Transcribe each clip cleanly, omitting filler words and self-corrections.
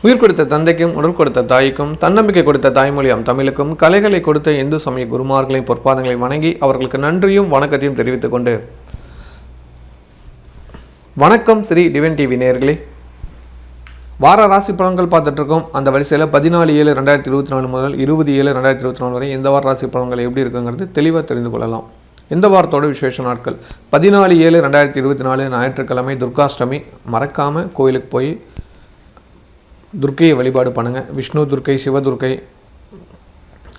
உயிர் கொடுத்த தந்தைக்கும் உடல் கொடுத்த தாய்க்கும் தன்னம்பிக்கை கொடுத்த தாய்மொழியாம் தமிழுக்கும் கலைகளை கொடுத்த இந்து சமய குருமார்களையும் பொற்பாதங்களை வணங்கி அவர்களுக்கு நன்றியும் வணக்கத்தையும் தெரிவித்துக் கொண்டு வணக்கம் ஸ்ரீ டிவைன் டிவி நேயர்களே. வார ராசி பலன்கள் பார்த்துட்ருக்கோம். அந்த வரிசையில் 14/7/2024 முதல் 20/7/2024 வரை இந்த வார ராசி பலன்கள் எப்படி இருக்குங்கிறது தெளிவாக தெரிந்து கொள்ளலாம். இந்த வாரத்தோட விசேஷ நாட்கள் 14/7/2024 ஞாயிற்றுக்கிழமை துர்காஷ்டமி. மறக்காமல் கோயிலுக்கு போய் துர்க்கையை வழிபாடு பண்ணுங்கள். விஷ்ணு துர்க்கை, சிவதுர்க்கை,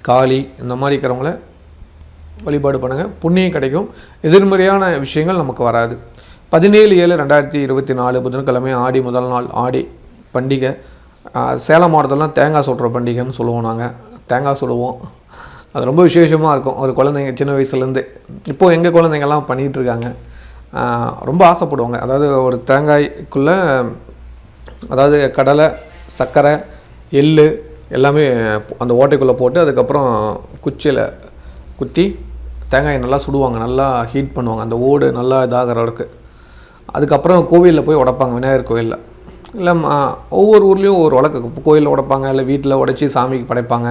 காளி இந்த மாதிரி இருக்கிறவங்கள வழிபாடு பண்ணுங்கள். புண்ணியம் கிடைக்கும். எதிர்மறையான விஷயங்கள் நமக்கு வராது. 17/7/2024 புதன்கிழமை ஆடி முதல் நாள். ஆடி பண்டிகை. சேலம் மாவட்டத்திலாம் தேங்காய் சுடுற பண்டிகைன்னு சொல்லுவோம். நாங்கள் தேங்காய் சுடுவோம். அது ரொம்ப விசேஷமாக இருக்கும். ஒரு குழந்தைங்க சின்ன வயசுலேருந்து இப்போது எங்கள் குழந்தைங்கள்லாம் பண்ணிகிட்ருக்காங்க. ரொம்ப ஆசைப்படுவாங்க. அதாவது ஒரு தேங்காய்க்குள்ளே அதாவது கடலை, சர்க்கரை, எள் எல்லாமே அந்த ஓட்டைக்குள்ளே போட்டு அதுக்கப்புறம் குச்சியில் குத்தி தேங்காயை நல்லா சுடுவாங்க. நல்லா ஹீட் பண்ணுவாங்க. அந்த ஓடு நல்லா இதாகிற அளவுக்கு. அதுக்கப்புறம் கோவிலில் போய் உடைப்பாங்க. விநாயகர் கோயிலில் இல்லை ஒவ்வொரு ஊர்லேயும் ஒரு வழக்கு. கோயிலில் உடைப்பாங்க, இல்லை வீட்டில் உடைச்சி சாமிக்கு படைப்பாங்க.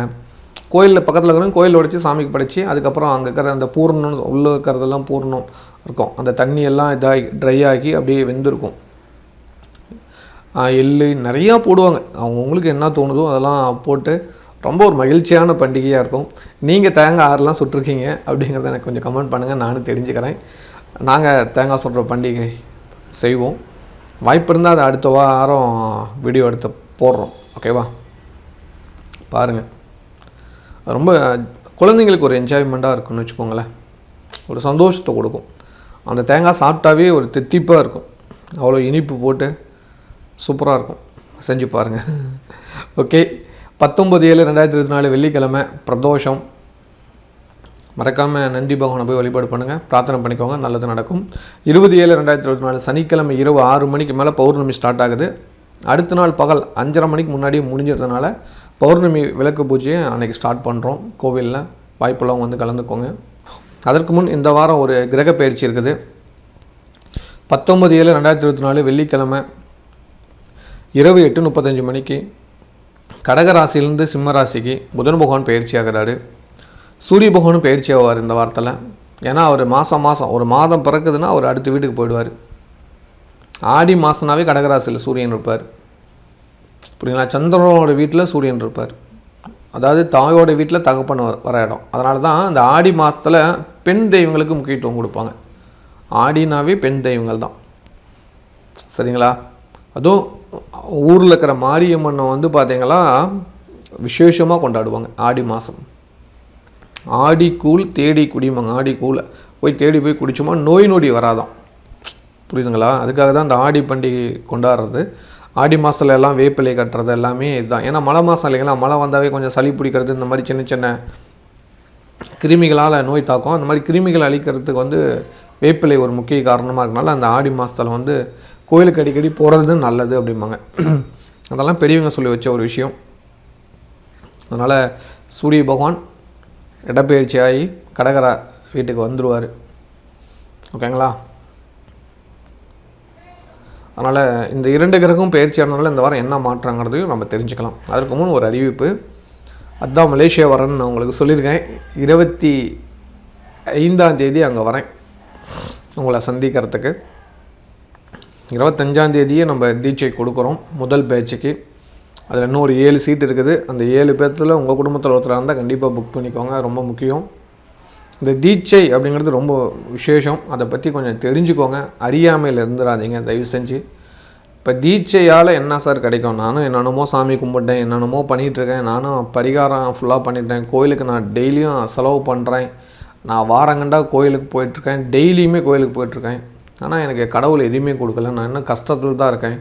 கோயிலில் பக்கத்தில் இருக்கிறவங்க கோயிலில் உடைச்சி சாமிக்கு படைச்சி அதுக்கப்புறம் அங்கே இருக்கிற அந்த பூர்ணம் உள்ளே இருக்கிறதெல்லாம் பூர்ணம் இருக்கும். அந்த தண்ணியெல்லாம் இதாகி ட்ரை ஆகி அப்படியே வெந்திருக்கும். எள் நிறையா போடுவாங்க. அவங்கவுங்களுக்கு என்ன தோணுதோ அதெல்லாம் போட்டு ரொம்ப ஒரு மகிழ்ச்சியான பண்டிகையாக இருக்கும். நீங்கள் தேங்காய் ஆறுலாம் சுட்டிருக்கீங்க அப்படிங்கிறத எனக்கு கொஞ்சம் கமெண்ட் பண்ணுங்கள், நானும் தெரிஞ்சுக்கிறேன். நாங்கள் தேங்காய் சுடுற பண்டிகை செய்வோம். வாய்ப்பு இருந்தால் அதை அடுத்த வாரம் வீடியோ எடுத்து போடுறோம். ஓகேவா? பாருங்கள். ரொம்ப குழந்தைங்களுக்கு ஒரு என்ஜாய்மெண்ட்டாக இருக்குன்னு வச்சுக்கோங்களேன். ஒரு சந்தோஷத்தை கொடுக்கும். அந்த தேங்காய் சாப்பிட்டாவே ஒரு தித்திப்பாக இருக்கும். அவ்வளோ இனிப்பு போட்டு சூப்பராக இருக்கும். செஞ்சு பாருங்கள். ஓகே. 19/7/2024 வெள்ளிக்கிழமை பிரதோஷம். மறக்காமல் நந்தி பகவானை போய் வழிபாடு பண்ணுங்கள். பிரார்த்தனை பண்ணிக்கோங்க, நல்லது நடக்கும். 20/7/2024 சனிக்கிழமை இரவு 6 மணிக்கு மேலே பௌர்ணமி ஸ்டார்ட் ஆகுது. அடுத்த நாள் பகல் 5:30 மணிக்கு முன்னாடியே முடிஞ்சதுனால பௌர்ணமி விளக்கு பூஜையை அன்றைக்கி ஸ்டார்ட் பண்ணுறோம் கோவிலில். வாய்ப்பெல்லாம் வந்து கலந்துக்கோங்க. அதற்கு முன் இந்த வாரம் ஒரு கிரக பயிற்சி இருக்குது. 19/7/2024 வெள்ளிக்கிழமை இரவு 8:35 மணிக்கு கடகராசிலேருந்து சிம்ம ராசிக்கு புதன் பகவான் பயிற்சி ஆகிறாரு. சூரிய பகவானும் பயிற்சி ஆவார் இந்த வாரத்தில். ஏன்னா அவர் மாதம் ஒரு மாதம் பிறக்குதுன்னா அவர் அடுத்த வீட்டுக்கு போயிடுவார். ஆடி மாதம்னாவே கடகராசியில் சூரியன் இருப்பார். புரியுங்களா? சந்திரனோட வீட்டில் சூரியன் இருப்பார். அதாவது தாயோட வீட்டில் தகப்பன் வர இடம். அதனால தான் இந்த ஆடி மாதத்தில் பெண் தெய்வங்களுக்கு முக்கியத்துவம் கொடுப்பாங்க. ஆடினாவே பெண் தெய்வங்கள் தான். சரிங்களா? அதுவும் ஊரில் இருக்கிற மாரியம்மனை வந்து பார்த்திங்களா விசேஷமாக கொண்டாடுவாங்க ஆடி மாதம். ஆடி கூழ் தேடி குடிப்பாங்க. ஆடி கூழை போய் தேடி போய் குடிச்சோமா நோய் நொடி வராதான். புரியுதுங்களா? அதுக்காக தான் இந்த ஆடி பண்டிகை கொண்டாடுறது. ஆடி மாதத்துல எல்லாம் வேப்பிலை கட்டுறது எல்லாமே இதுதான். ஏன்னா மழை மாதம் இல்லைங்களா? மழை வந்தாவே கொஞ்சம் சளி பிடிக்கிறது, இந்த மாதிரி சின்ன சின்ன கிருமிகளால் நோய் தாக்கும். அந்த மாதிரி கிருமிகள் அழிக்கிறதுக்கு வந்து வேப்பிலை ஒரு முக்கிய காரணமாக இருக்கனால அந்த ஆடி மாதத்தில் வந்து கோயிலுக்கு அடிக்கடி போகிறது நல்லது அப்படிம்பாங்க. அதெல்லாம் பெரியவங்க சொல்லி வச்ச ஒரு விஷயம். அதனால் சூரிய பகவான் இடப்பெயர்ச்சி ஆகி கடகரா வீட்டுக்கு வந்துடுவார். ஓகேங்களா? அதனால் இந்த 2 கிரகம் பயிற்சி ஆனதுனால இந்த வாரம் என்ன மாற்றங்கிறதையும் நம்ம தெரிஞ்சுக்கலாம். அதற்கு முன் ஒரு அறிவிப்பு. அதுதான் மலேசியா வரேன்னு நான் உங்களுக்கு சொல்லியிருக்கேன். 25ஆம் தேதி அங்கே வரேன் உங்களை சந்திக்கிறதுக்கு. 25ஆம் தேதியே நம்ம தீட்சை கொடுக்குறோம் முதல் பேட்சுக்கு. அதில் இன்னும் ஒரு 7 சீட் இருக்குது. அந்த 7 பேர்த்தில் உங்கள் குடும்பத்தில் ஒருத்தராக இருந்தால் கண்டிப்பாக புக் பண்ணிக்கோங்க. ரொம்ப முக்கியம். இந்த தீட்சை அப்படிங்கிறது ரொம்ப விசேஷம். அதை பற்றி கொஞ்சம் தெரிஞ்சுக்கோங்க. அறியாமையில் இருந்துடாதீங்க தயவு செஞ்சு. இப்போ தீட்சையால் என்ன சார் கிடைக்கும்? நானும் என்னென்னமோ சாமி கும்பிட்டேன், என்னென்னமோ பண்ணிகிட்ருக்கேன், நானும் பரிகாரம் ஃபுல்லாக பண்ணிட்டேன், கோயிலுக்கு நான் டெய்லியும் செலவு பண்ணுறேன், நான் வாரங்கண்டா கோயிலுக்கு போயிட்டுருக்கேன், டெய்லியுமே கோயிலுக்கு போயிட்டுருக்கேன், ஆனால் எனக்கு கடவுள் எதுவுமே கொடுக்கல, நான் இன்னும் கஷ்டத்தில் தான் இருக்கேன்,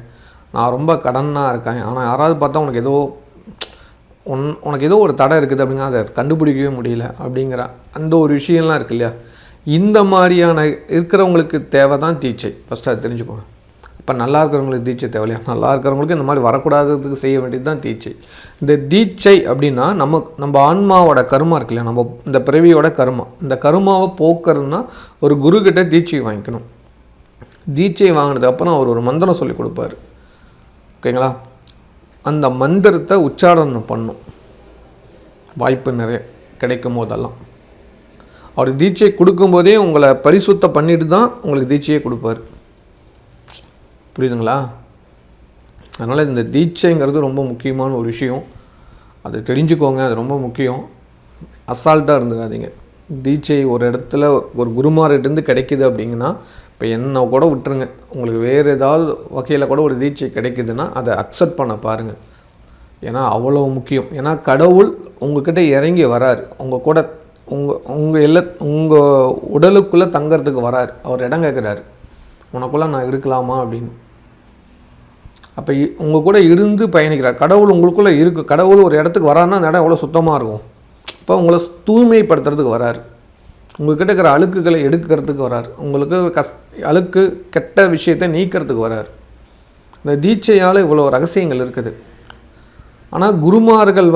நான் ரொம்ப கடனாக இருக்கேன், ஆனால் யாராவது பார்த்தா உனக்கு ஏதோ ஒரு தடை இருக்குது அப்படின்னா அதை கண்டுபிடிக்கவே முடியல அப்படிங்கிற அந்த ஒரு விஷயம்லாம் இருக்கு இல்லையா? இந்த மாதிரியான இருக்கிறவங்களுக்கு தேவை தான் தீட்சை. ஃபஸ்ட்டு அதை தெரிஞ்சுக்கோங்க. இப்போ நல்லா இருக்கிறவங்களுக்கு தீட்சை தேவையில்லையா? நல்லா இருக்கிறவங்களுக்கு இந்த மாதிரி வரக்கூடாததுக்கு செய்ய வேண்டியது தான் தீட்சை. இந்த தீட்சை அப்படின்னா நம்ம ஆன்மாவோட கர்மா இருக்கு இல்லையா? நம்ம இந்த பிறவியோட கர்மா, இந்த கர்மாவை போக்குறதுன்னா ஒரு குருக்கிட்ட தீட்சை வாங்கிக்கணும். தீட்சை வாங்கினதுக்கு அப்புறம் அவர் ஒரு மந்திரம் சொல்லி கொடுப்பார். ஓகேங்களா? அந்த மந்திரத்தை உச்சாரணம் பண்ணும். வாய்ப்பு நிறைய கிடைக்கும் போதெல்லாம் அவர் தீட்சை கொடுக்கும்போதே உங்களை பரிசுத்தம் பண்ணிட்டு தான் உங்களுக்கு தீட்சையே கொடுப்பார். புரியுதுங்களா? அதனால் இந்த தீட்சைங்கிறது ரொம்ப முக்கியமான ஒரு விஷயம். அதை தெரிஞ்சுக்கோங்க, அது ரொம்ப முக்கியம். அசால்ட்டாக இருந்துடாதீங்க. தீட்சை ஒரு இடத்துல ஒரு குருமார்கிட்டேருந்து கிடைக்கிது அப்படிங்கன்னா, இப்போ என்ன கூட விட்டுருங்க, உங்களுக்கு வேறு ஏதாவது வகையில் கூட ஒரு தீட்சை கிடைக்குதுன்னா அதை அக்செப்ட் பண்ண பாருங்கள். ஏன்னா அவ்வளோ முக்கியம். ஏன்னா கடவுள் உங்கள்கிட்ட இறங்கி வராரு, உங்கள் கூட உங்கள் உடலுக்குள்ளே தங்கிறதுக்கு வராரு. அவர் இடம் கேட்குறாரு, உனக்குள்ளே நான் எடுக்கலாமா அப்படின்னு. அப்போ உங்கள் கூட இருந்து பயணிக்கிறார். கடவுள் உங்களுக்குள்ளே இருக்குது. கடவுள் ஒரு இடத்துக்கு வராருன்னா அந்த இடம் எவ்வளோ சுத்தமாக இருக்கும். இப்போ உங்களை தூய்மைப்படுத்துறதுக்கு வராரு. உங்கள்கிட்ட இருக்கிற அழுக்குகளை எடுக்கிறதுக்கு வராரு. உங்களுக்கு அழுக்கு கெட்ட விஷயத்தை நீக்கிறதுக்கு வராரு. இந்த தீட்சையால் இவ்வளோ ரகசியங்கள் இருக்குது. ஆனால் குருமார்கள்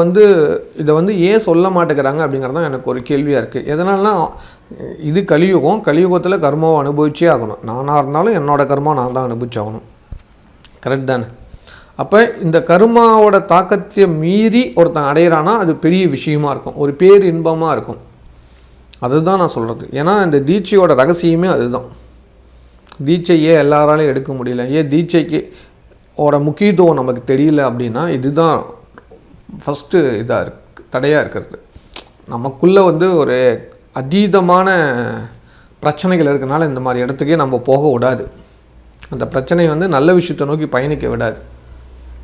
இதை ஏன் சொல்ல மாட்டேங்கிறாங்க அப்படிங்கிறது தான் எனக்கு ஒரு கேள்வியாக இருக்குது. எதனால்னா இது கலியுகம். கலியுகத்தில் கர்மாவை அனுபவிச்சே ஆகணும். நானாக இருந்தாலும் என்னோடய கர்மா நான் தான் அனுபவிச்சாகணும். கரெக்ட் தானே? அப்போ இந்த கர்மாவோட தாக்கத்தை மீறி ஒருத்தன் அடையிறானா அது பெரிய விஷயமா இருக்கும், ஒரு பேர் இன்பமாக இருக்கும். அதுதான் நான் சொல்கிறது. ஏன்னா இந்த தீட்சையோட ரகசியமே அதுதான். தீட்சை ஏன் எல்லாராலையும் எடுக்க முடியல, ஏன் தீட்சைக்கு ஓட முக்கியத்துவம் நமக்கு தெரியல அப்படின்னா இதுதான் ஃபஸ்ட்டு இதாக தடையாக இருக்கிறது. நமக்குள்ளே ஒரு அதீதமான பிரச்சனைகள் இருக்கனால இந்த மாதிரி இடத்துக்கே நம்ம போக விடாது. அந்த பிரச்சனை நல்ல விஷயத்தை நோக்கி பயணிக்க விடாது.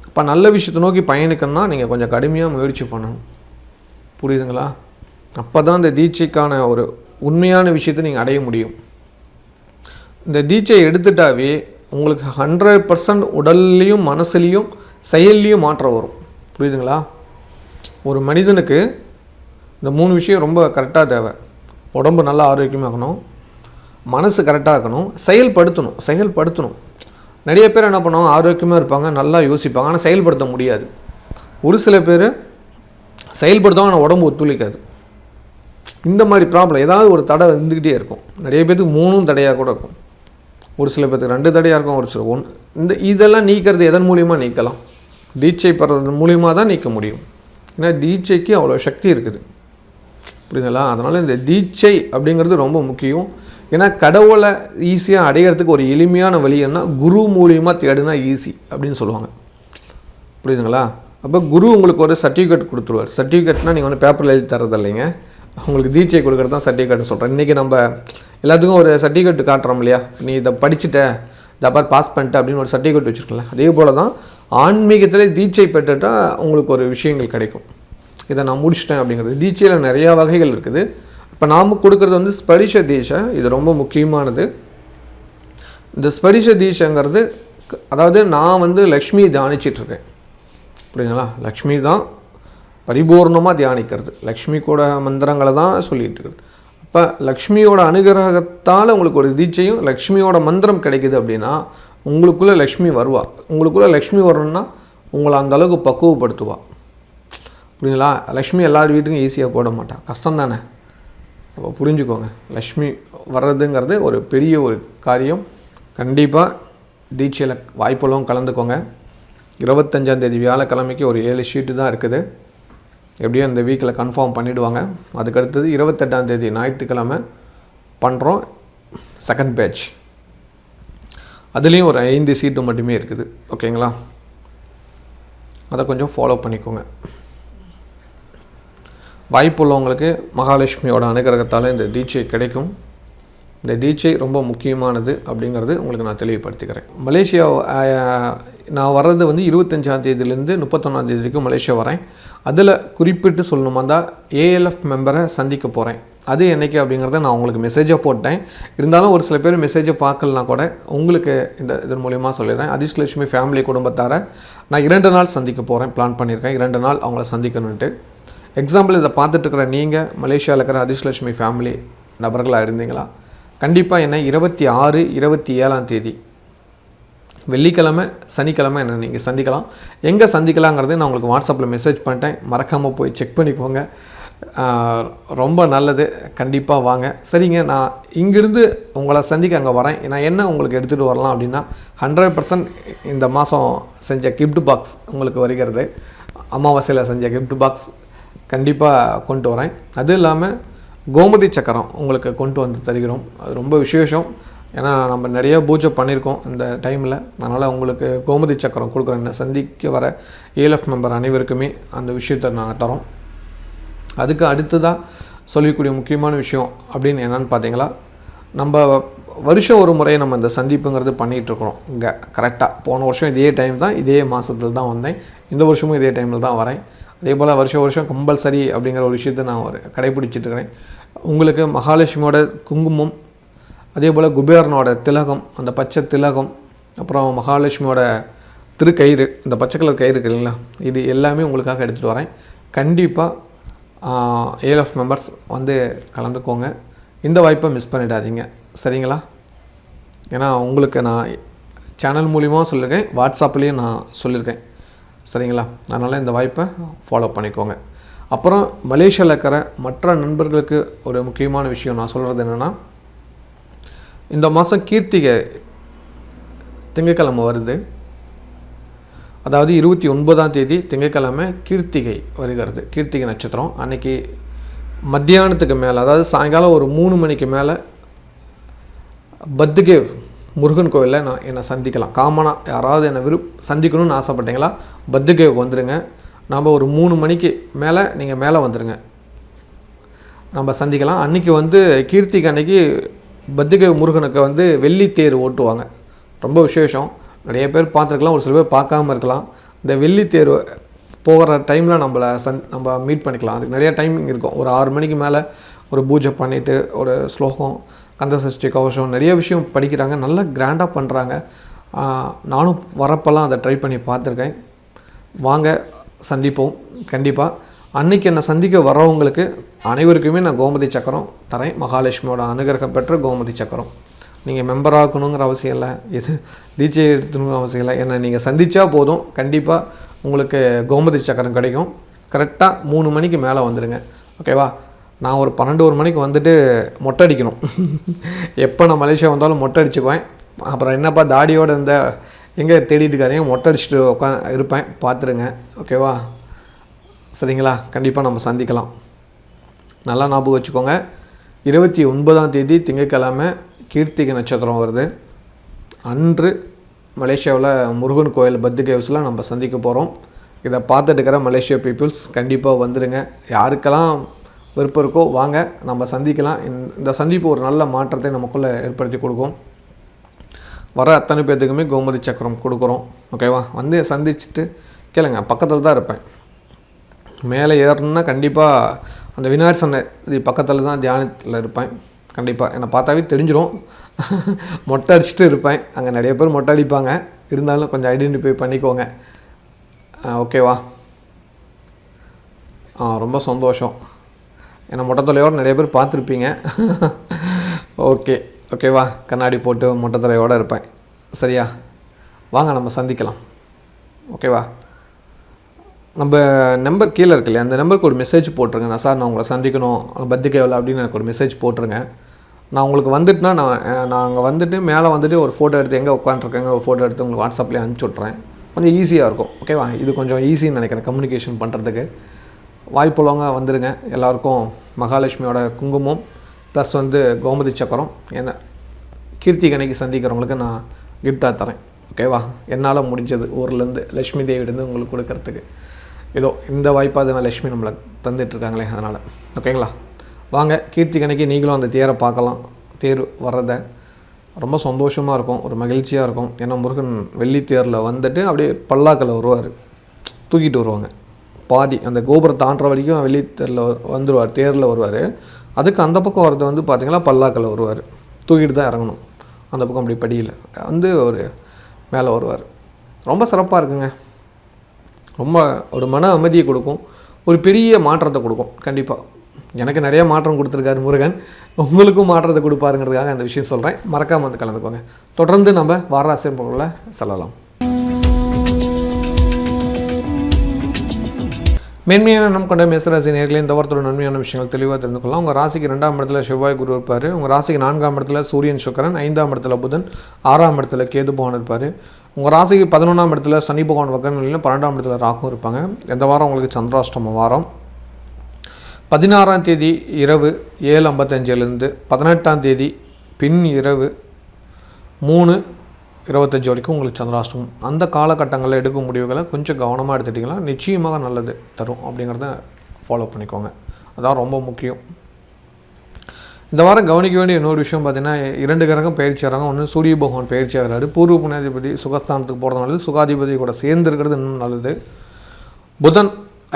இப்போ நல்ல விஷயத்தை நோக்கி பயணிக்கணும்னா நீங்கள் கொஞ்சம் கடுமையாக முயற்சி பண்ணணும். புரியுதுங்களா? அப்போ தான் இந்த தீட்சைக்கான ஒரு உண்மையான விஷயத்தை நீங்கள் அடைய முடியும். இந்த தீட்சை எடுத்துட்டாவே உங்களுக்கு 100% உடல்லையும் மனசுலேயும் செயல்லையும் மாற்றம் வரும். புரியுதுங்களா? ஒரு மனிதனுக்கு இந்த 3 விஷயம் ரொம்ப கரெக்டாக தேவை. உடம்பு நல்லா ஆரோக்கியமாகணும், மனசு கரெக்டாக இருக்கணும், செயல்படுத்தணும். நிறைய பேர் என்ன பண்ணுவாங்க, ஆரோக்கியமாக இருப்பாங்க, நல்லா யோசிப்பாங்க, ஆனால் செயல்படுத்த முடியாது. ஒரு சில பேர் செயல்படுத்துவாங்க, ஆனால் உடம்பு ஒத்துழைக்காது. இந்த மாதிரி ப்ராப்ளம் ஏதாவது ஒரு தடை இருந்துக்கிட்டே இருக்கும். நிறைய பேருக்கு 3 தடையாக கூட இருக்கும். ஒரு சில பேருக்கு 2 தடையாக இருக்கும், ஒரு சில 1. இதெல்லாம் நீக்கிறது எதன் மூலியமாக நீக்கலாம்? தீட்சை பெறது மூலியமாக தான் நீக்க முடியும். ஏன்னா தீட்சைக்கு அவ்வளோ சக்தி இருக்குது. புரியுதுங்களா? அதனால் இந்த தீட்சை அப்படிங்கிறது ரொம்ப முக்கியம். ஏன்னா கடவுளை ஈஸியாக அடைகிறதுக்கு ஒரு எளிமையான வழி என்ன, குரு மூலியமாக தேடுனா ஈஸி அப்படின்னு சொல்லுவாங்க. புரியுதுங்களா? அப்போ குரு உங்களுக்கு ஒரு சர்டிஃபிகேட் கொடுத்துருவார். சர்டிஃபிகேட்னால் நீங்கள் பேப்பரில் எழுதி தரது இல்லைங்க, உங்களுக்கு தீட்சை கொடுக்குறது தான் சர்டிஃபிகேட்னு சொல்கிறேன். இன்றைக்கி நம்ம எல்லாத்துக்கும் ஒரு சர்டிஃபிகேட் காட்டுறோம் இல்லையா, நீ இதை படிச்சுட்ட, இதை பார் பாஸ் பண்ணிட்ட அப்படின்னு ஒரு சர்டிஃபிகேட் வச்சுருக்கல. அதே போல் தான் ஆன்மீகத்தில் தீட்சை பெற்றுட்டால் உங்களுக்கு ஒரு விஷயங்கள் கிடைக்கும். இதை நான் முடிச்சிட்டேன் அப்படிங்கிறது. தீட்சையில் நிறையா வகைகள் இருக்குது. இப்போ நாம் கொடுக்குறது ஸ்பரிஷ தீட்சை. இது ரொம்ப முக்கியமானது. இந்த ஸ்பரிஷ தீட்சைங்கிறது அதாவது நான் லக்ஷ்மி தியானிச்சிட்ருக்கேன். புரியுதுங்களா? லக்ஷ்மி தான் பரிபூர்ணமாக தியானிக்கிறது. லக்ஷ்மி கூட மந்திரங்களை தான் சொல்லிகிட்டு இருக்குது. அப்போ லக்ஷ்மியோட அனுகிரகத்தால் உங்களுக்கு ஒரு தீட்சையும் லக்ஷ்மியோட மந்திரம் கிடைக்குது அப்படின்னா உங்களுக்குள்ளே லக்ஷ்மி வருவா. உங்களுக்குள்ளே லக்ஷ்மி வரணும்னா உங்களை அந்த அளவுக்கு பக்குவப்படுத்துவா. புரியுங்களா? லக்ஷ்மி எல்லார் வீட்டுக்கும் ஈஸியாக போட மாட்டா, கஷ்டம் தானே. அப்போ புரிஞ்சுக்கோங்க, லக்ஷ்மி வர்றதுங்கிறது ஒரு பெரிய ஒரு காரியம். கண்டிப்பாக தீட்சையில் வாய்ப்பெல்லாம் கலந்துக்கோங்க. 25ஆம் தேதி வியாழக்கிழமைக்கு ஒரு 7 ஷீட்டு தான் இருக்குது. எப்படியும் இந்த வீக்கில் கன்ஃபார்ம் பண்ணிவிடுவாங்க. அதுக்கடுத்தது 28ஆம் தேதி ஞாயிற்றுக்கிழமை பண்ணுறோம் செகண்ட் பேட்ச். அதுலேயும் ஒரு 5 சீட்டு மட்டுமே இருக்குது. ஓகேங்களா? அதை கொஞ்சம் ஃபாலோ பண்ணிக்கோங்க. வாய்ப்புள்ளவங்களுக்கு மகாலட்சுமியோட அனுகிரகத்தால் இந்த தீட்சை கிடைக்கும். இந்த தீட்சை ரொம்ப முக்கியமானது அப்படிங்கிறது உங்களுக்கு நான் தெளிவுபடுத்திக்கிறேன். மலேசியா நான் வர்றது 25ஆம் தேதியிலேருந்து 31ஆம் தேதி வரைக்கும் மலேசியா வரேன். அதில் குறிப்பிட்டு சொல்லணுமா தான் ஏஎல்எஃப் மெம்பரை சந்திக்க போகிறேன். அது என்றைக்கு அப்படிங்கிறத நான் உங்களுக்கு மெசேஜாக போட்டேன். இருந்தாலும் ஒரு சில பேர் மெசேஜை பார்க்கலனா கூட உங்களுக்கு இதன் மூலிமா சொல்லிடுறேன். அதிர்ஷ்டலட்சுமி ஃபேமிலி குடும்பத்தாரை நான் 2 நாள் சந்திக்க போகிறேன், பிளான் பண்ணியிருக்கேன். 2 நாள் அவங்கள சந்திக்கணுன்ட்டு. எக்ஸாம்பிள் இதை பார்த்துட்ருக்கிற நீங்கள் மலேசியாவில் இருக்கிற அதிர்ஷ்டலட்சுமி ஃபேமிலி நபர்களாக இருந்தீங்களா, கண்டிப்பாக என்ன 26, 27ஆம் தேதி வெள்ளிக்கிழமை, சனிக்கிழமை என்ன நீங்கள் சந்திக்கலாம். எங்கே சந்திக்கலாங்கிறது நான் உங்களுக்கு வாட்ஸ்அப்பில் மெசேஜ் பண்ணிட்டேன். மறக்காமல் போய் செக் பண்ணிக்கோங்க. ரொம்ப நல்லது. கண்டிப்பாக வாங்க. சரிங்க, நான் இங்கிருந்து உங்களை சந்திக்க அங்கே வரேன். நான் என்ன உங்களுக்கு எடுத்துகிட்டு வரலாம் அப்படின்னா 100% இந்த மாதம் செஞ்ச கிஃப்ட் பாக்ஸ் உங்களுக்கு வருகிறது. அமாவாசையில் செஞ்ச கிஃப்ட் பாக்ஸ் கண்டிப்பாக கொண்டு வரேன். அது இல்லாமல் கோமதி சக்கரம் உங்களுக்கு கொண்டு வந்து தருகிறோம். அது ரொம்ப விசேஷம். ஏன்னா நம்ம நிறைய பூஜை பண்ணியிருக்கோம் இந்த டைமில். அதனால் உங்களுக்கு கோமதி சக்கரம் கொடுக்குறேன். என்ன சந்திக்க வர ஏஎல்எஃப் மெம்பர் அனைவருக்குமே அந்த விஷயத்தை நாங்கள் தரோம். அதுக்கு அடுத்ததாக சொல்லக்கூடிய முக்கியமான விஷயம் அப்படின்னு என்னென்னு பார்த்தீங்களா, நம்ம வருஷம் ஒரு முறை நம்ம இந்த சந்திப்புங்கிறது பண்ணிகிட்ருக்குறோம் இங்கே கரெக்டாக. போன வருஷம் இதே டைம் தான், இதே மாதத்தில் தான் வந்தேன். இந்த வருஷமும் இதே டைமில் தான் வரேன். அதே போல் வருஷம் கம்பல்சரி அப்படிங்கிற ஒரு விஷயத்தை நான் கடைப்பிடிச்சிட்ருக்கிறேன். உங்களுக்கு மகாலட்சுமியோட குங்குமம், அதே போல் குபேரனோட திலகம், அந்த பச்சை திலகம், அப்புறம் மகாலட்சுமியோட திருக்கயிறு, இந்த பச்சை கலர் கயிறு இருக்கு இல்லைங்களா, இது எல்லாமே உங்களுக்காக எடுத்துகிட்டு வரேன். கண்டிப்பாக ஏஎல்எஃப் மெம்பர்ஸ் வந்து கலந்துக்கோங்க. இந்த வாய்ப்பை மிஸ் பண்ணிடாதீங்க. சரிங்களா? ஏன்னா உங்களுக்கு நான் சேனல் மூலியமாக சொல்லியிருக்கேன், வாட்ஸ்அப்லேயும் நான் சொல்லியிருக்கேன். சரிங்களா? அதனால் இந்த வாய்ப்பை ஃபாலோ பண்ணிக்கோங்க. அப்புறம் மலேசியாவில் இருக்கிற மற்ற நண்பர்களுக்கு ஒரு முக்கியமான விஷயம் நான் சொல்கிறது என்னென்னா, இந்த மாதம் கீர்த்திகை திங்கட்கிழமை வருது. அதாவது 29ஆம் தேதி திங்கட்கிழமை கீர்த்திகை வருகிறது. கீர்த்திகை நட்சத்திரம் அன்றைக்கி மத்தியானத்துக்கு மேலே, அதாவது சாயங்காலம் ஒரு 3 மணிக்கு மேலே பத்துகேவ் முருகன் கோவிலில் என்னை சந்திக்கலாம். காமனாக யாராவது என்னை சந்திக்கணும்னு ஆசைப்பட்டீங்களா, பத்துகேவுக்கு வந்துடுங்க. நம்ம ஒரு 3 மணிக்கு மேலே நீங்கள் மேலே வந்துடுங்க, நம்ம சந்திக்கலாம். அன்றைக்கி வந்து கீர்த்திகை அன்றைக்கி பத்துகேவ் முருகனுக்கு வந்து வெள்ளி தேர் ஓட்டுவாங்க. ரொம்ப விசேஷம். நிறைய பேர் பார்த்துருக்கலாம், ஒரு சில பேர் பார்க்காம இருக்கலாம். இந்த வெள்ளி தேர் போகிற டைமில் நம்ம மீட் பண்ணிக்கலாம். அதுக்கு நிறைய டைமிங் இருக்கும். ஒரு 6 மணிக்கு மேலே ஒரு பூஜை பண்ணிவிட்டு ஒரு ஸ்லோகம், கந்தசஷ்டி கவசம், நிறைய விஷயம் படிக்கிறாங்க. நல்லா கிராண்டாக பண்ணுறாங்க. நானும் வரப்பெல்லாம் அதை ட்ரை பண்ணி பார்த்துருக்கேன். வாங்க சந்திப்போம். கண்டிப்பாக அன்றைக்கி என்னை சந்திக்க வரவங்களுக்கு அனைவருக்குமே நான் கோமதி சக்கரம் தரேன். மகாலட்சுமியோட அனுகிரகம் பெற்ற கோமதி சக்கரம். நீங்கள் மெம்பர் ஆகணுங்கிற அவசியம் இல்லை, எது தீட்சை எடுத்துணுங்கிற அவசியம் இல்லை. என்னை நீங்கள் சந்தித்தா போதும், கண்டிப்பாக உங்களுக்கு கோமதி சக்கரம் கிடைக்கும். கரெக்டாக 3 மணிக்கு மேலே வந்துடுங்க. ஓகேவா? நான் ஒரு 12-1 மணிக்கு வந்துட்டு மொட்டை அடிக்கணும். எப்போ நான் மலேசியா வந்தாலும் மொட்டை அடிச்சுக்குவேன். அப்புறம் என்னப்பா தாடியோடு இருந்த எங்கே தேடிட்டு இருக்காதீங்க, மொட்டை அடிச்சுட்டு இருப்பேன், பார்த்துருங்க. ஓகேவா? சரிங்களா? கண்டிப்பாக நம்ம சந்திக்கலாம். நல்லா ஞாபகம் வச்சுக்கோங்க. 29ஆம் தேதி திங்கட்கிழமை கீர்த்திகை நட்சத்திரம் வருது. அன்று மலேசியாவில் முருகன் கோயில் பத்துகேவ்ஸில் நம்ம சந்திக்க போகிறோம். இதை பார்த்துட்டு இருக்கிற மலேசியா பீப்புள்ஸ் கண்டிப்பாக வந்துடுங்க. யாருக்கெல்லாம் விருப்பம் இருக்கோ வாங்க, நம்ம சந்திக்கலாம். இந்த சந்திப்பு ஒரு நல்ல மாற்றத்தை நமக்குள்ளே ஏற்படுத்தி கொடுக்கும். வர அத்தனை பேர்த்துக்குமே கோமதி சக்கரம் கொடுக்குறோம். ஓகேவா? வந்து சந்திச்சுட்டு கேளுங்க, பக்கத்தில் தான் இருப்பேன். மேலே ஏறணுன்னா கண்டிப்பாக அந்த விநாயகர் சன்னதி பக்கத்தில் தான் தியானத்தில் இருப்பேன். கண்டிப்பாக என்னை பார்த்தாவே தெரிஞ்சிடும். மொட்டை அடிச்சுட்டு இருப்பேன். அங்கே நிறைய பேர் மொட்டை அடிப்பாங்க, இருந்தாலும் கொஞ்சம் ஐடென்டிஃபை பண்ணிக்கோங்க. ஓகேவா? ரொம்ப சந்தோஷம். என்னை மொட்டை தலையோடு நிறைய பேர் பார்த்துருப்பீங்க. ஓகேவா? கண்ணாடி போட்டு மொட்டை தலையோடு இருப்பேன். சரியா? வாங்க நம்ம சந்திக்கலாம். ஓகேவா? நம்ம நம்பர் கீழே இருக்கு இல்லையா, அந்த நம்பருக்கு ஒரு மெசேஜ் போட்டுருங்க. நான் சார் நான் உங்களை சந்திக்கணும் பத்துகேவில் அப்படின்னு எனக்கு ஒரு மெசேஜ் போட்டுருங்க. நான் உங்களுக்கு வந்துட்டுனா நான் அங்கே வந்துட்டு மேலே வந்துட்டு ஒரு ஃபோட்டோ எடுத்து எங்கே உட்காந்துருக்கேங்க ஒரு ஃபோட்டோ எடுத்து உங்களுக்கு வாட்ஸ்அப்லேயே அனுப்பிச்சி விட்றேன். கொஞ்சம் ஈஸியாக இருக்கும். ஓகேவா? இது கொஞ்சம் ஈஸின்னு நினைக்கிறேன் கம்யூனிகேஷன் பண்ணுறதுக்கு. வாய்ப்புள்ளவங்க வந்துடுங்க. எல்லாருக்கும் மகாலட்சுமியோட குங்குமம் ப்ளஸ் வந்து கோமதி சக்கரம் என்ன கீர்த்திகனைக்கு சந்திக்கிறவங்களுக்கு நான் கிஃப்டாக தரேன். ஓகேவா? என்னால் முடிஞ்சது ஊர்லேருந்து லக்ஷ்மி தேவியிலேருந்து உங்களுக்கு கொடுக்கறதுக்கு. ஏதோ இந்த வாய்ப்பாக அது லக்ஷ்மி நம்மளை தந்துட்டுருக்காங்களே, அதனால். ஓகேங்களா? வாங்க, கீர்த்திகனைக்கு நீங்களும் அந்த தேரை பார்க்கலாம். தேர் வர்றதை ரொம்ப சந்தோஷமாக இருக்கும், ஒரு மகிழ்ச்சியாக இருக்கும். ஏன்னா முருகன் வெள்ளி தேரில் வந்துட்டு அப்படியே பல்லாக்கில் வருவார், தூக்கிட்டு வருவாங்க. பாதி அந்த கோபுரத்தை தாண்டுற வரைக்கும் வெள்ளி தேரில் வந்துடுவார், தேரில் வருவார். அதுக்கு அந்த பக்கம் வர்றது வந்து பார்த்திங்கன்னா பல்லாக்கில் வருவார், தூக்கிட்டு தான் இறங்கணும். அந்த பக்கம் அப்படி படியில் வந்து ஒரு மேலே வருவார். ரொம்ப சிறப்பாக இருக்குங்க. ரொம்ப ஒரு மன அமைதியை கொடுக்கும், ஒரு பெரிய மாற்றத்தை கொடுக்கும். கண்டிப்பாக எனக்கு நிறைய மாற்றம் கொடுத்துருக்காரு முருகன், உங்களுக்கும் மாற்றத்தை கொடுப்பாருங்கிறதுக்காக அந்த விஷயம் சொல்கிறேன். மறக்காமல் வந்து கலந்துக்கோங்க. தொடர்ந்து நம்ம வாராசி பொருளில் செல்லலாம். மேன்மையான எண்ணம் கொண்ட மேசராசி நேயர்களே, இந்த வாரத்தோட நன்மையான விஷயங்கள் தெளிவாக தெரிந்து கொள்ளலாம். உங்கள் ராசிக்கு 2ஆம் இடத்துல செவ்வாய் குரு இருப்பார். உங்கள் ராசிக்கு 4ஆம் இடத்துல சூரியன் சுக்கிரன், 5ஆம் இடத்துல புதன், 6ஆம் இடத்துல கேது பகவான் இருப்பார். உங்கள் ராசிக்கு 11ஆம் இடத்துல சனி பகவான் வக்கரங்களிலும் 12ஆம் இடத்துல ராகும் இருப்பாங்க. இந்த வாரம் உங்களுக்கு சந்திராஷ்டம வாரம். 16ஆம் தேதி இரவு 7:55 18ஆம் தேதி பின் இரவு 3:25 வரைக்கும் உங்களுக்கு சந்திராஷ்டமம். அந்த காலகட்டங்களில் எடுக்கும் முடிவுகளை கொஞ்சம் கவனமாக எடுத்துட்டிங்கன்னா நிச்சயமாக நல்லது தரும் அப்படிங்கிறத ஃபாலோ பண்ணிக்கோங்க. அதான் ரொம்ப முக்கியம். இந்த வாரம் கவனிக்க வேண்டிய இன்னொரு விஷயம் பார்த்தீங்கன்னா, 2 கிரகம் பயிற்சி ஆகிறாங்க. ஒன்று சூரிய பகவான் பயிற்சி ஆகிறாரு. பூர்வ புண்ணியாதிபதி சுகஸ்தானத்துக்கு போகிறது நல்லது. சுகாதிபதி கூட சேர்ந்து இருக்கிறது இன்னும் நல்லது. புதன்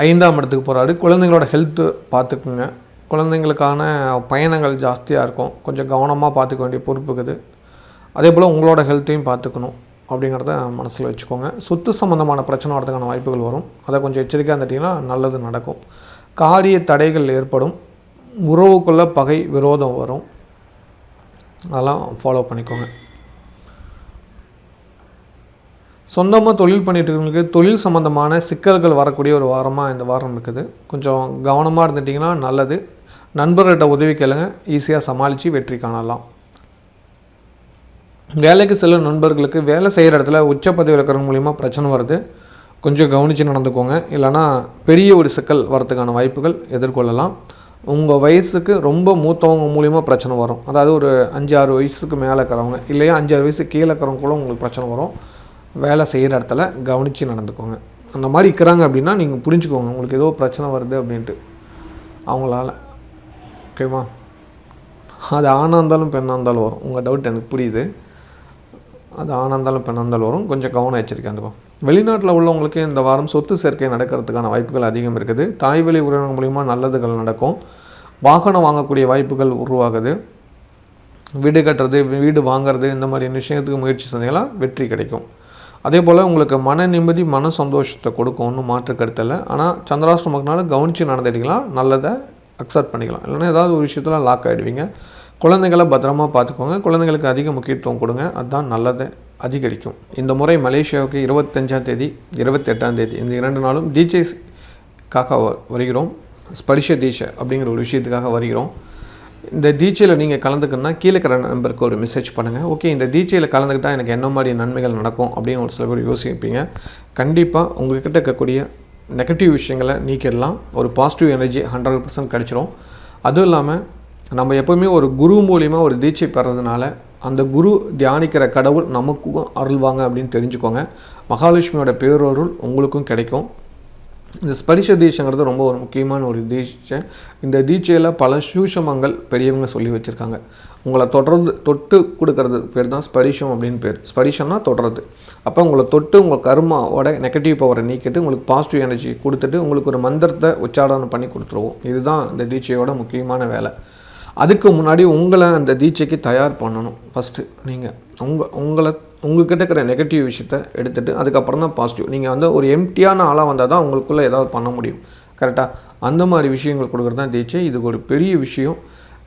5ஆம் இடத்துக்கு போகிறாரு. குழந்தைங்களோட ஹெல்த்து பார்த்துக்குங்க. குழந்தைங்களுக்கான பயணங்கள் ஜாஸ்தியாக இருக்கும். கொஞ்சம் கவனமாக பார்த்துக்க வேண்டிய பொறுப்பு இருக்குது. அதே போல் உங்களோட ஹெல்த்தையும் பார்த்துக்கணும் அப்படிங்கிறத மனசில் வச்சுக்கோங்க. சொத்து சம்மந்தமான பிரச்சனை வரதுக்கான வாய்ப்புகள் வரும். அதை கொஞ்சம் எச்சரிக்கையாக இருந்துட்டிங்கன்னா நல்லது நடக்கும். காரிய தடைகள் ஏற்படும். உறவுக்குள்ளே பகை விரோதம் வரும். அதெல்லாம் ஃபாலோ பண்ணிக்கோங்க. சொந்தமாக தொழில் பண்ணிட்டு இருக்கிறவங்களுக்கு தொழில் சம்மந்தமான சிக்கல்கள் வரக்கூடிய ஒரு வாரமாக இந்த வாரம் இருக்குது. கொஞ்சம் கவனமாக இருந்துட்டிங்கன்னா நல்லது. நண்பர்கிட்ட உதவி கேளுங்க, ஈஸியாக சமாளித்து வெற்றி காணலாம். வேலைக்கு செல்லும் நண்பர்களுக்கு வேலை செய்கிற இடத்துல உச்ச பதவி இருக்கிறவங்க மூலிமா பிரச்சனை வருது. கொஞ்சம் கவனித்து நடந்துக்கோங்க. இல்லைனா பெரிய ஒரு சிக்கல் வரதுக்கான வாய்ப்புகள் எதிர்கொள்ளலாம். உங்கள் வயசுக்கு ரொம்ப மூத்தவங்க மூலிமா பிரச்சனை வரும். அதாவது ஒரு 5-6 வயசுக்கு மேலே இருக்கிறவங்க, இல்லையா 5-6 வயசு கீழே இருக்கிறவங்க கூட உங்களுக்கு பிரச்சனை வரும். வேலை செய்கிற இடத்துல கவனித்து நடந்துக்கோங்க. அந்த மாதிரி இருக்கிறாங்க அப்படின்னா நீங்கள் புரிஞ்சுக்கோங்க, உங்களுக்கு ஏதோ பிரச்சனை வருது அப்படின்ட்டு அவங்களால. ஓகேவா? அது ஆணாக இருந்தாலும் பெண்ணாக இருந்தாலும் வரும். உங்கள் டவுட் எனக்கு புரியுது. அது ஆணாக இருந்தாலும் பெண்ணாக இருந்தாலும் வரும். கொஞ்சம் கவனம் எச்சரிக்கை இருந்துக்கும். வெளிநாட்டில் உள்ளவங்களுக்கு இந்த வாரம் சொத்து சேர்க்கை நடக்கிறதுக்கான வாய்ப்புகள் அதிகம் இருக்குது. தாய் வழி உறவினர் மூலிமா நல்லதுகள் நடக்கும். வாகனம் வாங்கக்கூடிய வாய்ப்புகள் உருவாகுது. வீடு கட்டுறது, வீடு வாங்கிறது, இந்த மாதிரி விஷயத்துக்கு முயற்சி செஞ்சீங்களா வெற்றி கிடைக்கும். அதே போல் உங்களுக்கு மன நிம்மதி, மன சந்தோஷத்தை கொடுக்கும். ஒன்றும் மாற்று கருத்தில். ஆனால் சந்திராஷ்டமத்தினால கவனித்து நடந்துட்டிக்கலாம், நல்லதை அக்செப்ட் பண்ணிக்கலாம். இல்லைன்னா ஏதாவது ஒரு விஷயத்தில் லாக் ஆகிடுவீங்க. குழந்தைகளை பத்திரமா பார்த்துக்கோங்க. குழந்தைங்களுக்கு அதிக முக்கியத்துவம் கொடுங்க. அதுதான் நல்லதை அதிகரிக்கும். இந்த முறை மலேசியாவுக்கு 25ஆம் தேதி 28ஆம் தேதி இந்த 2 நாளும் தீட்சைக்காக வருகிறோம். ஸ்பரிஷ தீட்சை அப்படிங்கிற ஒரு விஷயத்துக்காக வருகிறோம். இந்த தீட்சையில் நீங்கள் கலந்துக்கணுன்னா கீழே இருக்கிற நம்பருக்கு ஒரு மெசேஜ் பண்ணுங்கள். ஓகே, இந்த தீட்சையில் கலந்துக்கிட்டால் எனக்கு என்ன மாதிரி நன்மைகள் நடக்கும் அப்படின்னு ஒரு சில பேர் யோசிப்பீங்க. கண்டிப்பாக உங்கள்கிட்ட இருக்கக்கூடிய நெகட்டிவ் விஷயங்களை நீக்கிடலாம். ஒரு பாசிட்டிவ் எனர்ஜி 100% கிடச்சிரும். அதுவும் இல்லாமல் நம்ம எப்போவுமே ஒரு குரு மூலியமாக ஒரு தீட்சை பெறதுனால அந்த குரு தியானிக்கிற கடவுள் நமக்கும் அருள்வாங்க அப்படின்னு தெரிஞ்சுக்கோங்க. மகாலட்சுமியோட பேரருள் உங்களுக்கும் கிடைக்கும். இந்த ஸ்பரிஷ தீட்சைங்கிறது ரொம்ப ஒரு முக்கியமான ஒரு தீட்சை. இந்த தீட்சையில் பல சூஷமங்கள் பெரியவங்க சொல்லி வச்சுருக்காங்க. உங்களை தொட்டு கொடுக்கறது பேர் தான் ஸ்பரிஷம் அப்படின்னு பேர். ஸ்பரிஷம்னா தொடுறது. அப்போ உங்களை தொட்டு உங்கள் கர்மாவோட நெகட்டிவ் பவரை நீக்கிட்டு உங்களுக்கு பாசிட்டிவ் எனர்ஜி கொடுத்துட்டு உங்களுக்கு ஒரு மந்திரத்தை உச்சாரணம் பண்ணி கொடுத்துருவோம். இதுதான் இந்த தீட்சையோட முக்கியமான வேலை. அதுக்கு முன்னாடி உங்களை அந்த தீட்சைக்கு தயார் பண்ணணும். ஃபஸ்ட்டு நீங்கள் உங்கள்கிட்ட இருக்கிற நெகட்டிவ் விஷயத்தை எடுத்துகிட்டு அதுக்கப்புறம் தான் பாசிட்டிவ். நீங்கள் வந்து ஒரு எம்டியான ஆளாக வந்தால் தான் உங்களுக்குள்ளே ஏதாவது பண்ண முடியும். கரெக்டாக? அந்த மாதிரி விஷயங்கள் கொடுக்குறது தான் தீட்சை. இது ஒரு பெரிய விஷயம்.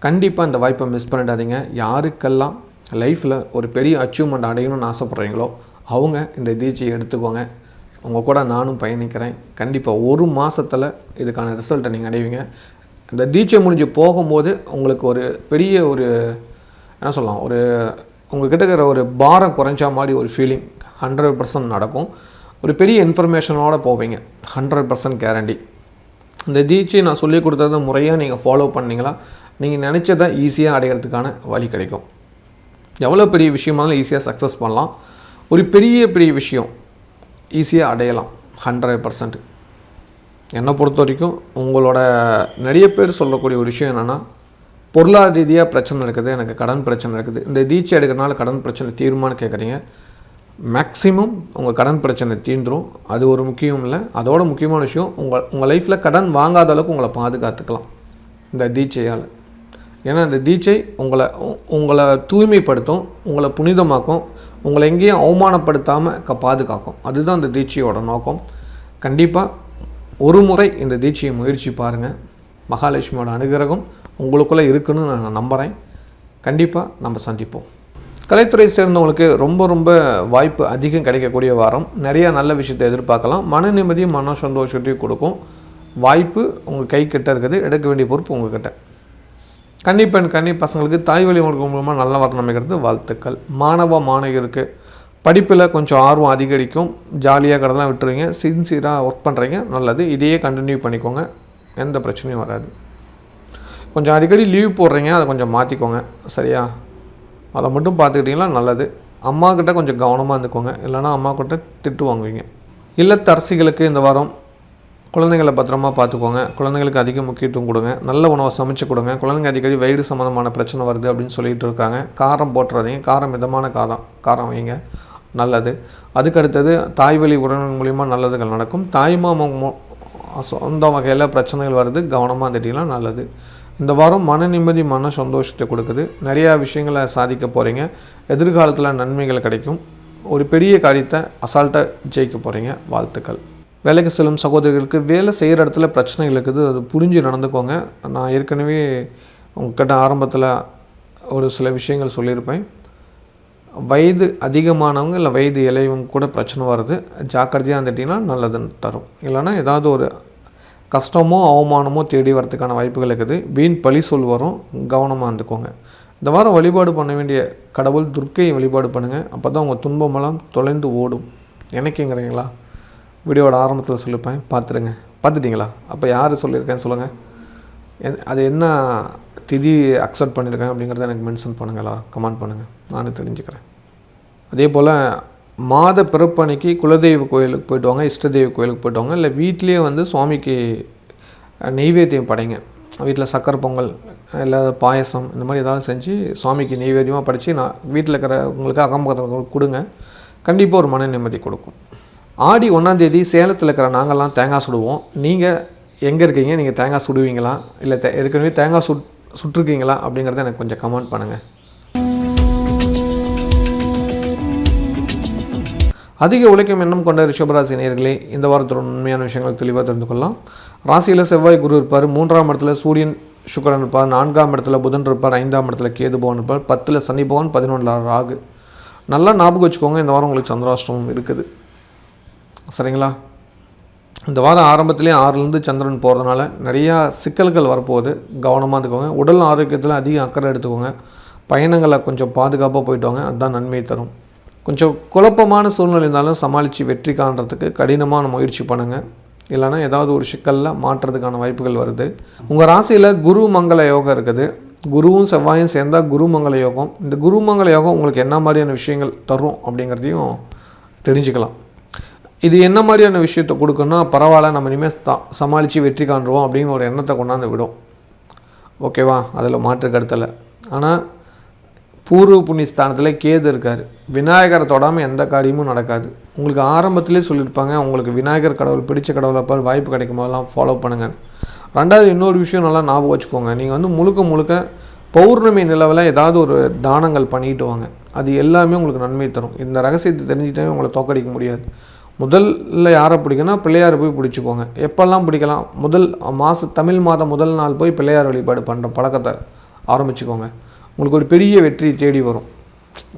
கண்டிப்பாக இந்த வாய்ப்பை மிஸ் பண்ணிடாதீங்க. யாருக்கெல்லாம் லைஃப்பில் ஒரு பெரிய அச்சீவ்மெண்ட் அடையணும்னு ஆசைப்பட்றீங்களோ அவங்க இந்த தீட்சையை எடுத்துக்கோங்க. உங்கள் கூட நானும் பயணிக்கிறேன். கண்டிப்பாக 1 மாதத்தில் இதுக்கான ரிசல்ட்டை நீங்கள் அடைவீங்க. இந்த தீட்சை முடிஞ்சு போகும்போது உங்களுக்கு ஒரு பெரிய ஒரு என்ன சொல்லலாம், ஒரு உங்கள்கிட்ட இருக்கிற ஒரு பாரம் குறைஞ்சா மாதிரி ஒரு ஃபீலிங் 100% நடக்கும். ஒரு பெரிய இன்ஃபர்மேஷனோடு போவீங்க. 100% கேரண்டி. இந்த தீட்சை நான் சொல்லி கொடுத்தத முறையாக நீங்கள் ஃபாலோ பண்ணிங்களா நீங்கள் நினச்சதை ஈஸியாக அடைகிறதுக்கான வழி கிடைக்கும். எவ்வளோ பெரிய விஷயமானாலும் ஈஸியாக சக்ஸஸ் பண்ணலாம். ஒரு பெரிய விஷயம் ஈஸியாக அடையலாம் 100%. என்னை பொறுத்த வரைக்கும் உங்களோட நிறைய பேர் சொல்லக்கூடிய ஒரு விஷயம் என்னென்னா, பொருளாதார ரீதியாக பிரச்சனை இருக்குது, எனக்கு கடன் பிரச்சனை இருக்குது, இந்த தீட்சை எடுக்கிறனால கடன் பிரச்சனை தீருமானு கேட்குறீங்க. மேக்ஸிமம் உங்கள் கடன் பிரச்சனை தீர்ந்துடும். அது ஒரு முக்கியம் இல்லை. அதோட முக்கியமான விஷயம் உங்கள் லைஃப்பில் கடன் வாங்காத அளவுக்கு உங்களை பாதுகாத்துக்கலாம் இந்த தீட்சையால். ஏன்னா இந்த தீட்சை உங்களை தூய்மைப்படுத்தும், உங்களை புனிதமாக்கும், உங்களை எங்கேயும் அவமானப்படுத்தாமல் பாதுகாக்கும். அதுதான் இந்த தீட்சையோட நோக்கம். கண்டிப்பாக ஒரு முறை இந்த தீட்சையை முயற்சி பாருங்கள். மகாலட்சுமியோட அனுகிரகம் உங்களுக்குள்ளே இருக்குன்னு நான் நம்புகிறேன். கண்டிப்பாக நம்ம சந்திப்போம். கலைத்துறை சேர்ந்தவங்களுக்கு ரொம்ப வாய்ப்பு அதிகம் கிடைக்கக்கூடிய வாரம். நிறையா நல்ல விஷயத்தை எதிர்பார்க்கலாம். மன நிம்மதியும் மன சந்தோஷத்தையும் கொடுக்கும். வாய்ப்பு உங்கள் கை கிட்ட இருக்குது, எடுக்க வேண்டிய பொறுப்பு உங்கள்கிட்ட. கன்னிப்பெண் கன்னி பசங்களுக்கு தாய் வழி உங்களுக்கு மூலமாக நல்ல வரன் அமைக்கிறது வாழ்த்துக்கள். மாணவ மாணவியருக்கு படிப்பில் கொஞ்சம் ஆர்வம் அதிகரிக்கும், ஜாலியாக கடலாம் விட்டுருவீங்க, சின்சியராக ஒர்க் பண்ணுறீங்க, நல்லது. இதையே கண்டினியூ பண்ணிக்கோங்க, எந்த பிரச்சனையும் வராது. கொஞ்சம் அடிக்கடி லீவ் போடுறீங்க, அதை கொஞ்சம் மாற்றிக்கோங்க, சரியா? அதை மட்டும் பார்த்துக்கிட்டிங்கன்னா நல்லது. அம்மாக்கிட்ட கொஞ்சம் கவனமாக இருந்துக்கோங்க, இல்லைனா அம்மாக்கிட்ட திட்டு வாங்குவீங்க. இல்லத்தரசிகளுக்கு இந்த வாரம் குழந்தைங்களை பத்திரமா பார்த்துக்கோங்க, குழந்தைங்களுக்கு அதிக முக்கியத்துவம் கொடுங்க, நல்ல உணவை சமைச்சு கொடுங்க. குழந்தைங்க அடிக்கடி வயிறு சம்மந்தமான பிரச்சனை வருது அப்படின்னு சொல்லிகிட்டு இருக்காங்க. காரம் போட்டுறாதீங்க, காரம் மிதமான காரம் வைங்க, நல்லது. அதுக்கடுத்தது தாய் வழி உறவினர் மூலிமா நல்லதுகள் நடக்கும். தாய்மாமன் சொந்த வகையில் பிரச்சனைகள் வருது, கவனமாக இருந்துட்டிங்கன்னா நல்லது. இந்த வாரம் மன நிம்மதி மன சந்தோஷத்தை கொடுக்குது, நிறையா விஷயங்களை சாதிக்க போகிறீங்க, எதிர்காலத்தில் நன்மைகள் கிடைக்கும், ஒரு பெரிய காரியத்தை அசால்ட்டாக ஜெயிக்க போகிறீங்க, வாழ்த்துக்கள். வேலைக்கு செல்லும் சகோதரிகளுக்கு வேலை செய்கிற இடத்துல பிரச்சனைகள் இருக்குது, அது புரிஞ்சு நடந்துக்கோங்க. நான் ஏற்கனவே உங்கள்கிட்ட ஆரம்பத்தில் ஒரு சில விஷயங்கள் சொல்லியிருப்பேன். வயது அதிகமானவங்க இல்லை வயது இளையவங்க கூட பிரச்சனை வருது, ஜாக்கிரதையாக இருந்துட்டிங்கன்னா நல்லதுன்னு தரும். இல்லைனா ஏதாவது ஒரு கஷ்டமோ அவமானமோ தேடி வரதுக்கான வாய்ப்புகள் இருக்குது, வீண் பழி சொல் வரும், கவனமாக இருந்துக்கோங்க. இந்த வாரம் வழிபாடு பண்ண வேண்டிய கடவுள் துர்க்கையை வழிபாடு பண்ணுங்கள், அப்போ தான் உங்கள் துன்பமெல்லாம் தொலைந்து ஓடும். எனக்குங்கிறீங்களா? வீடியோட ஆரம்பத்தில் சொல்லிப்பேன், பார்த்துட்டிங்களா? அப்போ யார் சொல்லியிருக்கேன்னு சொல்லுங்கள், அது என்ன திதி அக்செப்ட் பண்ணியிருக்கேன் அப்படிங்கிறத எனக்கு மென்ஷன் பண்ணுங்கள், எல்லோரும் கமெண்ட் பண்ணுங்கள், நானும் தெரிஞ்சுக்கிறேன். அதே போல் மாத பிறப்பன்னைக்கு குலதெய்வ கோயிலுக்கு போய்ட்டு வாங்க, இஷ்ட தெய்வ கோயிலுக்கு போய்ட்டு வாங்க, இல்லை வீட்லேயே சுவாமிக்கு நெய்வேத்தியம் படைங்க. வீட்டில் சக்கரை பொங்கல் இல்லை பாயசம் இந்த மாதிரி ஏதாவது செஞ்சு சுவாமிக்கு நெய்வேத்தியமாக படைச்சி நான் வீட்டில் இருக்கிறவங்களுக்கு அகம்பக்கத்தில் கொடுங்க, கண்டிப்பாக ஒரு மன நிம்மதி கொடுக்கும். ஆடி 1ஆம் தேதி சேலத்தில் இருக்கிற நாங்கள்லாம் தேங்காய் சுடுவோம். நீங்கள் எங்கே இருக்கீங்க? நீங்கள் தேங்காய் சுடுவீங்களா, இல்லை ஏற்கனவே தேங்காய் சுட்டிருக்கீங்களா அப்படிங்கிறத எனக்கு கொஞ்சம் கமெண்ட் பண்ணுங்கள். அதிக உழைக்கும் எண்ணம் கொண்ட ரிஷபராசி நேயர்களே, இந்த வாரத்தோட உண்மையான விஷயங்கள் தெளிவாக தெரிந்து கொள்ளலாம். ராசியில் செவ்வாய் குரு இருப்பார், 3ஆம் இடத்துல சூரியன் சுக்கிரன் இருப்பார், 4ஆம் இடத்துல புதன் இருப்பார், 5ஆம் இடத்துல கேது பகவான் இருப்பார், 10ல் சனி பகவான், 11ல் ராகு. நல்லா ஞாபகம் வச்சுக்கோங்க, இந்த வாரம் உங்களுக்கு சந்திராஷ்டமம் இருக்குது, சரிங்களா? இந்த வாரம் ஆரம்பத்துலேயே 6லேருந்து சந்திரன் போகிறதுனால நிறையா சிக்கல்கள் வரப்போகுது, கவனமாக இருந்துக்கோங்க. உடல் ஆரோக்கியத்தில் அதிக அக்கறை எடுத்துக்கோங்க, பயணங்களை கொஞ்சம் பாதுகாப்பாக போய்ட்டு வாங்க, அதுதான் நன்மையை தரும். கொஞ்சம் குழப்பமான சூழ்நிலை இருந்தாலும் சமாளித்து வெற்றி காண்றதுக்கு கடினமான முயற்சி பண்ணுங்கள், இல்லைனா ஏதாவது ஒரு சிக்கலில் மாற்றுறதுக்கான வாய்ப்புகள் வருது. உங்கள் ராசியில் குரு மங்கள யோகம் இருக்குது, குருவும் செவ்வாயும் சேர்ந்தால் குரு மங்கள யோகம். இந்த குரு மங்கள யோகம் உங்களுக்கு என்ன மாதிரியான விஷயங்கள் தரும் அப்படிங்கிறதையும் தெரிஞ்சுக்கலாம். இது என்ன மாதிரியான விஷயத்தை கொடுக்கணும்னா, பரவாயில்ல நம்ம இனிமேல் சமாளித்து வெற்றி காண்றோம் அப்படின்னு ஒரு எண்ணத்தை கொண்டாந்து விடும், ஓகேவா? அதில் மாற்று கருத்தில். ஆனால் பூர்வ புண்ணிய ஸ்தானத்தில் கேது இருக்கார், விநாயகரை தொடாமல் எந்த காரியமும் நடக்காது. உங்களுக்கு ஆரம்பத்திலே சொல்லியிருப்பாங்க, உங்களுக்கு விநாயகர் கடவுள் பிடிச்ச கடவுளை வாய்ப்பு கிடைக்கும் போதெல்லாம் ஃபாலோ பண்ணுங்கள். ரெண்டாவது இன்னொரு விஷயம் நல்லா ஞாபகம் வச்சுக்கோங்க, நீங்கள் முழுக்க பௌர்ணமி நிலவில் ஏதாவது ஒரு தானங்கள் பண்ணிட்டு வாங்க, அது எல்லாமே உங்களுக்கு நன்மை தரும். இந்த ரகசியத்தை தெரிஞ்சுட்டே உங்களை தோக்கடிக்க முடியாது. முதல்ல யாரை பிடிக்குன்னா பிள்ளையாரை போய் பிடிச்சிக்கோங்க, எப்போல்லாம் பிடிக்கலாம், தமிழ் மாதம் முதல் நாள் போய் பிள்ளையார் வழிபாடு பண்ணுற பழக்கத்தை ஆரம்பிச்சுக்கோங்க. உங்களுக்கு ஒரு பெரிய வெற்றி தேடி வரும்,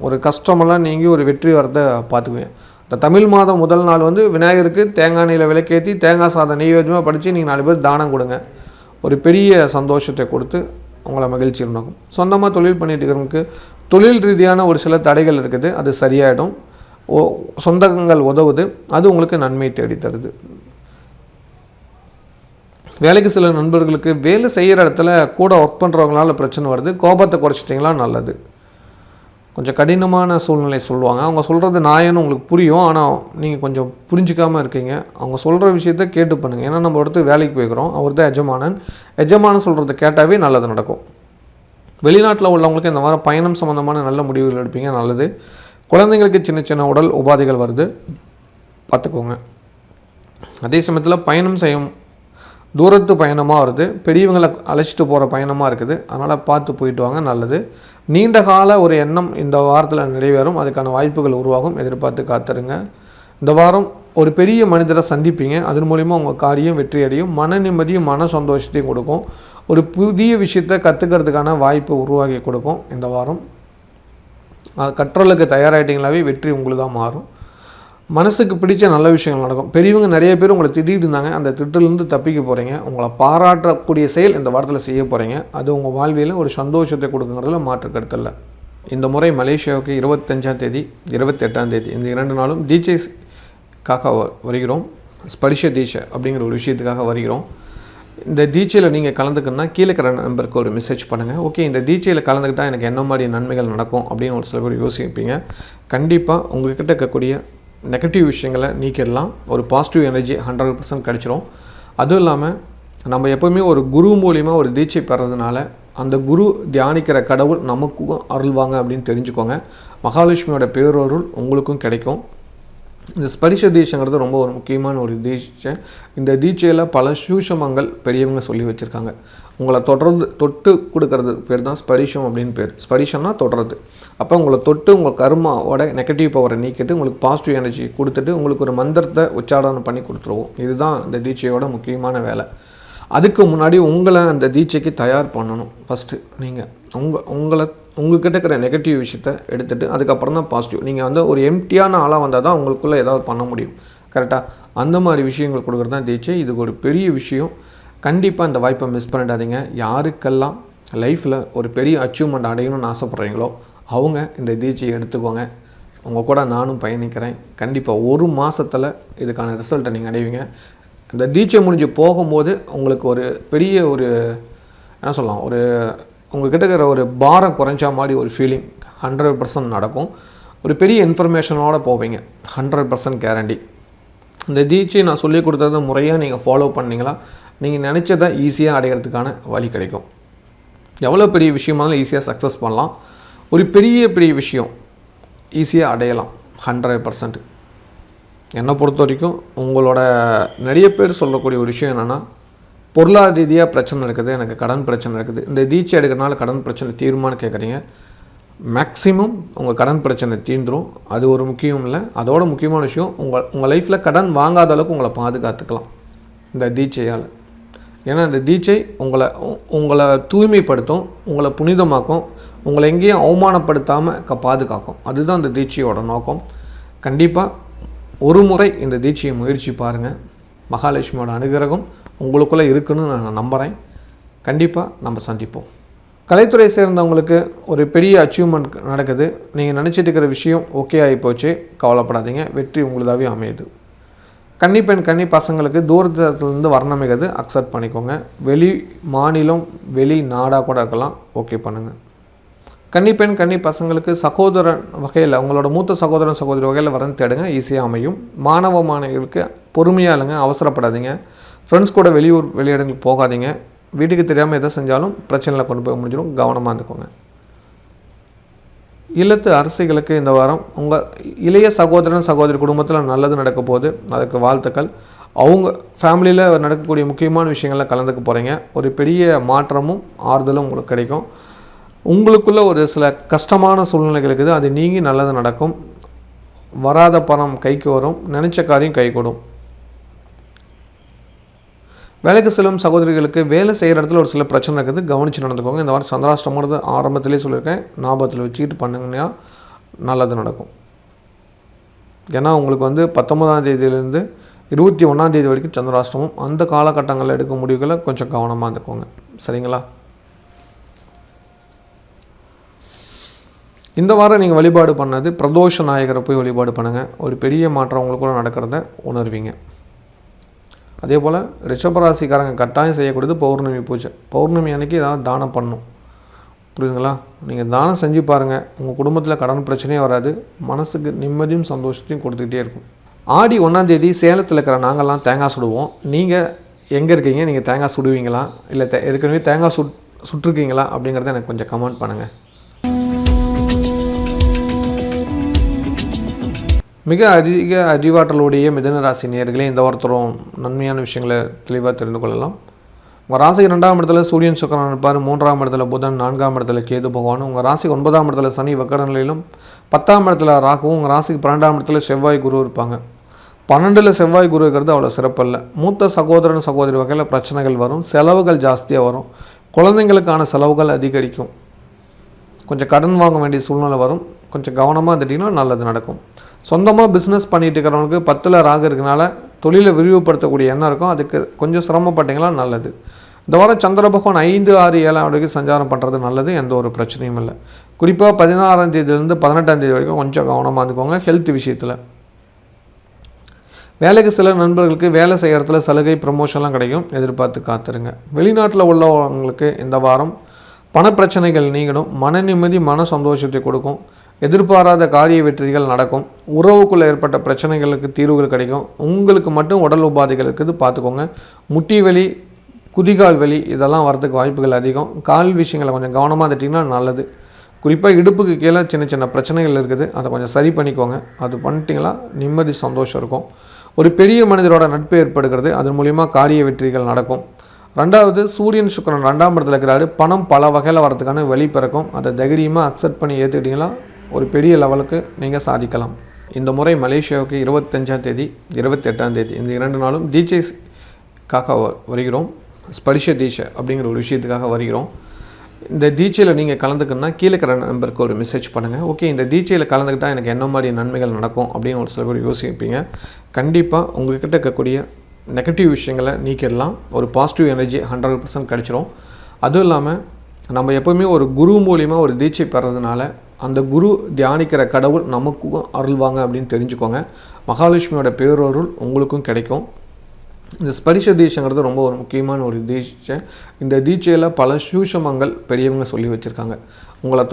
ஒரு கஷ்டமெல்லாம் நீங்கள் ஒரு வெற்றி வரதை பார்த்துக்குவேன். இந்த தமிழ் மாதம் முதல் நாள் விநாயகருக்கு தேங்காய் எண்ணெயில் விளக்கேற்றி தேங்காய் சாதம் நெய்வேத்தியமாக படித்து நீங்கள் 4 பேர் தானம் கொடுங்க, ஒரு பெரிய சந்தோஷத்தை கொடுத்து உங்களை மகிழ்ச்சி இருந்தாகும். சொந்தமாக தொழில் பண்ணிட்டு இருக்கிறவங்களுக்கு தொழில் ரீதியான ஒரு சில தடைகள் இருக்குது, அது சரியாயிடும். சொந்தங்கள் உதவுது, அது உங்களுக்கு நன்மை தேடி தருது. வேலைக்கு சில நண்பர்களுக்கு வேலை செய்கிற இடத்துல கூட ஒர்க் பண்ணுறவங்களால பிரச்சனை வருது, கோபத்தை குறைச்சிட்டிங்களா நல்லது. கொஞ்சம் கடினமான சூழ்நிலை சொல்லுவாங்க, அவங்க சொல்கிறது நாயன்னு உங்களுக்கு புரியும், ஆனால் நீங்கள் கொஞ்சம் புரிஞ்சிக்காமல் இருக்கீங்க. அவங்க சொல்கிற விஷயத்த கேட்டு பண்ணுங்கள், ஏன்னா நம்ம ஒருத்தர் வேலைக்கு போய்க்கிறோம், அவர் தான் எஜமானன் சொல்கிறத கேட்டாவே நல்லது நடக்கும். வெளிநாட்டில் உள்ளவங்களுக்கு இந்த மாதிரி பயணம் சம்மந்தமான நல்ல முடிவுகள் எடுப்பீங்க, நல்லது. குழந்தைங்களுக்கு சின்ன சின்ன உடல் உபாதைகள் வருது, பார்த்துக்கோங்க. அதே சமயத்தில் பயணம் செய்யும் தூரத்து பயணமாக வருது, பெரியவங்களை அழைச்சிட்டு போகிற பயணமாக இருக்குது, அதனால் பார்த்து போயிட்டு வாங்க, நல்லது. நீண்ட கால ஒரு எண்ணம் இந்த வாரத்தில் நிறைவேறும், அதுக்கான வாய்ப்புகள் உருவாகும், எதிர்பார்த்து காத்துருங்க. இந்த வாரம் ஒரு பெரிய மனிதரை சந்திப்பீங்க, அதன் மூலிமா உங்கள் காரியம் வெற்றி அடையும், மன நிம்மதியும் மன சந்தோஷத்தையும் கொடுக்கும், ஒரு புதிய விஷயத்தை கற்றுக்கிறதுக்கான வாய்ப்பை உருவாக்கி கொடுக்கும். இந்த வாரம் கற்றலுக்கு தயாராகிட்டீங்களாவே வெற்றி உங்களுக்கு தான் மாறும். மனசுக்கு பிடிச்ச நல்ல விஷயங்கள் நடக்கும். பெரியவங்க நிறைய பேர் உங்களை திட்டிகிட்டு இருந்தாங்க, அந்த திட்டிலேருந்து தப்பிக்க போகிறீங்க. உங்களை பாராட்டக்கூடிய செயல் இந்த வாரத்தில் செய்ய போகிறீங்க. அது உங்கள் வாழ்வியில் ஒரு சந்தோஷத்தை கொடுக்குங்கிறதுல மாற்று கருத்து இல்லை. இந்த முறை மலேசியாவுக்கு 25ஆம் தேதி 28ஆம் தேதி இந்த 2 நாளும் தீட்சைக்காக வருகிறோம். ஸ்பரிஷ தீட்சை அப்படிங்கிற ஒரு விஷயத்துக்காக வருகிறோம். இந்த தீட்சையில் நீங்கள் கலந்துக்கணுன்னா கீழே இருக்கிற நம்பருக்கு ஒரு மெசேஜ் பண்ணுங்கள். ஓகே, இந்த தீட்சையில் கலந்துக்கிட்டால் எனக்கு என்ன மாதிரி நன்மைகள் நடக்கும் அப்படின்னு ஒரு சில பேர் யோசிப்பீங்க. கண்டிப்பாக உங்கள்கிட்ட இருக்கக்கூடிய நெகட்டிவ் விஷயங்களை நீக்கிடலாம். ஒரு பாசிட்டிவ் எனர்ஜி 100% கிடச்சிரும். அதுவும் இல்லாமல் நம்ம எப்போவுமே ஒரு குரு மூலிமா ஒரு தீட்சை பெறதுனால அந்த குரு தியானிக்கிற கடவுள் நமக்கும் அருள்வாங்க அப்படின்னு தெரிஞ்சுக்கோங்க. மகாலட்சுமியோட பேரருள் உங்களுக்கும் கிடைக்கும். இந்த ஸ்பரிஷ தீட்சைங்கிறது ரொம்ப ஒரு முக்கியமான ஒரு தீட்சை. இந்த தீட்சையில் பல சூஷமங்கள் பெரியவங்க சொல்லி வச்சுருக்காங்க. உங்களை தொட்டு கொடுக்கறது பேர் தான் ஸ்பரிஷம் அப்படின்னு பேர். ஸ்பரிஷம்னா தொடுறது. அப்போ உங்களை தொட்டு உங்கள் கர்மாவோட நெகட்டிவ் பவரை நீக்கிட்டு உங்களுக்கு பாசிட்டிவ் எனர்ஜி கொடுத்துட்டு உங்களுக்கு ஒரு மந்திரத்தை உச்சாரணம் பண்ணி கொடுத்துருவோம். இதுதான் இந்த தீட்சையோட முக்கியமான வேலை. அதுக்கு முன்னாடி உங்களை அந்த தீட்சைக்கு தயார் பண்ணணும். ஃபஸ்ட்டு நீங்கள் உங்கள்கிட்ட இருக்கிற நெகட்டிவ் விஷயத்தை எடுத்துகிட்டு அதுக்கப்புறம் தான் பாசிட்டிவ். நீங்கள் வந்து ஒரு எம்டியான ஆளாக வந்தால் தான் உங்களுக்குள்ளே ஏதாவது பண்ண முடியும். கரெக்டாக? அந்த மாதிரி விஷயங்கள் கொடுக்குறது தான் தீட்சை. இது ஒரு பெரிய விஷயம். கண்டிப்பாக இந்த வாய்ப்பை மிஸ் பண்ணிடாதீங்க. யாருக்கெல்லாம் லைஃப்பில் ஒரு பெரிய அச்சீவ்மெண்ட் அடையணும்னு ஆசைப்பட்றீங்களோ அவங்க இந்த தீட்சையை எடுத்துக்கோங்க. உங்கள் கூட நானும் பயணிக்கிறேன். கண்டிப்பாக 1 மாதத்தில் இதுக்கான ரிசல்ட்டை நீங்கள் அடைவீங்க. இந்த தீட்சை முடிஞ்சு போகும்போது உங்களுக்கு ஒரு பெரிய என்ன சொல்லலாம், உங்கள்கிட்ட இருக்கிற ஒரு பாரம் குறைஞ்சா மாதிரி ஒரு ஃபீலிங் 100% நடக்கும். ஒரு பெரிய இன்ஃபர்மேஷனோடு போவீங்க. 100% கேரண்டி. இந்த தீட்சை நான் சொல்லி கொடுத்தத முறையாக நீங்கள் ஃபாலோ பண்ணிங்களா நீங்கள் நினச்சதை ஈஸியாக அடைகிறதுக்கான வழி கிடைக்கும். எவ்வளோ பெரிய விஷயமானாலும் ஈஸியாக சக்ஸஸ் பண்ணலாம். ஒரு பெரிய விஷயம் ஈஸியாக அடையலாம் 100%. என்னை பொறுத்த வரைக்கும் உங்களோட நிறைய பேர் சொல்லக்கூடிய ஒரு விஷயம் என்னென்னா, பொருளாதார ரீதியாக பிரச்சனை இருக்குது, எனக்கு கடன் பிரச்சனை இருக்குது, இந்த தீட்சை எடுக்கிறனால கடன் பிரச்சனை தீருமான்னு கேட்குறீங்க. மேக்ஸிமம் உங்கள் கடன் பிரச்சனை தீர்ந்துடும். அது ஒரு முக்கியம் இல்லை. அதோட முக்கியமான விஷயம் உங்கள் லைஃப்பில் கடன் வாங்காத அளவுக்கு உங்களை பாதுகாத்துக்கலாம் இந்த தீட்சையால். ஏன்னா இந்த தீட்சை உங்களை தூய்மைப்படுத்தும், உங்களை புனிதமாக்கும், உங்களை எங்கேயும் அவமானப்படுத்தாமல் பாதுகாக்கும். அதுதான் இந்த தீட்சையோட நோக்கம். கண்டிப்பாக ஒரு முறை இந்த தீட்சையை முயற்சி பாருங்கள். மகாலட்சுமியோட அனுகிரகம் உங்களுக்குள்ளே இருக்குன்னு நான் நம்புகிறேன். கண்டிப்பாக நம்ம சந்திப்போம். கலைத்துறை சேர்ந்தவங்களுக்கு ஒரு பெரிய அச்சீவ்மெண்ட் நடக்குது. நீங்கள் நினச்சிட்டு இருக்கிற விஷயம் ஓகே ஆகி போச்சு, கவலைப்படாதீங்க. வெற்றி உங்களுதாகவே அமையுது. கன்னி பசங்களுக்கு தூரத்துலேருந்து வர்ணமிக்கிறது அக்செப்ட் பண்ணிக்கோங்க. வெளி மாநிலம் வெளி நாடாக கூட இருக்கலாம், ஓகே பண்ணுங்கள். கன்னி பசங்களுக்கு சகோதரன் வகையில் உங்களோட மூத்த சகோதரன் சகோதரி வகையில் வரன்னு தேடுங்க, ஈஸியாக அமையும். மாணவிகளுக்கு பொறுமையாக இல்லைங்க, அவசரப்படாதீங்க. ஃப்ரெண்ட்ஸ் கூட வெளியிடங்களுக்கு போகாதீங்க. வீட்டுக்கு தெரியாமல் எதை செஞ்சாலும் பிரச்சனையில் கொண்டு போய் முடிஞ்சிடும், கவனமாக இருந்துக்கோங்க. இல்லத்து அரசிகளுக்கு இந்த வாரம் உங்கள் இளைய சகோதரன் சகோதரி குடும்பத்தில் நல்லது நடக்க போகுது, அதுக்கு வாழ்த்துக்கள். அவங்க ஃபேமிலியில் நடக்கக்கூடிய முக்கியமான விஷயங்களில் கலந்துக்க போகிறீங்க. ஒரு பெரிய மாற்றமும் ஆறுதலும் உங்களுக்கு கிடைக்கும். உங்களுக்குள்ள ஒரு சில கஷ்டமான சூழ்நிலைகள் இருக்குது, அது நீங்கி நல்லது நடக்கும். வராத பணம் கைக்கு வரும், நினச்ச காரியம் கைகூடும். வேலைக்கு செல்லும் சகோதரிகளுக்கு வேலை செய்கிற இடத்துல ஒரு சில பிரச்சனை இருக்குது, கவனித்து நடந்துக்கோங்க. இந்த வாரம் சந்திராஷ்டமோட ஆரம்பத்திலே சொல்லியிருக்கேன், ஞாபகத்தில் வச்சுக்கிட்டு பண்ணுங்கன்னா நல்லது நடக்கும். ஏன்னா உங்களுக்கு வந்து 19ஆம் தேதியிலேருந்து 21ஆம் தேதி வரைக்கும் சந்திராஷ்டமம். அந்த காலகட்டங்களில் எடுக்க முடிவுகளை கொஞ்சம் கவனமாக இருந்துக்கோங்க, சரிங்களா? இந்த வாரம் நீங்கள் வழிபாடு பண்ணது பிரதோஷ நாயகரை போய் வழிபாடு பண்ணுங்கள். ஒரு பெரிய மாற்றம் உங்களுக்குள்ள நடக்கிறத உணர்வீங்க. அதே போல் ரிஷபராசிக்காரங்க கட்டாயம் செய்யக்கூடியது பௌர்ணமி பூஜை. பௌர்ணமி அன்றைக்கி ஏதாவது தானம் பண்ணணும், புரியுதுங்களா? நீங்கள் தானம் செஞ்சு பாருங்கள், உங்கள் குடும்பத்தில் கடன் பிரச்சனையே வராது, மனசுக்கு நிம்மதியும் சந்தோஷத்தையும் கொடுத்துக்கிட்டே இருக்கும். ஆடி 1ஆம் தேதி சேலத்தில் இருக்கிற நாங்கள்லாம் தேங்காய் சுடுவோம். நீங்கள் எங்கே இருக்கீங்க? நீங்கள் தேங்காய் சுடுவீங்களா, இல்லை ஏற்கனவே தேங்காய் சுட்டிருக்கீங்களா அப்படிங்கிறத எனக்கு கொஞ்சம் கமெண்ட் பண்ணுங்கள். மிக அதிக அறிவாற்றலுடைய மிதுன ராசி நேயர்களே, இந்த வாரத்தோறும் நன்மையான விஷயங்களை தெளிவாக தெரிந்து கொள்ளலாம். உங்கள் ராசிக்கு 2ஆம் இடத்துல சூரியன் சுக்கிரன் இருப்பார், 3ஆம் இடத்துல புதன், 4ஆம் இடத்துல கேது பகவான், உங்கள் ராசிக்கு 9ஆம் இடத்துல சனி வக்கர நிலையிலும், 10ஆம் இடத்துல ராகுவும், உங்கள் ராசிக்கு 12ஆம் இடத்துல செவ்வாய் குரு இருப்பாங்க. 12ல் செவ்வாய் குரு இருக்கிறது அவ்வளோ சிறப்பில்லை. மூத்த சகோதரன் சகோதரி வகையில் பிரச்சனைகள் வரும், செலவுகள் ஜாஸ்தியாக வரும், குழந்தைங்களுக்கான செலவுகள் அதிகரிக்கும், கொஞ்சம் கடன் வாங்க வேண்டிய சூழ்நிலை வரும். கொஞ்சம் கவனமாக இருந்துட்டிங்கன்னா நல்லது நடக்கும். சொந்தமாக பிஸ்னஸ் பண்ணிகிட்டு இருக்கிறவங்களுக்கு 10ல் ராகு இருக்கனால தொழிலை விரிவுபடுத்தக்கூடிய எண்ணம் இருக்கும். அதுக்கு கொஞ்சம் சிரமப்பட்டீங்களா நல்லது. இந்த வாரம் சந்திர பகவான் 5, 6, 7 வரைக்கும் சஞ்சாரம் பண்ணுறது நல்லது. எந்த ஒரு பிரச்சனையும் இல்லை. குறிப்பாக 16ஆம் தேதியிலேருந்து 18ஆம் தேதி வரைக்கும் கொஞ்சம் கவனமாக இருந்துக்கோங்க ஹெல்த் விஷயத்தில். வேலைக்கு சில நண்பர்களுக்கு வேலை செய்கிற இடத்துல சலுகை ப்ரமோஷன்லாம் கிடைக்கும். எதிர்பார்த்து காத்துருங்க. வெளிநாட்டில் உள்ளவங்களுக்கு இந்த வாரம் பணப்பிரச்சனைகள் நீங்கணும். மன நிம்மதி, மன சந்தோஷத்தை கொடுக்கும். எதிர்பாராத காரிய வெற்றிகள் நடக்கும். உறவுக்குள்ளே ஏற்பட்ட பிரச்சனைகளுக்கு தீர்வுகள் கிடைக்கும். உங்களுக்கு மட்டும் உடல் உபாதைகள் இருக்குது, பார்த்துக்கோங்க. முட்டி வலி, குதிகால் வலி இதெல்லாம் வரதுக்கு வாய்ப்புகள் அதிகம். கால் விஷயங்களை கொஞ்சம் கவனமாக இருந்துட்டிங்கன்னா நல்லது. குறிப்பாக இடுப்புக்கு கீழே சின்ன சின்ன பிரச்சனைகள் இருக்குது, அதை கொஞ்சம் சரி பண்ணிக்கோங்க. அது பண்ணிட்டீங்களா நிம்மதி சந்தோஷம் இருக்கும். ஒரு பெரிய மனிதரோட நட்பு ஏற்படுகிறது, அதன் மூலிமா காரிய வெற்றிகள் நடக்கும். 2வது சூரியன் சுக்கிரன் 2ஆம் இடத்துல இருக்கிறாரு. பணம் பல வகையில் வரதுக்கான வழி பிறக்கும். அதை தைரியமாக அக்செப்ட் பண்ணி ஏற்றுக்கிட்டீங்களா ஒரு பெரிய லெவலுக்கு நீங்கள் சாதிக்கலாம். இந்த முறை மலேசியாவுக்கு 25ஆம் தேதி 28ஆம் தேதி இந்த 2 நாளும் தீட்சைக்காக வருகிறோம். ஸ்பரிஷ தீட்சை அப்படிங்கிற ஒரு விஷயத்துக்காக வருகிறோம். இந்த தீட்சையில் நீங்கள் கலந்துக்கணுன்னா கீழே இருக்கிற நம்பருக்கு ஒரு மெசேஜ் பண்ணுங்கள். ஓகே, இந்த தீட்சையில் கலந்துக்கிட்டால் எனக்கு என்ன மாதிரி நன்மைகள் நடக்கும் அப்படின்னு ஒரு சில பேர் யோசிப்பீங்க. கண்டிப்பாக உங்கள்கிட்ட இருக்கக்கூடிய நெகட்டிவ் விஷயங்களை நீக்கிடலாம். ஒரு பாசிட்டிவ் எனர்ஜி 100% கிடச்சிரும். அதுவும் இல்லாமல் நம்ம எப்போவுமே ஒரு குரு மூலிமா ஒரு தீட்சை பெறதுனால அந்த குரு தியானிக்கிற கடவுள் நமக்கும் அருள்வாங்க அப்படின்னு தெரிஞ்சுக்கோங்க. மகாலட்சுமியோட பேரருள் உங்களுக்கும் கிடைக்கும். இந்த ஸ்பரிஷ தீட்சைங்கிறது ரொம்ப ஒரு முக்கியமான ஒரு தீட்சை. இந்த தீட்சையில் பல சூஷமங்கள் பெரியவங்க சொல்லி வச்சுருக்காங்க. உங்களை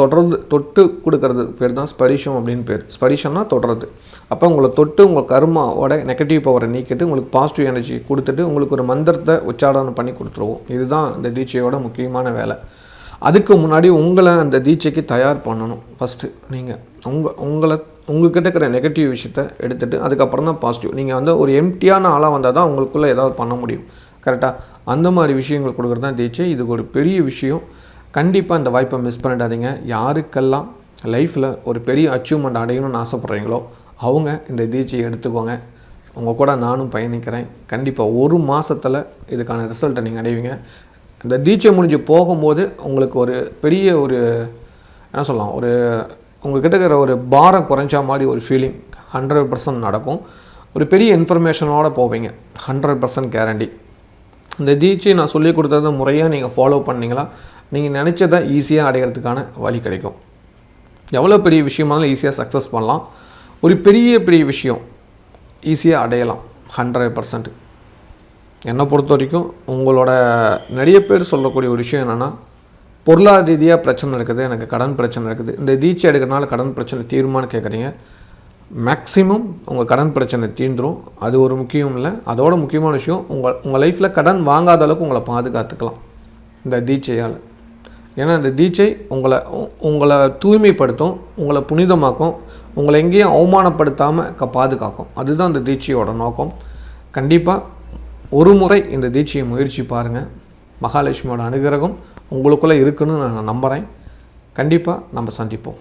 தொட்டு கொடுக்கறது பேர் தான் ஸ்பரிஷம் அப்படின்னு பேர். ஸ்பரிஷம்னா தொடுறது. அப்போ உங்களை தொட்டு உங்கள் கர்மாவோட நெகட்டிவ் பவரை நீக்கிட்டு உங்களுக்கு பாசிட்டிவ் எனர்ஜி கொடுத்துட்டு உங்களுக்கு ஒரு மந்திரத்தை உச்சாரணம் பண்ணி கொடுத்துருவோம். இதுதான் இந்த தீட்சையோட முக்கியமான வேலை. அதுக்கு முன்னாடி உங்களை அந்த தீட்சைக்கு தயார் பண்ணணும். ஃபஸ்ட்டு நீங்கள் உங்கள்கிட்ட இருக்கிற நெகட்டிவ் விஷயத்தை எடுத்துகிட்டு அதுக்கப்புறம் தான் பாசிட்டிவ். நீங்கள் ஒரு எம்டியான ஆளாக வந்தால் தான் உங்களுக்குள்ளே ஏதாவது பண்ண முடியும். கரெக்டாக அந்த மாதிரி விஷயங்கள் கொடுக்குறது தான் தீட்சை. இதுக்கு ஒரு பெரிய விஷயம். கண்டிப்பாக இந்த வாய்ப்பை மிஸ் பண்ணிடாதீங்க. யாருக்கெல்லாம் லைஃப்பில் ஒரு பெரிய அச்சீவ்மெண்ட் அடையணும்னு ஆசைப்பட்றீங்களோ அவங்க இந்த தீட்சையை எடுத்துக்கோங்க. உங்கள் கூட நானும் பயணிக்கிறேன். கண்டிப்பாக 1 மாதத்தில் இதுக்கான ரிசல்ட்டை நீங்கள் அடைவீங்க. இந்த தீட்சை முடிஞ்சு போகும்போது உங்களுக்கு ஒரு பெரிய என்ன சொல்லலாம், உங்கள்கிட்ட இருக்கிற ஒரு பாரம் குறைஞ்சா மாதிரி ஒரு ஃபீலிங் 100% நடக்கும். ஒரு பெரிய இன்ஃபர்மேஷனோடு போவீங்க. 100% கேரண்டி. இந்த தீட்சை நான் சொல்லி கொடுத்தத முறையாக நீங்கள் ஃபாலோ பண்ணிங்களா நீங்கள் நினச்சதை ஈஸியாக அடைகிறதுக்கான வழி கிடைக்கும். எவ்வளோ பெரிய விஷயமானாலும் ஈஸியாக சக்ஸஸ் பண்ணலாம். ஒரு பெரிய விஷயம் ஈஸியாக அடையலாம் 100%. என்னை பொறுத்த வரைக்கும் உங்களோட நிறைய பேர் சொல்லக்கூடிய ஒரு விஷயம் என்னென்னா, பொருளாதார ரீதியாக பிரச்சனை இருக்குது, எனக்கு கடன் பிரச்சனை இருக்குது. இந்த தீட்சை எடுக்கிறனால கடன் பிரச்சனை தீருமான்னு கேட்குறீங்க. மேக்ஸிமம் உங்கள் கடன் பிரச்சனை தீர்ந்துடும். அது ஒரு முக்கியம் இல்லை. அதோட முக்கியமான விஷயம் உங்கள் லைஃப்பில் கடன் வாங்காத அளவுக்கு உங்களை பாதுகாத்துக்கலாம் இந்த தீட்சையால். ஏன்னா இந்த தீட்சை உங்களை தூய்மைப்படுத்தும், உங்களை புனிதமாக்கும், உங்களை எங்கேயும் அவமானப்படுத்தாமல் பாதுகாக்கும். அதுதான் இந்த தீட்சையோட நோக்கம். கண்டிப்பாக ஒரு முறை இந்த தீட்சையை முயற்சி பாருங்கள். மகாலட்சுமியோட அனுகிரகம் உங்களுக்குள்ளே இருக்குன்னு நான் நம்புகிறேன். கண்டிப்பாக நம்ம சந்திப்போம்.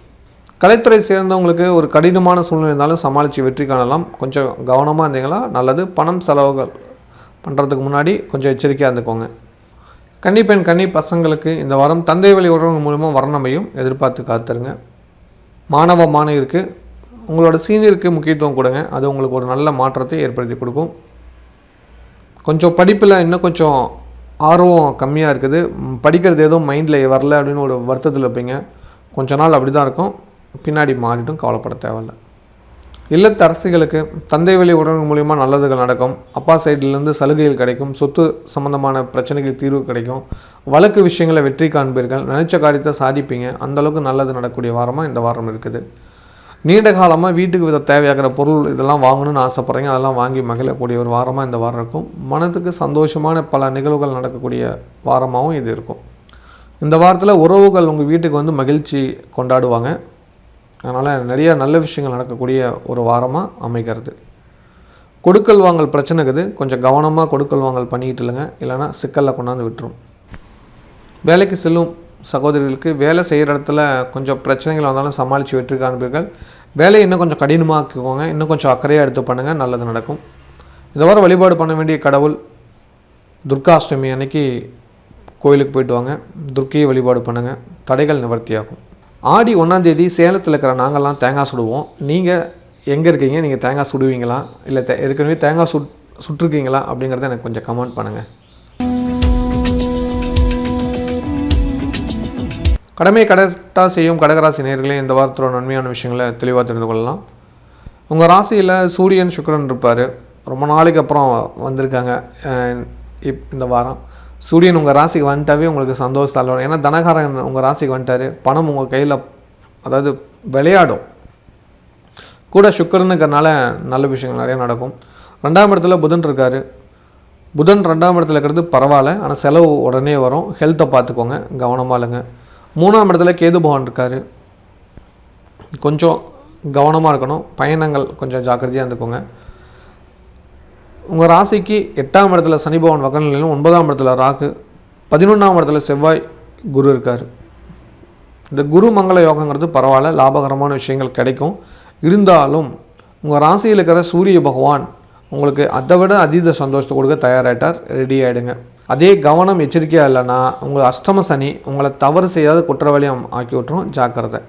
கலைத்துறை சேர்ந்தவங்களுக்கு ஒரு கடினமான சூழ்நிலை இருந்தாலும் சமாளித்து வெற்றி காணலாம். கொஞ்சம் கவனமாக இருந்தீங்களா நல்லது. பணம் செலவுகள் பண்ணுறதுக்கு முன்னாடி கொஞ்சம் எச்சரிக்கையாக இருந்துக்கோங்க. கன்னிப்பெண் கன்னி பசங்களுக்கு இந்த வாரம் தந்தை வழி உறவு மூலமாக வரணமையும் எதிர்பார்த்து காத்துருங்க. மாணவருக்கு உங்களோட சீனியருக்கு முக்கியத்துவம் கொடுங்க. அது உங்களுக்கு ஒரு நல்ல மாற்றத்தை ஏற்படுத்தி கொடுக்கும். கொஞ்சம் படிப்பில் இன்னும் கொஞ்சம் ஆர்வம் கம்மியாக இருக்குது. படிக்கிறது எதுவும் மைண்டில் வரல அப்படின்னு ஒரு வருத்தத்தில் இருப்பீங்க. கொஞ்ச நாள் அப்படி தான் இருக்கும், பின்னாடி மாறிட்டும், கவலைப்பட தேவையில்லை. இல்லத்தரசிகளுக்கு தந்தை வழி உறவு மூலிமா நல்லதுகள் நடக்கும். அப்பா சைட்லேருந்து சலுகைகள் கிடைக்கும். சொத்து சம்மந்தமான பிரச்சனைகள் தீர்வு கிடைக்கும். வழக்கு விஷயங்களை வெற்றி காண்பீர்கள். நினைச்ச காரியத்தை சாதிப்பீங்க. அந்தளவுக்கு நல்லது நடக்கக்கூடிய வாரமாக இந்த வாரம் இருக்குது. நீண்ட காலமாக வீட்டுக்கு தேவையாகிற பொருள் இதெல்லாம் வாங்கணும்னு ஆசைப்பட்றீங்க. அதெல்லாம் வாங்கி மகிழக்கூடிய ஒரு வாரமாக இந்த வாரம் இருக்கும். மனதுக்கு சந்தோஷமான பல நிகழ்வுகள் நடக்கக்கூடிய வாரமாகவும் இது இருக்கும். இந்த வாரத்தில் உறவுகள் உங்கள் வீட்டுக்கு மகிழ்ச்சி கொண்டாடுவாங்க. அதனால் நிறைய நல்ல விஷயங்கள் நடக்கக்கூடிய ஒரு வாரமாக அமைகிறது. கொடுக்கல் வாங்கல் பிரச்சனை இருக்குது. கொஞ்சம் கவனமாக கொடுக்கல் வாங்கல் பண்ணிக்கிட்டு இல்லைங்க, இல்லைனா சிக்கலில் கொண்டாந்து விட்டுரும். வேலைக்கு செல்லும் சகோதரிகளுக்கு வேலை செய்கிற இடத்துல கொஞ்சம் பிரச்சனைகள் வந்தாலும் சமாளித்து வெற்றி காண்பீர்கள். வேலையை இன்னும் கொஞ்சம் கடினமாக்குவோங்க. இன்னும் கொஞ்சம் அக்கறையாக எடுத்து பண்ணுங்கள், நல்லது நடக்கும். இந்த வாரம் வழிபாடு பண்ண வேண்டிய கடவுள் துர்காஷ்டமி அன்னைக்கு கோயிலுக்கு போயிட்டு வாங்க. துர்க்கையை வழிபாடு பண்ணுங்கள், தடைகள் நிவர்த்தியாகும். ஆடி 1ஆம் தேதி சேலத்தில் இருக்கிற நாங்கள்லாம் தேங்காய் சுடுவோம். நீங்கள் எங்கே இருக்கீங்க, நீங்கள் தேங்காய் சுடுவீங்களா, இல்லை ஏற்கனவே தேங்காய் சுட்டிருக்கீங்களா அப்படிங்கிறத எனக்கு கொஞ்சம் கமெண்ட் பண்ணுங்கள். கடமையை கரெக்டாக செய்யும் கடகராசி நேயர்களே, இந்த வாரத்தோட நன்மையான விஷயங்களை தெளிவாக தெரிந்து கொள்ளலாம். உங்கள் ராசியில் சூரியன் சுக்கிரன் இருப்பார். ரொம்ப நாளைக்கு அப்புறம் வந்திருக்காங்க. இந்த வாரம் சூரியன் உங்கள் ராசிக்கு வந்துட்டாவே உங்களுக்கு சந்தோஷத்தால் வரும். ஏன்னா தனகாரன் உங்கள் ராசிக்கு வந்துட்டார். பணம் உங்கள் கையில் அதாவது விளையாடும். கூட சுக்கிரனுங்கிறனால நல்ல விஷயங்கள் நிறையா நடக்கும். 2ஆம் இடத்துல புதன் இருக்கார். புதன் 2ஆம் இடத்துல இருக்கிறது பரவாயில்ல, ஆனால் செலவு உடனே வரும். ஹெல்த்தை பார்த்துக்கோங்க, கவனமாக இல்லைங்க. 3ஆம் இடத்துல கேது பகவான் இருக்கார். கொஞ்சம் கவனமாக இருக்கணும். பயணங்கள் கொஞ்சம் ஜாக்கிரதையாக இருந்துக்கோங்க. உங்கள் ராசிக்கு 8ஆம் இடத்துல சனி பகவான் வக்கரநிலையிலும் 9ஆம் இடத்துல ராகு, 11ஆம் இடத்துல செவ்வாய், குரு இருக்கார். இந்த குரு மங்கள யோகங்கிறது பரவாயில்ல, லாபகரமான விஷயங்கள் கிடைக்கும். இருந்தாலும் உங்கள் ராசியில் இருக்கிற சூரிய பகவான் உங்களுக்கு அதை விட அதீத சந்தோஷத்தை கொடுக்க தயாராகிட்டார். ரெடி ஆகிடுங்க. அதே கவனம் எச்சரிக்கையாக இல்லைன்னா உங்கள் அஷ்டம சனி உங்களை தவறு செய்யாத குற்றவாளியம் ஆக்கி விட்டுரும். ஜாக்கிரதை.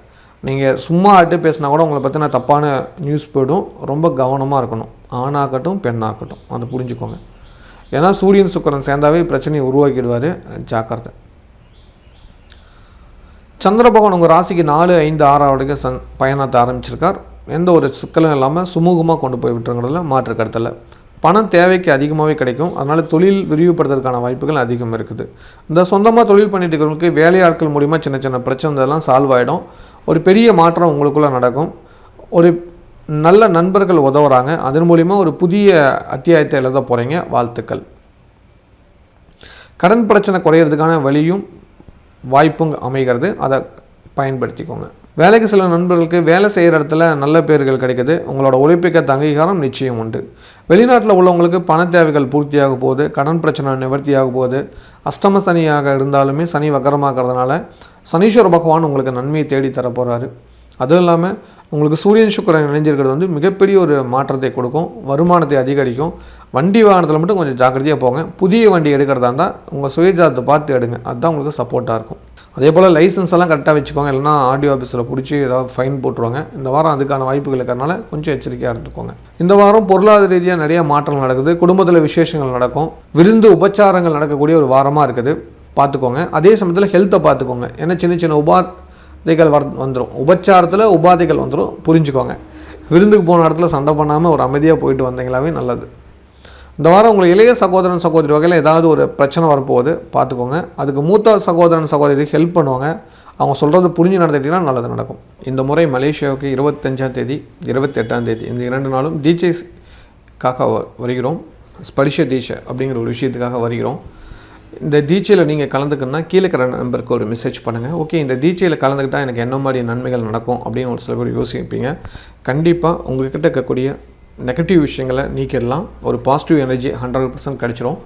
நீங்கள் சும்மா ஆட்டு பேசினா கூட உங்களை பற்றின தப்பான நியூஸ் போய்டும். ரொம்ப கவனமாக இருக்கணும். ஆணாகட்டும் பெண்ணாகட்டும், அதை புரிஞ்சுக்கோங்க. ஏன்னா சூரியன் சுக்கிரன் சேர்ந்தாவே பிரச்சனையை உருவாக்கிடுவார். ஜாக்கிரதை. சந்திர பகவான் உங்கள் ராசிக்கு 4, 5, 6 வரைக்கும் பயணத்தை ஆரம்பிச்சிருக்கார். எந்த ஒரு சிக்கலும் இல்லாமல் சுமூகமாக கொண்டு போய் விட்டுருங்கிறதுல மாற்று கருத்தில். பணம் தேவைக்கு அதிகமாகவே கிடைக்கும். அதனால் தொழில் விரிவுபடுத்துறதுக்கான வாய்ப்புகள் அதிகம் இருக்குது. இந்த சொந்தமாக தொழில் பண்ணிட்டு இருக்கிறவங்களுக்கு வேலையாட்கள் மூலிமா சின்ன சின்ன பிரச்சனைலாம் சால்வ் ஆகிடும். ஒரு பெரிய மாற்றம் உங்களுக்குள்ளே நடக்கும். ஒரு நல்ல நண்பர்கள் உதவுறாங்க. அதன் மூலிமா ஒரு புதிய அத்தியாயத்தை எழுத போகிறீங்க. வாழ்த்துக்கள். கடன் பிரச்சனை குறையிறதுக்கான வழியும் வாய்ப்பும் அமைகிறது. அதை பயன்படுத்திக்கோங்க. வேலைக்கு சில நண்பர்களுக்கு வேலை செய்கிற இடத்துல நல்ல பேர்கள் கிடைக்குது. உங்களோட உழைப்புக்கு அங்கீகாரம் நிச்சயம் உண்டு. வெளிநாட்டில் உள்ளவங்களுக்கு பண தேவைகள் பூர்த்தியாக போகுது. கடன் பிரச்சனை நிவர்த்தியாக போகுது. அஷ்டம சனியாக இருந்தாலுமே சனி வக்கரமாக்கிறதுனால சனீஸ்வர பகவான் உங்களுக்கு நன்மையை தேடி தர போகிறாரு. அதுவும் இல்லாமல் உங்களுக்கு சூரியன் சுக்கிரன் இணைஞ்சிருக்கிறது மிகப்பெரிய ஒரு மாற்றத்தை கொடுக்கும். வருமானத்தை அதிகரிக்கும். வண்டி வாகனத்தில் மட்டும் கொஞ்சம் ஜாக்கிரதையாக போங்க. புதிய வண்டி எடுக்கிறதா இருந்தால் உங்கள் சுயஜாதத்தை பார்த்து எடுங்க. அதுதான் உங்களுக்கு சப்போர்ட்டாக இருக்கும். அதே போல் லைசன்ஸ் எல்லாம் கரெக்டாக வச்சுக்கோங்க. இல்லைனா ஆர்டிஓ ஆஃபீஸில் பிடிச்சி ஏதாவது ஃபைன் போட்டுருவாங்க. இந்த வாரம் அதுக்கான வாய்ப்புகள் இருக்கிறனால கொஞ்சம் எச்சரிக்கையாக இருந்துக்கோங்க. இந்த வாரம் பொருளாதார ரீதியாக நிறைய மாற்றங்கள் நடக்குது. குடும்பத்தில் விசேஷங்கள் நடக்கும். விருந்து உபச்சாரங்கள் நடக்கக்கூடிய ஒரு வாரமாக இருக்குது. பார்த்துக்கோங்க. அதே சமயத்தில் ஹெல்த்தை பார்த்துக்கோங்க. ஏன்னா சின்ன சின்ன உபாதைகள் வந்துடும். உபச்சாரத்தில் உபாதைகள் வந்துடும். புரிஞ்சுக்கோங்க. விருந்துக்கு போன இடத்துல சண்டை பண்ணாமல் ஒரு அமைதியாக போயிட்டு வந்தீங்களாவே நல்லது. இந்த வாரம் உங்களுக்கு இளைய சகோதரன் சகோதரி வகையில் ஏதாவது ஒரு பிரச்சனை வரப்போகுது. பார்த்துக்கோங்க. அதுக்கு மூத்த சகோதரன் சகோதரிக்கு ஹெல்ப் பண்ணுவாங்க. அவங்க சொல்கிறது புரிஞ்சு நடந்துக்கிட்டிங்கன்னா நல்லது நடக்கும். இந்த முறை மலேசியாவுக்கு 25ஆம் தேதி 28ஆம் தேதி இந்த 2 நாளும் தீட்சைக்காக வருகிறோம். ஸ்பரிஷ தீட்சை அப்படிங்கிற ஒரு விஷயத்துக்காக வருகிறோம். இந்த தீட்சையில் நீங்கள் கலந்துக்கணுன்னா கீழே இருக்கிற நம்பருக்கு ஒரு மெசேஜ் பண்ணுங்கள். ஓகே, இந்த தீட்சையில் கலந்துக்கிட்டால் எனக்கு என்ன மாதிரி நன்மைகள் நடக்கும் அப்படின்னு ஒரு சில பேர் யோசிப்பீங்க. கண்டிப்பாக உங்கள்கிட்ட இருக்கக்கூடிய நெகட்டிவ் விஷயங்களை நீக்கிடலாம். ஒரு பாசிட்டிவ் எனர்ஜி 100% கிடச்சிரும்.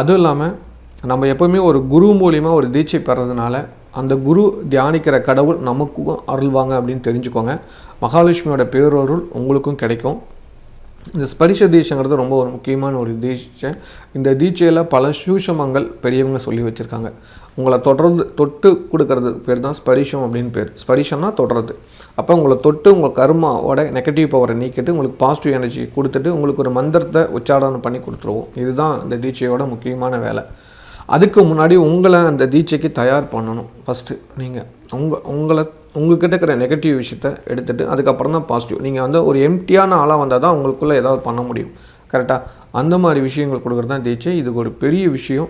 அதுவும் இல்லாமல் நம்ம எப்போவுமே ஒரு குரு மூலிமா ஒரு தீட்சை பெறதுனால அந்த குரு தியானிக்கிற கடவுள் நமக்கும் அருள்வாங்க அப்படின்னு தெரிஞ்சுக்கோங்க. மகாலட்சுமியோட பேரருள் உங்களுக்கும் கிடைக்கும். இந்த ஸ்பரிஷ தீட்சைங்கிறது ரொம்ப ஒரு முக்கியமான ஒரு தீட்சை. இந்த தீட்சையில் பல சூஷமங்கள் பெரியவங்க சொல்லி வச்சுருக்காங்க. உங்களை தொட்டு கொடுக்கறது பேர் தான் ஸ்பரிஷம் அப்படின்னு பேர். ஸ்பரிஷம்னா தொடர்றது. அப்போ உங்களை தொட்டு உங்கள் கர்மாவோட நெகட்டிவ் பவரை நீக்கிட்டு உங்களுக்கு பாசிட்டிவ் எனர்ஜி கொடுத்துட்டு உங்களுக்கு ஒரு மந்திரத்தை உச்சாரணம் பண்ணி கொடுத்துருவோம். இதுதான் இந்த தீட்சையோட முக்கியமான வேலை. அதுக்கு முன்னாடி உங்களை அந்த தீட்சைக்கு தயார் பண்ணணும். ஃபஸ்ட்டு நீங்கள் உங்கள்கிட்ட இருக்கிற நெகட்டிவ் விஷயத்தை எடுத்துகிட்டு அதுக்கப்புறம் தான் பாசிட்டிவ். நீங்கள் வந்து ஒரு எம்டியான ஆளாக வந்தால் தான் உங்களுக்குள்ளே ஏதாவது பண்ண முடியும். கரெக்டாக அந்த மாதிரி விஷயங்கள் கொடுக்குறது தான் தீட்சை. இதுக்கு ஒரு பெரிய விஷயம்.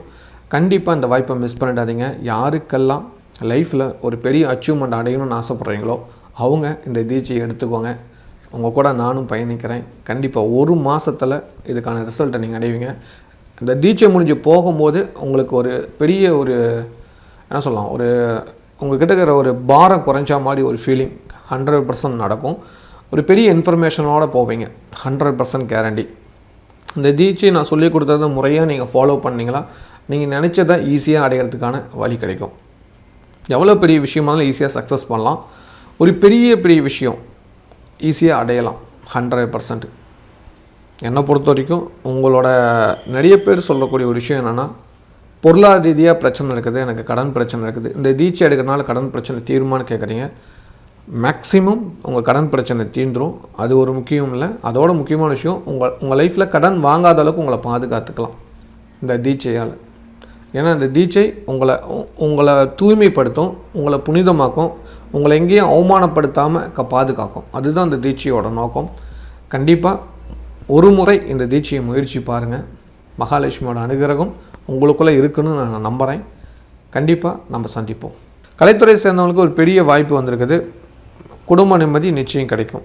கண்டிப்பாக இந்த வாய்ப்பை மிஸ் பண்ணிடாதீங்க. யாருக்கெல்லாம் லைஃப்பில் ஒரு பெரிய அச்சீவ்மெண்ட் அடையணும்னு ஆசைப்பட்றீங்களோ அவங்க இந்த தீட்சையை எடுத்துக்கோங்க. உங்கள் கூட நானும் பயணிக்கிறேன். கண்டிப்பாக 1 மாதத்தில் இதுக்கான ரிசல்ட்டை நீங்கள் அடைவீங்க. இந்த தீட்சை முடிஞ்சு போகும்போது உங்களுக்கு ஒரு பெரிய ஒரு என்ன சொல்லலாம், ஒரு உங்கள்கிட்ட இருக்கிற ஒரு பாரம் குறைஞ்சா மாதிரி ஒரு ஃபீலிங் 100% நடக்கும். ஒரு பெரிய இன்ஃபர்மேஷனோடு போவீங்க. 100% கேரண்டி. இந்த தீட்சை நான் சொல்லி கொடுத்தத முறையாக நீங்கள் ஃபாலோ பண்ணிங்களா நீங்கள் நினச்சதை ஈஸியாக அடையிறதுக்கான வழி கிடைக்கும். எவ்வளோ பெரிய விஷயமானாலும் ஈஸியாக சக்ஸஸ் பண்ணலாம். ஒரு பெரிய விஷயம் ஈஸியாக அடையலாம் 100%. என்னை பொறுத்த வரைக்கும் உங்களோட நிறைய பேர் சொல்லக்கூடிய ஒரு விஷயம் என்னென்னா, பொருளாதார ரீதியாக பிரச்சனை இருக்குது, எனக்கு கடன் பிரச்சனை இருக்குது, இந்த தீட்சை எடுக்கிறனால கடன் பிரச்சனை தீர்மானு கேட்குறீங்க. மேக்ஸிமம் உங்கள் கடன் பிரச்சனை தீர்ந்துடும். அது ஒரு முக்கியம் இல்லை. அதோட முக்கியமான விஷயம், உங்கள் லைஃப்பில் கடன் வாங்காத அளவுக்கு உங்களை பாதுகாத்துக்கலாம் இந்த தீட்சையால். ஏன்னா இந்த தீட்சை உங்களை தூய்மைப்படுத்தும், உங்களை புனிதமாக்கும், உங்களை எங்கேயும் அவமானப்படுத்தாமல் பாதுகாக்கும். அதுதான் இந்த தீட்சையோட நோக்கம். கண்டிப்பாக ஒரு முறை இந்த தீட்சையை முயற்சி பாருங்கள். மகாலட்சுமியோட அனுகிரகம் உங்களுக்குள்ளே இருக்குன்னு நான் நம்புகிறேன். கண்டிப்பாக நம்ம சந்திப்போம். கலைத்துறை சேர்ந்தவங்களுக்கு ஒரு பெரிய வாய்ப்பு வந்திருக்குது. குடும்ப நிம்மதி நிச்சயம் கிடைக்கும்.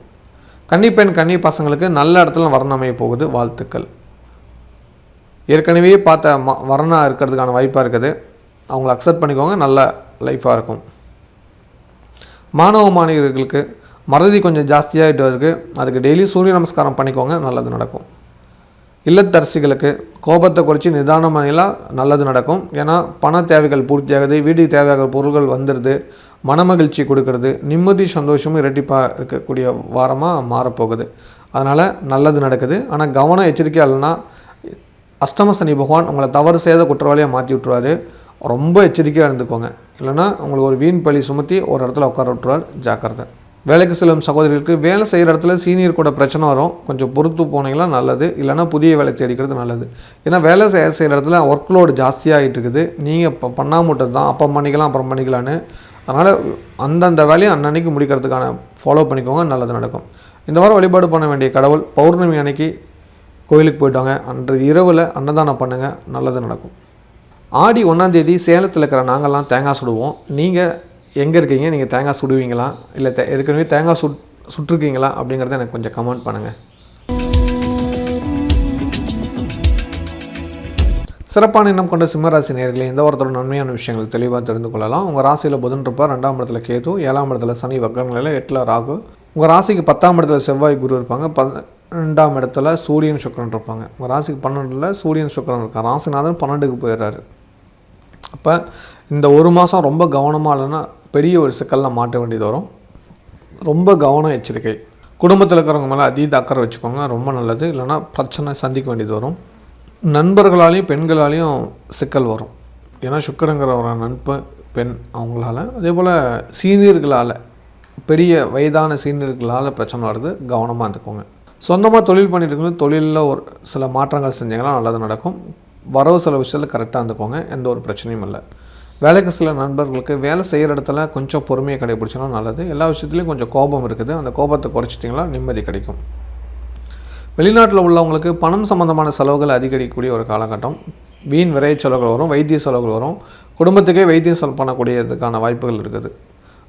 கன்னிப்பெண் கன்னி பசங்களுக்கு நல்ல இடத்துல வரன் அமைய போகுது. வாழ்த்துக்கள். ஏற்கனவே பார்த்த வரனாக இருக்கிறதுக்கான வாய்ப்பாக இருக்குது. அவங்கள அக்செப்ட் பண்ணிக்கோங்க. நல்ல லைஃப்பாக இருக்கும். மாணவ மாணவியர்களுக்கு மறதி கொஞ்சம் ஜாஸ்தியாகிட்டு இருக்குது. அதுக்கு டெய்லி சூரிய நமஸ்காரம் பண்ணிக்கோங்க. நல்லது நடக்கும். இல்லத்தரசிகளுக்கு கோபத்தை குறைச்சி நிதானமானலாம் நல்லது நடக்கும். ஏன்னா பண தேவைகள் பூர்த்தியாகுது, வீட்டுக்கு தேவையான பொருட்கள் வந்துடுது, மனமகிழ்ச்சி கொடுக்கறது, நிம்மதி சந்தோஷமும் இரட்டிப்பாக இருக்கக்கூடிய வாரமாக மாறப்போகுது. அதனால் நல்லது நடக்குது. ஆனால் கவனம் எச்சரிக்கையாக இல்லைன்னா அஷ்டம சனி பகவான் உங்களை தவறு செய்த குற்றவாளியாக மாற்றி விட்டுருவார். ரொம்ப எச்சரிக்கையாக இருந்துக்கோங்க. இல்லைன்னா உங்களுக்கு ஒரு வீண் பழி சுமத்தி ஒரு இடத்துல உட்கார விட்டுருவார். ஜாக்கிரதை. வேலைக்கு செல்லும் சகோதரிகளுக்கு வேலை செய்கிற இடத்துல சீனியர் கூட பிரச்சனை வரும். கொஞ்சம் பொறுத்து போனீங்களா நல்லது. இல்லைனா புதிய வேலை தேடிக்கிறது நல்லது. ஏன்னா வேலை செய்கிற இடத்துல ஒர்க் லோடு ஜாஸ்தியாகிட்டு இருக்குது. நீங்கள் இப்போ பண்ணாமட்டது தான், அப்போ பண்ணிக்கலாம் அப்புறம் பண்ணிக்கலான்னு. அதனால் அந்தந்த வேலையை அன்னன்னைக்கு முடிக்கிறதுக்கான ஃபாலோ பண்ணிக்கோங்க. நல்லது நடக்கும். இந்த வாரம் வழிபாடு பண்ண வேண்டிய கடவுள் பௌர்ணமி அன்னைக்கு கோயிலுக்கு போயிட்டாங்க. அன்று இரவில் அன்னதானம் பண்ணுங்கள். நல்லது நடக்கும். ஆடி 1ஆம் தேதி சேலத்தில் இருக்கிற நாங்கள்லாம் தேங்காய் சுடுவோம். நீங்கள் எங்கே இருக்கீங்க? நீங்கள் தேங்காய் சுடுவீங்களா? இல்லை ஏற்கனவே தேங்காய் சுட்டிருக்கீங்களா? அப்படிங்கிறத எனக்கு கொஞ்சம் கமெண்ட் பண்ணுங்கள். சிறப்பான எண்ணம் கொண்ட சிம்மராசி நேயர்களே, இந்த வாரத்தோட நன்மையான விஷயங்கள் தெளிவாக தெரிந்து கொள்ளலாம். உங்கள் ராசியில் புதன் இருப்பார். 2ஆம் இடத்துல கேது, 7ஆம் இடத்துல சனி வக்கரநிலையில், 8ல் ராகு. உங்கள் ராசிக்கு 10ஆம் இடத்துல செவ்வாய் குரு இருப்பாங்க. 12ஆம் இடத்துல சூரியன் சுக்கிரன் இருப்பாங்க. உங்கள் ராசிக்கு 12ல் சூரியன் சுக்கிரன் இருக்காங்க. ராசிநாதன் 12க்கு போயிடுறாரு. அப்போ இந்த ஒரு மாதம் ரொம்ப கவனமாக இல்லைன்னா பெரிய ஒரு சிக்கலில் மாட்ட வேண்டியது வரும். ரொம்ப கவனம் எச்சரிக்கை. குடும்பத்தில் இருக்கிறவங்க மேலே அதீத அக்கறை வச்சுக்கோங்க. ரொம்ப நல்லது. இல்லைனா பிரச்சனை சந்திக்க வேண்டியது வரும். நண்பர்களாலையும் பெண்களாலையும் சிக்கல் வரும். ஏன்னா சுக்கிரங்கிற ஒரு நண்பு பெண் அவங்களால, அதே போல் சீனியர்களால், பெரிய வயதான சீனியர்களால் பிரச்சனை வருது. கவனமாக இருந்துக்கோங்க. சொந்தமாக தொழில் பண்ணிட்டு இருக்கும்போது தொழிலில் ஒரு சில மாற்றங்கள் செஞ்சிங்கன்னா நல்லது நடக்கும். வரவு சில விஷயத்தில் கரெக்டாக இருந்துக்கோங்க. எந்த ஒரு பிரச்சனையும் இல்லை. வேலைக்கு சில நண்பர்களுக்கு வேலை செய்கிற இடத்துல கொஞ்சம் பொறுமையை கடைபிடிச்சோன்னா நல்லது. எல்லா விஷயத்துலையும் கொஞ்சம் கோபம் இருக்குது. அந்த கோபத்தை குறைச்சிட்டிங்களா நிம்மதி கிடைக்கும். வெளிநாட்டில் உள்ளவங்களுக்கு பணம் சம்மந்தமான செலவுகள் அதிகரிக்கக்கூடிய ஒரு காலகட்டம். வீண் விரைய செலவுகள் வரும், வைத்திய செலவுகள் வரும். குடும்பத்துக்கே வைத்தியம் செலவு பண்ணக்கூடியதுக்கான வாய்ப்புகள் இருக்குது.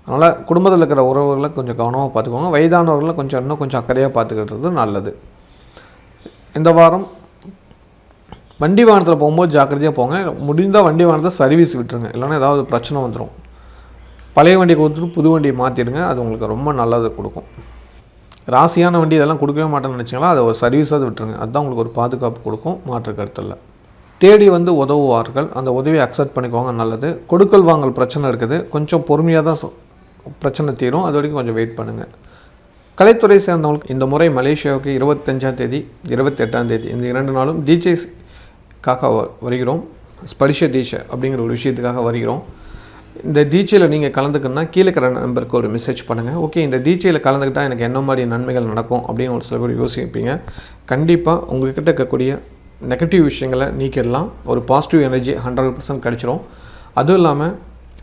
அதனால் குடும்பத்தில் இருக்கிற உறவுகளை கொஞ்சம் கவனமாக பார்த்துக்கோங்க. வயதானவர்களை இன்னும் கொஞ்சம் அக்கறையாக பார்த்துக்கிட்டது நல்லது. இந்த வாரம் வண்டி வாகனத்தில் போகும்போது ஜாக்கிரதையாக போங்க. முடிந்தால் வண்டி வாகனத்தை சர்வீஸ் விட்டுருங்க. இல்லைன்னா ஏதாவது பிரச்சனை வந்துடும். பழைய வண்டியை கொடுத்துட்டு புது வண்டியை மாற்றிடுங்க. அது உங்களுக்கு ரொம்ப நல்லது கொடுக்கும். ராசியான வண்டி இதெல்லாம் கொடுக்கவே மாட்டேன்னு நினச்சிங்களா, அதை ஒரு சர்வீஸாக விட்டுருங்க. அதுதான் உங்களுக்கு ஒரு பாதுகாப்பு கொடுக்கும். மாற்று கருத்தில் தேடி வந்து உதவுவார்கள். அந்த உதவியை அக்செப்ட் பண்ணிக்கோங்க. நல்லது. கொடுக்கல் வாங்கல் பிரச்சனை இருக்குது. கொஞ்சம் பொறுமையாக தான் பிரச்சனை தீரும். அது வரைக்கும் கொஞ்சம் வெயிட் பண்ணுங்கள். கலைத்துறை சேர்ந்தவங்களுக்கு இந்த முறை மலேசியாவுக்கு 25ஆம் தேதி 28ஆம் தேதி இந்த 2 நாளும் தீட்சைக்காக வருகிறோம். ஸ்பரிஷ தீட்சை அப்படிங்கிற ஒரு விஷயத்துக்காக வருகிறோம். இந்த தீட்சையில் நீங்கள் கலந்துக்கணுன்னா கீழே இருக்கிற நம்பருக்கு ஒரு மெசேஜ் பண்ணுங்கள். ஓகே, இந்த தீட்சையில் கலந்துக்கிட்டால் எனக்கு என்ன மாதிரி நன்மைகள் நடக்கும் அப்படின்னு ஒரு சில பேர் யோசிப்பீங்க. கண்டிப்பாக உங்கள்கிட்ட இருக்கக்கூடிய நெகட்டிவ் விஷயங்களை நீக்கிடலாம். ஒரு பாசிட்டிவ் எனர்ஜி 100% கிடச்சிரும். அதுவும் இல்லாமல்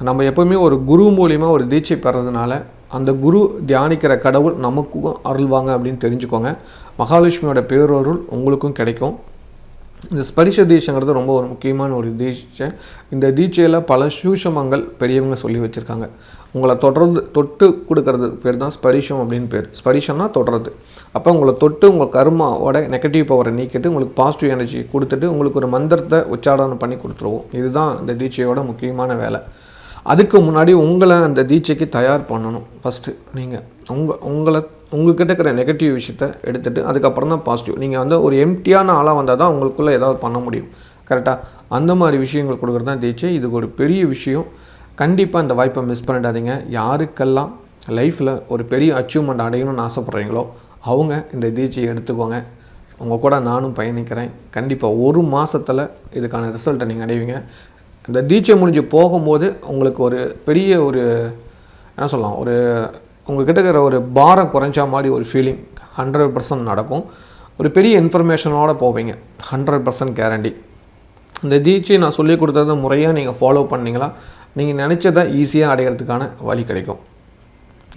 நம்ம எப்போவுமே ஒரு குரு மூலியமாக ஒரு தீட்சை பெறதுனால அந்த குரு தியானிக்கிற கடவுள் நமக்கும் அருள்வாங்க அப்படின்னு தெரிஞ்சுக்கோங்க. மகாலட்சுமியோட பேரருள் உங்களுக்கும் கிடைக்கும். இந்த ஸ்பரிஷ தீட்சைங்கிறது ரொம்ப ஒரு முக்கியமான ஒரு தீட்சை. இந்த தீட்சையில் பல சூஷமங்கள் பெரியவங்க சொல்லி வச்சுருக்காங்க. உங்களை தொட்டு கொடுக்கறது பேர் தான் ஸ்பரிஷம் அப்படின்னு பேர். ஸ்பரிஷம்னா தொடுறது. அப்போ உங்களை தொட்டு உங்கள் கர்மாவோட நெகட்டிவ் பவரை நீக்கிட்டு உங்களுக்கு பாசிட்டிவ் எனர்ஜி கொடுத்துட்டு உங்களுக்கு ஒரு மந்திரத்தை உச்சாரணம் பண்ணி கொடுத்துருவோம். இதுதான் இந்த தீட்சையோட முக்கியமான வேலை. அதுக்கு முன்னாடி உங்களை அந்த தீட்சைக்கு தயார் பண்ணணும். ஃபஸ்ட்டு நீங்கள் உங்கள்கிட்ட இருக்கிற நெகட்டிவ் விஷயத்தை எடுத்துகிட்டு அதுக்கப்புறம் தான் பாசிட்டிவ். நீங்கள் வந்து ஒரு எம்டியான ஆளாக வந்தால் தான் உங்களுக்குள்ளே ஏதாவது பண்ண முடியும். கரெக்டாக அந்த மாதிரி விஷயங்கள் கொடுக்குறது தான் தீட்சை. இது ஒரு பெரிய விஷயம். கண்டிப்பாக இந்த வாய்ப்பை மிஸ் பண்ணிடாதீங்க. யாருக்கெல்லாம் லைஃப்பில் ஒரு பெரிய அச்சீவ்மெண்ட் அடையணும்னு ஆசைப்பட்றீங்களோ அவங்க இந்த தீட்சையை எடுத்துக்கோங்க. உங்கள் கூட நானும் பயணிக்கிறேன். கண்டிப்பாக ஒரு மாதத்தில் இதுக்கான ரிசல்ட்டை நீங்கள் அடைவீங்க. இந்த தீட்சை முடிஞ்சு போகும்போது உங்களுக்கு ஒரு பெரிய ஒரு என்ன சொல்லலாம், உங்கள்கிட்ட இருக்கிற ஒரு பாரம் குறைஞ்ச மாதிரி ஒரு ஃபீலிங் 100% நடக்கும். ஒரு பெரிய இன்ஃபர்மேஷனோடு போவீங்க, 100% கேரண்டி. இந்த தீட்சை நான் சொல்லிக் கொடுத்தது முறையாக நீங்கள் ஃபாலோ பண்ணிங்களா, நீங்கள் நினச்சதை ஈஸியாக அடைகிறதுக்கான வழி கிடைக்கும்.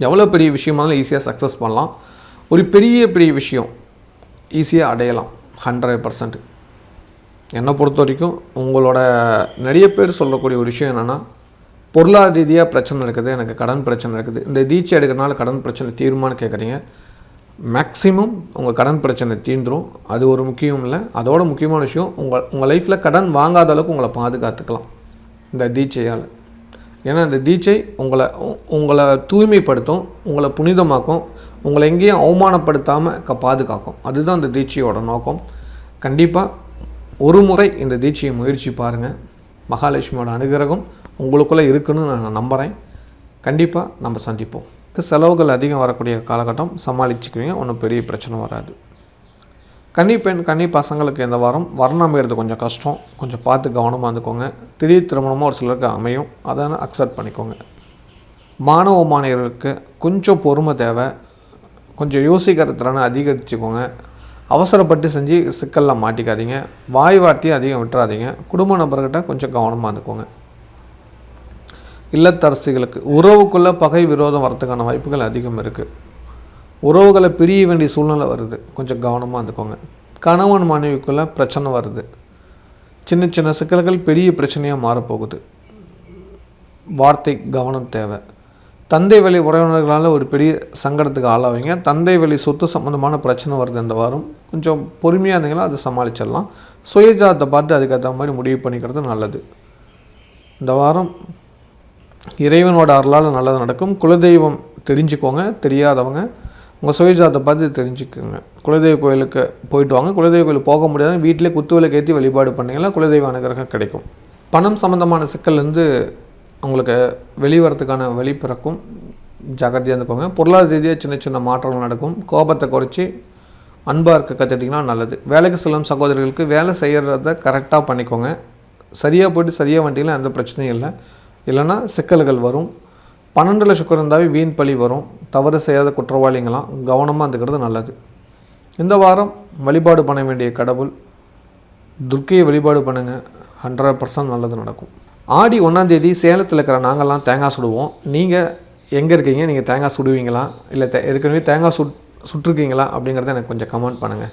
எவ்வளோ பெரிய விஷயமானாலும் ஈஸியாக சக்ஸஸ் பண்ணலாம். ஒரு பெரிய விஷயம் ஈஸியாக அடையலாம் 100%. என்னை பொறுத்த வரைக்கும் உங்களோட நிறைய பேர் சொல்லக்கூடிய ஒரு விஷயம் என்னென்னா, பொருளாதார ரீதியாக பிரச்சனை இருக்குது, எனக்கு கடன் பிரச்சனை இருக்குது, இந்த தீட்சை எடுக்கிறனால கடன் பிரச்சனை தீருமான்னு கேட்குறீங்க. மேக்ஸிமம் உங்கள் கடன் பிரச்சனை தீர்ந்துடும். அது ஒரு முக்கியம் இல்லை. அதோட முக்கியமான விஷயம், உங்கள் லைஃப்பில் கடன் வாங்காத அளவுக்கு உங்களை பாதுகாத்துக்கலாம் இந்த தீட்சையால். ஏன்னா இந்த தீட்சை உங்களை தூய்மைப்படுத்தும், உங்களை புனிதமாக்கும், உங்களை எங்கேயும் அவமானப்படுத்தாமல் பாதுகாக்கும். அதுதான் இந்த தீட்சையோட நோக்கம். கண்டிப்பாக ஒரு முறை இந்த தீட்சையை முயற்சி பாருங்கள். மகாலட்சுமியோட அனுகிரகம் உங்களுக்குள்ளே இருக்குன்னு நான் நம்புகிறேன். கண்டிப்பாக நம்ம சந்திப்போம். செலவுகள் அதிகம் வரக்கூடிய காலகட்டம் சமாளிச்சுக்குவீங்க, ஒன்றும் பெரிய பிரச்சனை வராது. கன்னி பசங்களுக்கு இந்த வாரம் வர்ணம் அமைகிறது கொஞ்சம் கஷ்டம், கொஞ்சம் பார்த்து கவனமாக இருந்துக்கோங்க. திடீர் திருமணமாக ஒரு சிலருக்கு அமையும், அதை அக்செப்ட் பண்ணிக்கோங்க. மாணவர்களுக்கு கொஞ்சம் பொறுமை தேவை, கொஞ்சம் யோசிக்கிற திறனை அதிகரிச்சுக்கோங்க. அவசரப்பட்டு செஞ்சு சிக்கலில் மாட்டிக்காதீங்க. வாய் வாட்டி அதிகம் விட்டுறாதீங்க. குடும்ப நபர்கிட்ட கொஞ்சம் கவனமாக இருந்துக்கோங்க. இல்லத்தரசிகளுக்கு உறவுக்குள்ளே பகை விரோதம் வரத்துக்கான வாய்ப்புகள் அதிகம் இருக்குது. உறவுகளை பிரிய வேண்டிய சூழ்நிலை வருது, கொஞ்சம் கவனமாக இருந்துக்கோங்க. கணவன் மனைவிக்குள்ளே பிரச்சனை வருது, சின்ன சிக்கல்கள் பெரிய பிரச்சனையாக மாறப்போகுது. வார்த்தை கவனம் தேவை. தந்தை வழி உறவினர்களால் ஒரு பெரிய சங்கடத்துக்கு ஆளாவீங்க. தந்தை வழி சொத்து சம்மந்தமான பிரச்சனை வருது இந்த வாரம், கொஞ்சம் பொறுமையாக இருந்தீங்கன்னா அதை சமாளிச்சிடலாம். சுயஜாதத்தை பார்த்து அதுக்கேற்ற மாதிரி முடிவு பண்ணிக்கிறது நல்லது. இந்த வாரம் இறைவனோட அருளால் நல்லது நடக்கும். குலதெய்வம் தெரிஞ்சுக்கோங்க, தெரியாதவங்க உங்கள் சுயஜாதத்தை பார்த்து தெரிஞ்சுக்கோங்க. குலதெய்வ கோயிலுக்கு போயிட்டு வாங்க. குலதெய்வ கோயிலுக்கு போக முடியாத வீட்டிலே குத்துவிளக்கு ஏற்றி வழிபாடு பண்ணிங்கன்னா குலதெய்வ அனுகிரகம் கிடைக்கும். பணம் சம்மந்தமான சிக்கல்லேருந்து உங்களுக்கு வெளிவரத்துக்கான வழி பிறக்கும், ஜாக்கிரதையாக இருந்துக்கோங்க. பொருளாதார ரீதியாக சின்ன மாற்றங்கள் நடக்கும். கோபத்தை குறைச்சி அன்பாக இருக்க கற்றுட்டிங்கன்னா நல்லது. வேலைக்கு செல்லும் சகோதரிகளுக்கு வேலை செய்கிறத கரெக்டாக பண்ணிக்கோங்க. சரியாக போய்ட்டு சரியாக வந்துட்டிங்கன்னா எந்த பிரச்சனையும் இல்லை. இல்லைன்னா சிக்கல்கள் வரும். 12 சுக்கரம் இருந்தாவே வீண் பழி வரும். தவறு செய்யாத குற்றவாளிங்களாம் கவனமாக இருந்துக்கிறது நல்லது. இந்த வாரம் வழிபாடு பண்ண வேண்டிய கடவுள் துர்க்கையை வழிபாடு பண்ணுங்கள், 100% நல்லது நடக்கும். ஆடி 1ஆம் தேதி சேலத்தில் இருக்கிற நாங்கள்லாம் தேங்காய் சுடுவோம். நீங்கள் எங்கே இருக்கீங்க? நீங்கள் தேங்காய் சுடுவீங்களா, இல்லை ஏற்கனவே தேங்காய் சுட்டிருக்கீங்களா அப்படிங்கிறத எனக்கு கொஞ்சம் கமெண்ட் பண்ணுங்கள்.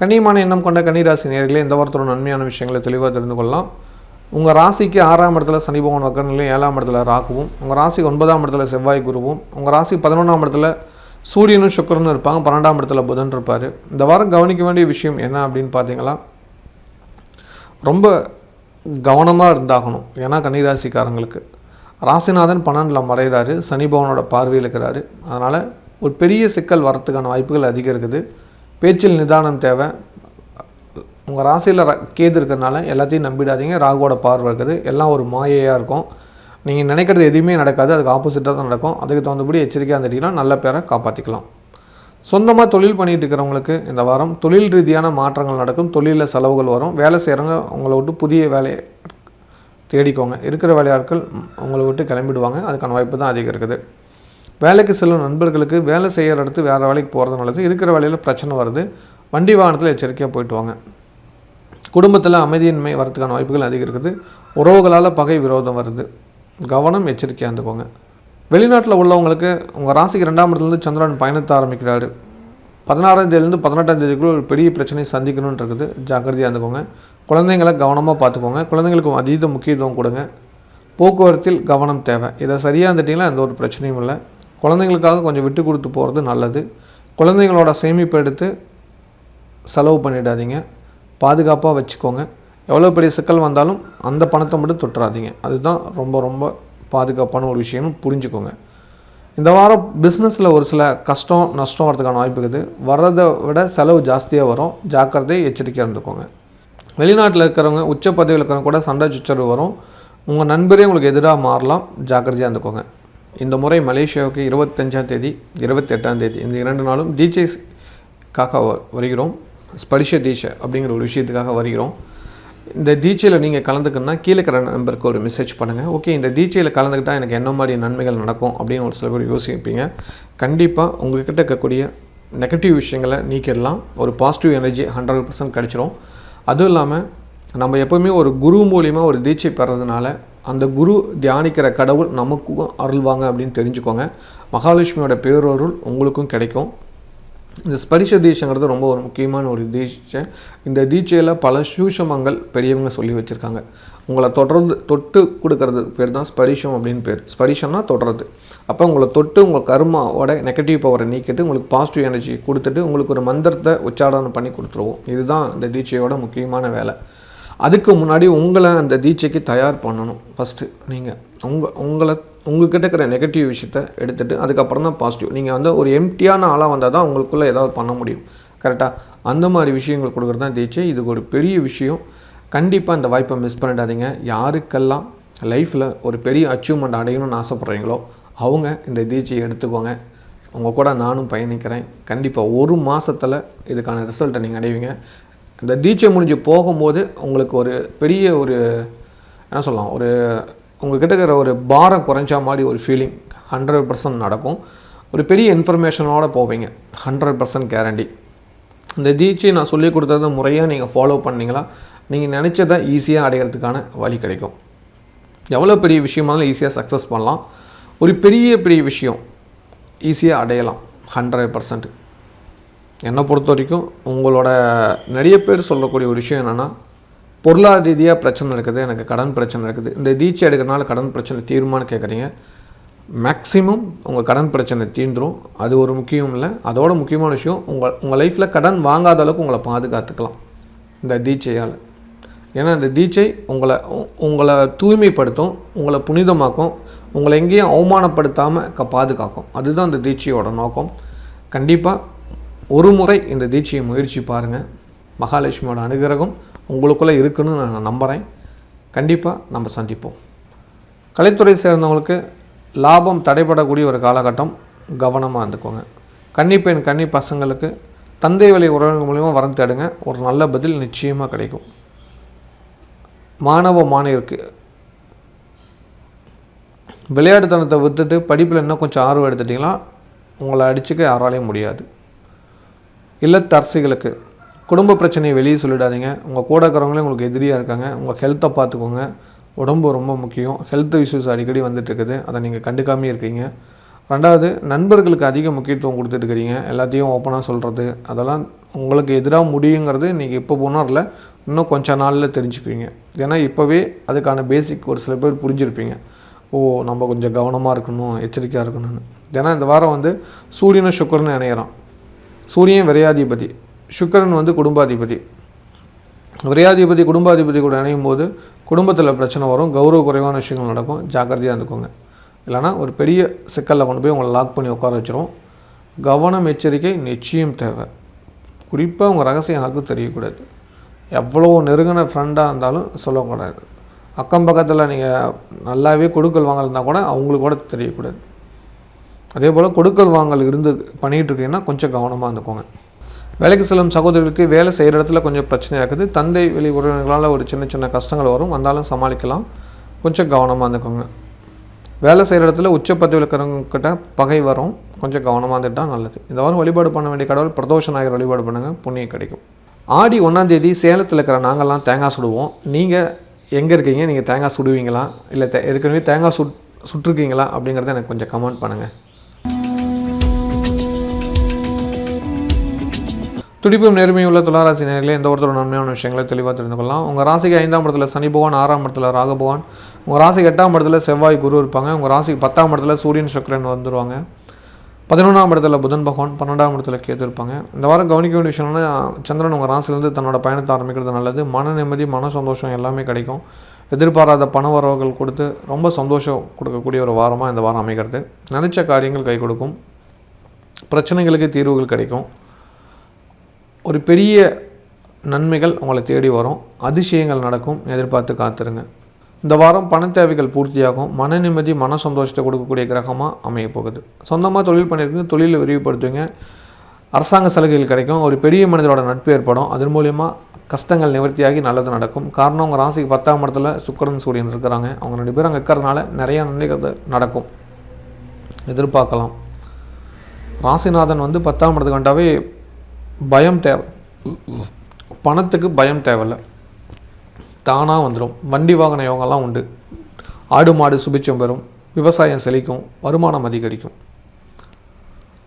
கன்னியமான எண்ணம் கொண்ட கன்னிராசி நேயர்களே, இந்த வாரத்தோட நன்மையான விஷயங்களை தெளிவாக தெரிந்து கொள்ளலாம். உங்கள் ராசிக்கு 6ஆம் இடத்துல சனி பகவான் வக்கரநிலையும் 7ஆம் இடத்துல ராகுவும், உங்கள் ராசிக்கு 9ஆம் இடத்துல செவ்வாய் குருவும், உங்கள் ராசிக்கு 11ஆம் இடத்துல சூரியனும் சுக்கிரனும் இருப்பாங்க. 12ஆம் இடத்துல புதன் இருப்பார். இந்த வாரம் கவனிக்க வேண்டிய விஷயம் என்ன அப்படின்னு பார்த்தீங்களா, ரொம்ப கவனமாக இருந்தாகணும். ஏன்னா கன்னிராசிக்காரங்களுக்கு ராசிநாதன் 12ல் மறைகிறாரு, சனி பகவானோட பார்வையில் இருக்கிறாரு. அதனால் ஒரு பெரிய சிக்கல் வரத்துக்கான வாய்ப்புகள் அதிகம் இருக்குது. பேச்சில் நிதானம் தேவை. உங்கள் ராசியில் கேது இருக்கிறதுனால எல்லாத்தையும் நம்பிடாதீங்க. ராகுவோட பார்வை இருக்குது, எல்லாம் ஒரு மாயையாக இருக்கும். நீங்கள் நினைக்கிறது எதுவுமே நடக்காது, அதுக்கு ஆப்போசிட்டாக தான் நடக்கும். அதுக்கு தகுந்தபடி எச்சரிக்கையாக இருந்துட்டிங்கன்னா நல்ல பேரை காப்பாற்றிக்கலாம். சொந்தமாக தொழில் பண்ணிகிட்டு இருக்கிறவங்களுக்கு இந்த வாரம் தொழில் ரீதியான மாற்றங்கள் நடக்கும். தொழிலில் செலவுகள் வரும். வேலை செய்கிறவங்க உங்களை விட்டு புதிய வேலையை தேடிக்கோங்க. இருக்கிற வேலையாட்கள் உங்களை விட்டு கிளம்பிடுவாங்க, அதுக்கான வாய்ப்பு தான் அதிகம் இருக்குது. வேலைக்கு செல்லும் நண்பர்களுக்கு வேலை செய்கிற இடத்து வேறு வேலைக்கு போகிறது நல்லது. இருக்கிற வேலையில் பிரச்சனை வருது, வண்டி வாகனத்தில் எச்சரிக்கையாக போயிட்டு வாங்க. குடும்பத்தில் அமைதியின்மை வரதுக்கான வாய்ப்புகள் அதிகம் இருக்குது. உறவுகளால் பகை விரோதம் வருது, கவனம் எச்சரிக்கையாக இருந்துக்கோங்க. வெளிநாட்டில் உள்ளவங்களுக்கு உங்கள் ராசிக்கு 2ஆம் இடத்துலேருந்து சந்திரன் பயணத்தை ஆரம்பிக்கிறாரு. 16ஆம் தேதியிலேருந்து 18ஆம் தேதிக்குள்ளே ஒரு பெரிய பிரச்சனையை சந்திக்கணும்னு இருக்குது, ஜாக்கிரதையாக இருந்துக்கோங்க. குழந்தைங்களை கவனமாக பார்த்துக்கோங்க. குழந்தைங்களுக்கு அதீத முக்கியத்துவம் கொடுங்க. போக்குவரத்தில் கவனம் தேவை. இதை சரியாக இருந்துட்டிங்கன்னா எந்த ஒரு பிரச்சனையும் இல்லை. குழந்தைங்களுக்காக கொஞ்சம் விட்டு கொடுத்து போகிறது நல்லது. குழந்தைங்களோட சேமிப்பு எடுத்து செலவு பண்ணிடாதீங்க, பாதுகாப்பாக வச்சுக்கோங்க. எவ்வளோ பெரிய சிக்கல் வந்தாலும் அந்த பணத்தை மட்டும் தொட்டுறாதீங்க. அதுதான் ரொம்ப ரொம்ப பாதுகாப்பான ஒரு விஷயம்னு புரிஞ்சுக்கோங்க. இந்த வாரம் பிஸ்னஸில் ஒரு சில கஷ்டம் நஷ்டம் வரதுக்கான வாய்ப்பு இருக்குது. வர்றதை விட செலவு ஜாஸ்தியாக வரும், ஜாக்கிரதை எச்சரிக்கையாக இருந்துக்கோங்க. வெளிநாட்டில் இருக்கிறவங்க உச்ச பதவியில் இருக்கிறவங்க கூட சண்டை சச்சரவு வரும். உங்கள் நண்பரே உங்களுக்கு எதிராக மாறலாம், ஜாக்கிரதையாக இருந்துக்கோங்க. இந்த முறை மலேசியாவுக்கு 25ஆம் தேதி 28ஆம் தேதி இந்த 2 நாளும் தீட்சைக்காக வருகிறோம். ஸ்பரிஷ தீட்சை அப்படிங்கிற ஒரு விஷயத்துக்காக வருகிறோம். இந்த தீட்சையில் நீங்கள் கலந்துக்கணுன்னா கீழே இருக்கிற நம்பருக்கு ஒரு மெசேஜ் பண்ணுங்கள். ஓகே, இந்த தீட்சையில் கலந்துக்கிட்டால் எனக்கு என்ன மாதிரி நன்மைகள் நடக்கும் அப்படின்னு ஒரு சில பேர் யோசிப்பீங்க. கண்டிப்பாக உங்கள்கிட்ட இருக்கக்கூடிய நெகட்டிவ் விஷயங்களை நீக்கிடலாம். ஒரு பாசிட்டிவ் எனர்ஜி 100% கிடச்சிரும். அதுவும் இல்லாமல் நம்ம எப்போவுமே ஒரு குரு மூலியமாக ஒரு தீட்சை பெறதுனால அந்த குரு தியானிக்கிற கடவுள் நமக்கும் அருள்வாங்க அப்படின்னு தெரிஞ்சுக்கோங்க. மகாலட்சுமியோட பேரருள் உங்களுக்கும் கிடைக்கும். இந்த ஸ்பரிச தீட்சைங்கிறது ரொம்ப ஒரு முக்கியமான ஒரு தீட்சை. இந்த தீட்சையில் பல சூஷமங்கள் பெரியவங்க சொல்லி வச்சுருக்காங்க. உங்களை தொட்டு கொடுக்கறது பேர் தான் ஸ்பரிசம் அப்படின்னு பேர். ஸ்பரிசம்னா தொடுறது. அப்போ உங்களை தொட்டு உங்கள் கர்மாவோட நெகட்டிவ் பவரை நீக்கிட்டு உங்களுக்கு பாசிட்டிவ் எனர்ஜி கொடுத்துட்டு உங்களுக்கு ஒரு மந்திரத்தை உச்சாரணம் பண்ணி கொடுத்துருவோம். இதுதான் இந்த தீட்சையோட முக்கியமான வேலை. அதுக்கு முன்னாடி உங்களை அந்த தீட்சைக்கு தயார் பண்ணணும். ஃபஸ்ட்டு நீங்கள் உங்கள்கிட்ட இருக்கிற நெகட்டிவ் விஷயத்தை எடுத்துகிட்டு அதுக்கப்புறம் தான் பாசிட்டிவ். நீங்கள் வந்து ஒரு எம்டியான ஆளாக வந்தால் தான் உங்களுக்குள்ளே ஏதாவது பண்ண முடியும். கரெக்டாக? அந்த மாதிரி விஷயங்கள் கொடுக்குறது தான் தீட்சை. இது ஒரு பெரிய விஷயம். கண்டிப்பாக இந்த வாய்ப்பை மிஸ் பண்ணிடாதீங்க. யாருக்கெல்லாம் லைஃப்பில் ஒரு பெரிய அச்சீவ்மெண்ட் அடையணும்னு ஆசைப்பட்றீங்களோ அவங்க இந்த தீட்சையை எடுத்துக்கோங்க. உங்கள் கூட நானும் பயணிக்கிறேன். கண்டிப்பாக 1 மாதத்தில் இதுக்கான ரிசல்ட்டை நீங்கள் அடைவீங்க. இந்த தீட்சை முடிஞ்சு போகும்போது உங்களுக்கு ஒரு பெரிய ஒரு என்ன சொல்லலாம், ஒரு உங்கள்கிட்ட இருக்கிற ஒரு பாரம் குறைஞ்சா மாதிரி ஒரு ஃபீலிங் 100% நடக்கும். ஒரு பெரிய இன்ஃபர்மேஷனோடு போவீங்க. 100% கேரண்டி. இந்த தீட்சை நான் சொல்லி கொடுத்தத முறையாக நீங்கள் ஃபாலோ பண்ணிங்களா நீங்கள் நினச்சதை ஈஸியாக அடைகிறதுக்கான வழி கிடைக்கும். எவ்வளோ பெரிய விஷயமானாலும் ஈஸியாக சக்ஸஸ் பண்ணலாம். ஒரு பெரிய விஷயம் ஈஸியாக அடையலாம் 100%. என்னை பொறுத்த வரைக்கும் உங்களோட நிறைய பேர் சொல்லக்கூடிய ஒரு விஷயம் என்னென்னா, பொருளாதார ரீதியாக பிரச்சனை இருக்குது, எனக்கு கடன் பிரச்சனை இருக்குது, இந்த தீட்சை எடுக்கிறனால கடன் பிரச்சனை தீருமான்னு கேட்குறீங்க. மேக்ஸிமம் உங்கள் கடன் பிரச்சனை தீர்ந்துடும். அது ஒரு முக்கியம் இல்லை. அதோட முக்கியமான விஷயம் உங்கள் லைஃப்பில் கடன் வாங்காத அளவுக்கு உங்களை பாதுகாத்துக்கலாம் இந்த தீட்சையால். ஏன்னா இந்த தீட்சை உங்களை தூய்மைப்படுத்தும், உங்களை புனிதமாக்கும், உங்களை எங்கேயும் அவமானப்படுத்தாமல் பாதுகாக்கும். அதுதான் இந்த தீட்சையோட நோக்கம். கண்டிப்பாக ஒரு முறை இந்த தீட்சையை முயற்சி பாருங்கள். மகாலட்சுமியோட அனுகிரகம் உங்களுக்குள்ளே இருக்குன்னு நான் நம்புகிறேன். கண்டிப்பாக நம்ம சந்திப்போம். கலைத்துறை சேர்ந்தவங்களுக்கு லாபம் தடைபடக்கூடிய ஒரு காலகட்டம். கவனமாக இருந்துக்கோங்க. கன்னிப்பெண் கன்னி பசங்களுக்கு தந்தை வழி உறவினர் மூலிமா வரம் தேடுங்க. ஒரு நல்ல பதில் நிச்சயமாக கிடைக்கும். மாணவியருக்கு விளையாட்டுத்தனத்தை விட்டுட்டு படிப்பில் இன்னும் கொஞ்சம் ஆர்வம் எடுத்துட்டிங்கன்னா உங்களை அடிச்சுக்க யாராலையும் முடியாது. இல்லத்தரசிகளுக்கு குடும்ப பிரச்சனையை வெளியே சொல்லிடாதீங்க. உங்கள் கூட இருக்கிறவங்களே உங்களுக்கு எதிரியாக இருக்காங்க. உங்கள் ஹெல்த்தை பார்த்துக்கோங்க. உடம்பு ரொம்ப முக்கியம். ஹெல்த் இஷ்யூஸ் அடிக்கடி வந்துட்டுருக்குது. அதை நீங்கள் கண்டுக்காமே இருக்கீங்க. 2வது, நண்பர்களுக்கு அதிக முக்கியத்துவம் கொடுத்துட்டுருக்கிறீங்க. எல்லாத்தையும் ஓப்பனாக சொல்கிறது அதெல்லாம் உங்களுக்கு எதிராக முடியுங்கிறது நீங்கள் இப்போ போனார்ல இன்னும் கொஞ்சம் நாளில் தெரிஞ்சுக்குவீங்க. ஏன்னா இப்போவே அதுக்கான பேசிக் ஒரு சில பேர் புரிஞ்சிருப்பீங்க. நம்ம கொஞ்சம் கவனமாக இருக்கணும், எச்சரிக்கையாக இருக்கணும்னு. ஏன்னா இந்த வாரம் வந்து சூரியனும் சுக்கிரனும் இணையிறான். சூரியன் விரையாதிபதி, சுக்கிரன் வந்து குடும்பாதிபதி. விரையாதிபதி குடும்பாதிபதி கூட இணையும் போது குடும்பத்தில் பிரச்சனை வரும், கௌரவ குறைவான விஷயங்கள் நடக்கும். ஜாக்கிரதையாக இருந்துக்கோங்க. இல்லைனா ஒரு பெரிய சிக்கலில் கொண்டு போய் உங்களை லாக் பண்ணி உட்கார வச்சிரும். கவனம், எச்சரிக்கை நிச்சயம் தேவை. குறிப்பாக உங்கள் ரகசியம் யாருக்கும் தெரியக்கூடாது. எவ்வளோ நெருங்கின ஃப்ரெண்டாக இருந்தாலும் சொல்லக்கூடாது. அக்கம் பக்கத்தில் நீங்கள் நல்லாவே கொடுக்கல் வாங்கல் இருந்தால் கூட அவங்களுக்கு கூட தெரியக்கூடாது. அதே போல் கொடுக்கல் வாங்கல் இருந்து பண்ணிகிட்டு இருக்கீங்கன்னா கொஞ்சம் கவனமாக இருந்துக்கோங்க. வேலைக்கு செல்லும் சகோதரர்களுக்கு வேலை செய்கிற இடத்துல கொஞ்சம் பிரச்சனையாக இருக்குது. தந்தை வெளி உறவினர்களால் ஒரு சின்ன கஷ்டங்கள் வரும், வந்தாலும் சமாளிக்கலாம். கொஞ்சம் கவனமாக இருந்துக்கோங்க. வேலை செய்கிற இடத்துல உச்சப்பதவியில் இருக்கிறவங்கக்கிட்ட பகை வரும், கொஞ்சம் கவனமாக இருந்துட்டால் நல்லது. இந்த வாரம் வழிபாடு பண்ண வேண்டிய கடவுள் பிரதோஷ நாயகர் வழிபாடு பண்ணுங்கள், புண்ணியம் கிடைக்கும். ஆடி 1ஆம் தேதி சேலத்தில் இருக்கிற நாங்கள்லாம் தேங்காய் சுடுவோம். நீங்கள் எங்கே இருக்கீங்க? நீங்கள் தேங்காய் சுடுவீங்களா இல்லை ஏற்கனவே தேங்காய் சுட்டிருக்கீங்களா அப்படிங்கிறத எனக்கு கொஞ்சம் கமெண்ட் பண்ணுங்கள். துடிப்பும் நேர்மையுள்ள துளாராசி நேயர்களே, எந்த ஒருத்தரோட நன்மையான விஷயங்களை தெளிவாக தெரிந்து கொள்ளலாம். உங்கள் ராசிக்கு 5ஆம் இடத்துல சனி பகவான், 6ஆம் இடத்துல ராகு பகவான், உங்கள் ராசிக்கு 8ஆம் இடத்துல செவ்வாய் குரு இருப்பாங்க. உங்கள் ராசிக்கு 10ஆம் இடத்துல சூரியன் சுக்கிரன் வந்துடுவாங்க. 11ஆம் இடத்துல புதன் பகவான், 12ஆம் இடத்துல கேது இருப்பாங்க. இந்த வாரம் கவனிக்க வேண்டிய விஷயம்னா சந்திரன் உங்கள் ராசிலேருந்து தன்னோட பயணத்தை ஆரம்பிக்கிறது நல்லது. மன நிம்மதி, மன சந்தோஷம் எல்லாமே கிடைக்கும். எதிர்பாராத பண வரவுகள் கொடுத்து ரொம்ப சந்தோஷம் கொடுக்கக்கூடிய ஒரு வாரமாக இந்த வாரம் அமைகிறது. நினச்ச காரியங்கள் கை கொடுக்கும். பிரச்சனைகளுக்கு தீர்வுகள் கிடைக்கும். ஒரு பெரிய நன்மைகள் உங்களை தேடி வரும். அதிசயங்கள் நடக்கும். எதிர்பார்த்து காத்துருங்க. இந்த வாரம் பண தேவைகள் பூர்த்தியாகும். மன நிம்மதி, மன சந்தோஷத்தை கொடுக்கக்கூடிய கிரகமாக அமைய போகுது. சொந்தமாக தொழில் பண்ணியிருக்கீங்க, தொழிலை விரிவுபடுத்துவீங்க. அரசாங்க சலுகைகள் கிடைக்கும். ஒரு பெரிய மனிதரோட நட்பு ஏற்படும். அதன் மூலயமா கஷ்டங்கள் நிவர்த்தியாகி நல்லது நடக்கும். காரணம் உங்கள் ராசிக்கு 10ஆம் இடத்துல சுக்கிரன் சூரியன் இருக்கிறாங்க. அவங்க 2 பேரும் அங்கே இருக்கிறதுனால நிறையா நன்மைகள் நடக்கும், எதிர்பார்க்கலாம். ராசிநாதன் வந்து 10ஆம் இடத்துக்கு வந்துட்டாவே பயம் தேவை, பணத்துக்கு பயம் தேவையில்லை, தானாக வந்துடும். வண்டி வாகன யோகம்லாம் உண்டு. ஆடு மாடு சுபிச்சம் பெறும், விவசாயம் செழிக்கும், வருமானம் அதிகரிக்கும்.